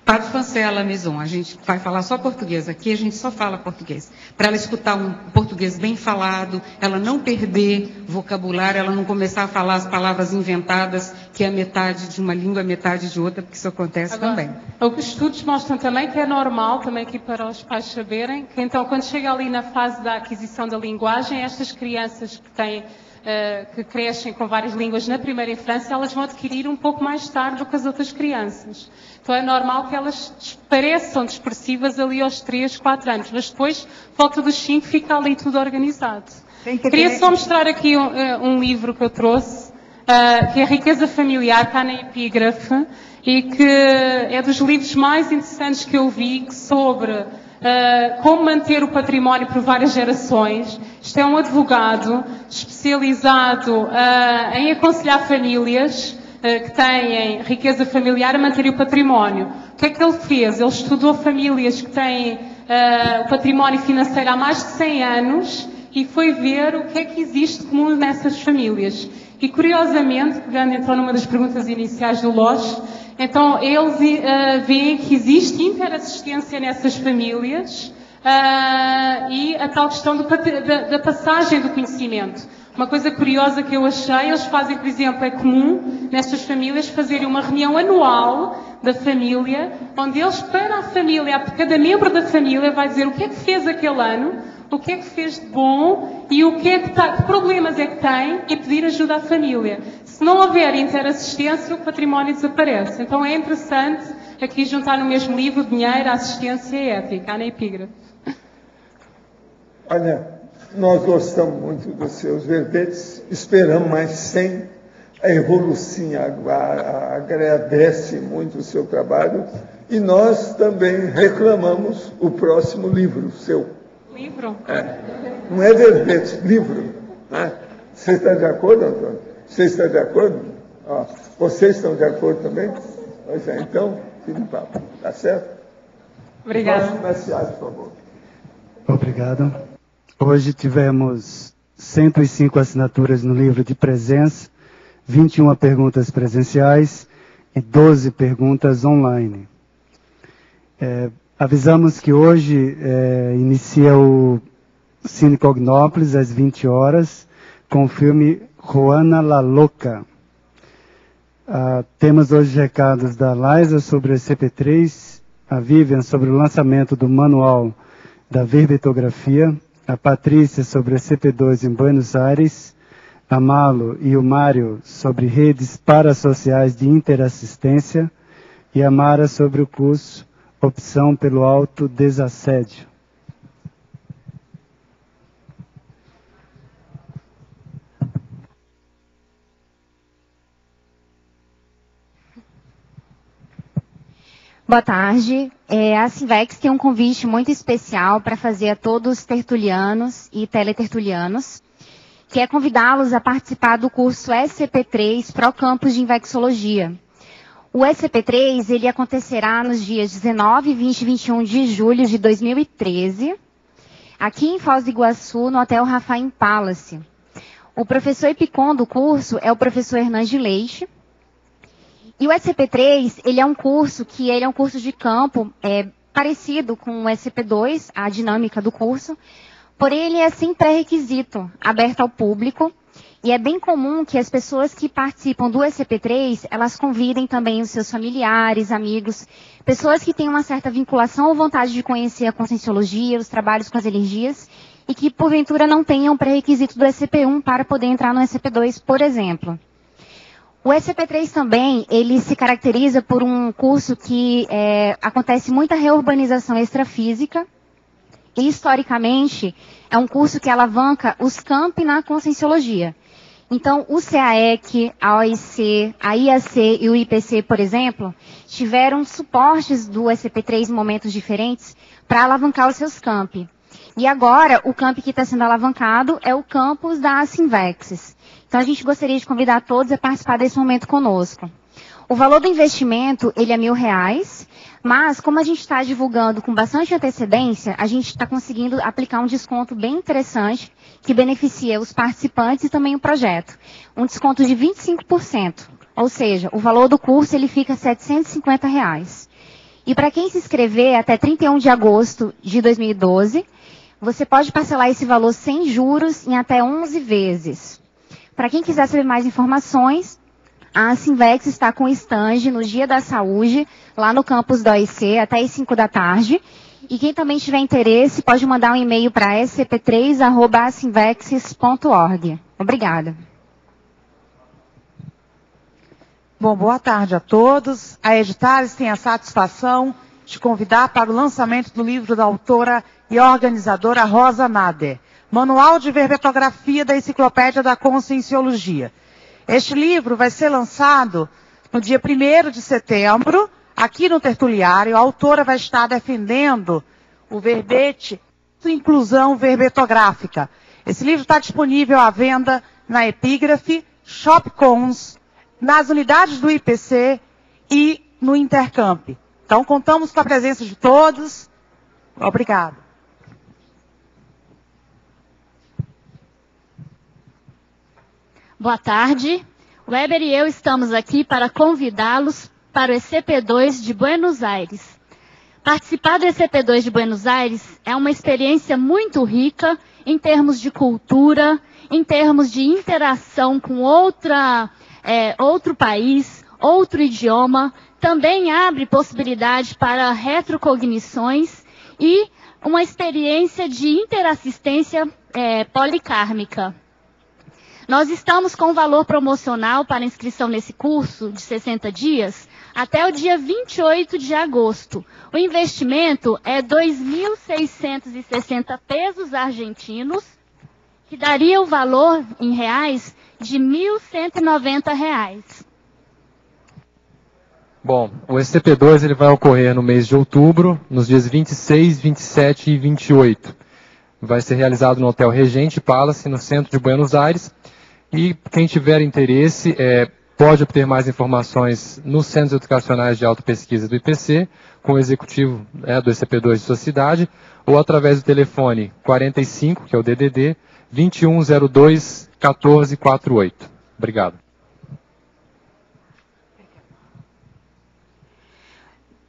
[SPEAKER 19] Pas de français à la maison, a gente vai falar só português, aqui a gente só fala português. Para ela escutar um português bem falado, ela não perder vocabulário, ela não começar a falar as palavras inventadas, que é metade de uma língua, metade de outra, porque isso acontece também.
[SPEAKER 1] O que os estudos mostram também que é normal, também aqui para os pais saberem, que então quando chega ali na fase da aquisição da linguagem, estas crianças que têm que crescem com várias línguas na primeira infância, elas vão adquirir um pouco mais tarde do que as outras crianças. Então é normal que elas pareçam dispersivas ali aos 3, 4 anos, mas depois, volta dos 5, fica ali tudo organizado. Queria só mostrar aqui um livro que eu trouxe, que é Riqueza Familiar, está na epígrafe, e que é dos livros mais interessantes que eu vi sobre como manter o património por várias gerações. Isto é um advogado especializado em aconselhar famílias que têm riqueza familiar a manter o património. O que é que ele fez? Ele estudou famílias que têm o património financeiro há mais de 100 anos e foi ver o que é que existe de comum nessas famílias. E curiosamente, pegando então numa das perguntas iniciais do Loche, então eles veem que existe interassistência nessas famílias e a tal questão da passagem do conhecimento. Uma coisa curiosa que eu achei, eles fazem, por exemplo, é comum nestas famílias fazerem uma reunião anual da família, onde eles, para a família, cada membro da família vai dizer o que é que fez aquele ano, o que é que fez de bom e o que é que problemas é que tem e pedir ajuda à família. Se não houver interassistência, o património desaparece. Então é interessante aqui juntar no mesmo livro dinheiro, assistência e ética, na epígrafe.
[SPEAKER 2] Olha, nós gostamos muito dos seus verbetes, esperamos mais 100. A Evolucim agradece muito o seu trabalho e nós também reclamamos o próximo livro seu.
[SPEAKER 1] Livro?
[SPEAKER 2] Não é verbete, livro. Né? Você está de acordo, Antônio? Você está de acordo? Vocês estão de acordo também? Pois é, então, fim de papo. Tá certo?
[SPEAKER 1] Obrigada.
[SPEAKER 2] Por favor.
[SPEAKER 20] Obrigado. Hoje tivemos 105 assinaturas no livro de presença, 21 perguntas presenciais e 12 perguntas online. Avisamos que hoje inicia o Cine Cognópolis às 20 horas com o filme Juana la Loca. Temos hoje recados da Laisa sobre a CP3, a Vivian sobre o lançamento do manual da verbetografia, a Patrícia sobre a CP2 em Buenos Aires, a Malo e o Mário sobre redes parasociais de interassistência e a Mara sobre o curso Opção pelo Autodesassédio.
[SPEAKER 21] Boa tarde. A Sinvex tem um convite muito especial para fazer a todos os tertulianos e teletertulianos, que é convidá-los a participar do curso SCP3 Pro Campus de Infecciologia. O SCP3 ele acontecerá nos dias 19, 20 e 21 de julho de 2013, aqui em Foz do Iguaçu, no Hotel Rafaim Palace. O professor Epicom do curso é o professor Hernandes Leite. E o SCP3, ele é um curso de campo parecido com o SCP2, a dinâmica do curso, porém ele é sem pré-requisito, aberto ao público, e é bem comum que as pessoas que participam do SCP3, elas convidem também os seus familiares, amigos, pessoas que têm uma certa vinculação ou vontade de conhecer a conscienciologia, os trabalhos com as energias, e que porventura não tenham pré-requisito do SCP1 para poder entrar no SCP2, por exemplo. O SCP3 também, ele se caracteriza por um curso que acontece muita reurbanização extrafísica e, historicamente, é um curso que alavanca os campi na conscienciologia. Então, o CAEC, a OIC, a IAC e o IPC, por exemplo, tiveram suportes do SCP3 em momentos diferentes para alavancar os seus campi. E agora, o campi que está sendo alavancado é o campus da Sinvexis. Então, a gente gostaria de convidar todos a participar desse momento conosco. O valor do investimento, ele é R$1.000, mas como a gente está divulgando com bastante antecedência, a gente está conseguindo aplicar um desconto bem interessante, que beneficia os participantes e também o projeto. Um desconto de 25%, ou seja, o valor do curso ele fica R$750. E para quem se inscrever até 31 de agosto de 2012, você pode parcelar esse valor sem juros em até 11 vezes. Para quem quiser saber mais informações, a Sinvex está com stand no Dia da Saúde, lá no campus da OIC, até às 5 da tarde. E quem também tiver interesse, pode mandar um e-mail para scp3@sinvexes.org. Obrigada.
[SPEAKER 3] Bom, boa tarde a todos. A Editares tem a satisfação de convidar para o lançamento do livro da autora e organizadora Rosa Nader, Manual de Verbetografia da Enciclopédia da Conscienciologia. Este livro vai ser lançado no dia 1º de setembro, aqui no Tertuliário. A autora vai estar defendendo o verbete Inclusão Verbetográfica. Esse livro está disponível à venda na Epígrafe, Shopcons, nas unidades do IPC e no Intercamp. Então, contamos com a presença de todos. Obrigado.
[SPEAKER 22] Boa tarde. Weber e eu estamos aqui para convidá-los para o ECP2 de Buenos Aires. Participar do ECP2 de Buenos Aires é uma experiência muito rica em termos de cultura, em termos de interação com outro país, outro idioma. Também abre possibilidade para retrocognições e uma experiência de interassistência policármica. Nós estamos com um valor promocional para inscrição nesse curso de 60 dias até o dia 28 de agosto. O investimento é 2.660 pesos argentinos, que daria o valor em reais de R$1.190.
[SPEAKER 23] Bom, o ECP2 ele vai ocorrer no mês de outubro, nos dias 26, 27 e 28. Vai ser realizado no Hotel Regente Palace, no centro de Buenos Aires. E quem tiver interesse pode obter mais informações nos Centros Educacionais de Autopesquisa do IPC, com o executivo do ECP2 de sua cidade, ou através do telefone 45, que é o DDD, 2102 1448. Obrigado.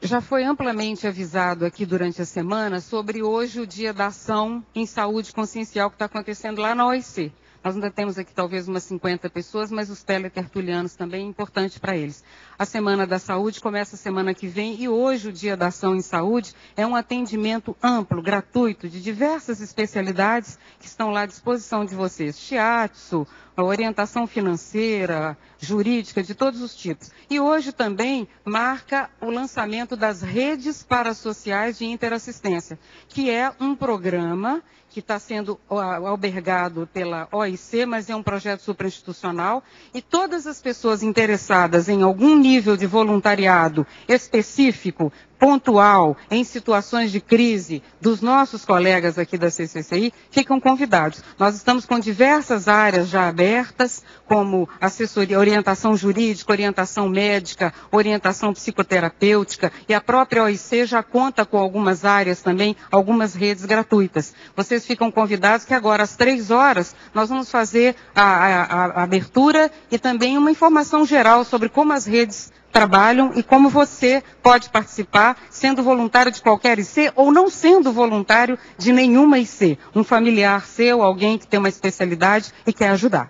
[SPEAKER 19] Já foi amplamente avisado aqui durante a semana sobre hoje o Dia da Ação em Saúde Consciencial que está acontecendo lá na OIC. Nós ainda temos aqui talvez umas 50 pessoas, mas os teletertulianos também é importante para eles. A Semana da Saúde começa a semana que vem e hoje o Dia da Ação em Saúde é um atendimento amplo, gratuito, de diversas especialidades que estão lá à disposição de vocês. Shiatsu, orientação financeira, jurídica, de todos os tipos. E hoje também marca o lançamento das redes parasociais de interassistência, que é um programa que está sendo albergado pela OIC, mas é um projeto suprainstitucional, e todas as pessoas interessadas em algum nível de voluntariado específico, pontual, em situações de crise, dos nossos colegas aqui da CCCI, ficam convidados. Nós estamos com diversas áreas já abertas, como assessoria, orientação jurídica, orientação médica, orientação psicoterapêutica, e a própria OIC já conta com algumas áreas também, algumas redes gratuitas. Vocês ficam convidados que agora, às 3 horas, nós vamos fazer a abertura e também uma informação geral sobre como as redes trabalham e como você pode participar, sendo voluntário de qualquer IC ou não sendo voluntário de nenhuma IC. Um familiar seu, alguém que tem uma especialidade e quer ajudar.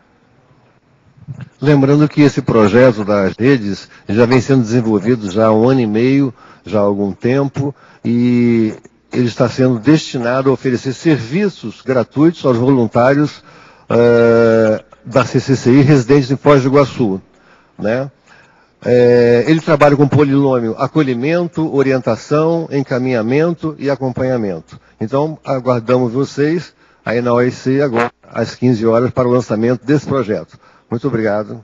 [SPEAKER 24] Lembrando que esse projeto das redes já vem sendo desenvolvido já há 1 ano e meio, já há algum tempo, e ele está sendo destinado a oferecer serviços gratuitos aos voluntários da CCCI residentes em Foz do Iguaçu, né? Ele trabalha com polinômio acolhimento, orientação, encaminhamento e acompanhamento. Então, aguardamos vocês aí na OIC agora, às 15 horas, para o lançamento desse projeto. Muito obrigado.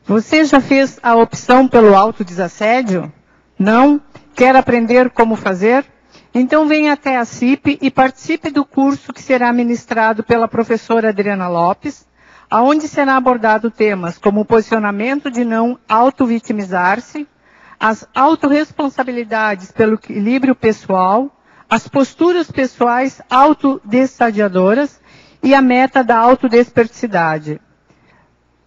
[SPEAKER 3] Você já fez a opção pelo autodesassédio? Não? Quer aprender como fazer? Então venha até a CIP e participe do curso que será ministrado pela professora Adriana Lopes,
[SPEAKER 7] onde será abordado temas como o posicionamento de não auto-vitimizar-se, as autorresponsabilidades pelo equilíbrio pessoal, as posturas pessoais autodestadiadoras e a meta da autodesperticidade.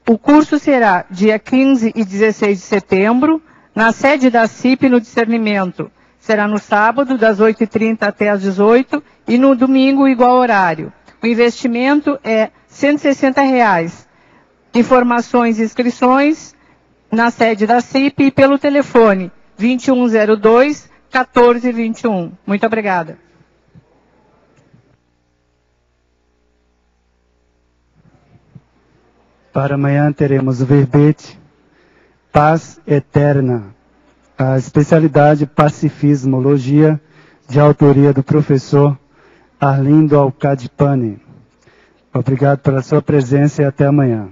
[SPEAKER 7] O curso será dia 15 e 16 de setembro, na sede da CIP no Discernimento. Será no sábado, das 8h30 até as 18h, e no domingo, igual horário. O investimento é R$ 160. Informações e inscrições na sede da CIP e pelo telefone 2102-1421. Muito obrigada.
[SPEAKER 20] Para amanhã teremos o verbete Paz Eterna, a especialidade Pacifismologia, de autoria do professor Arlindo Alcadipani. Obrigado pela sua presença e até amanhã.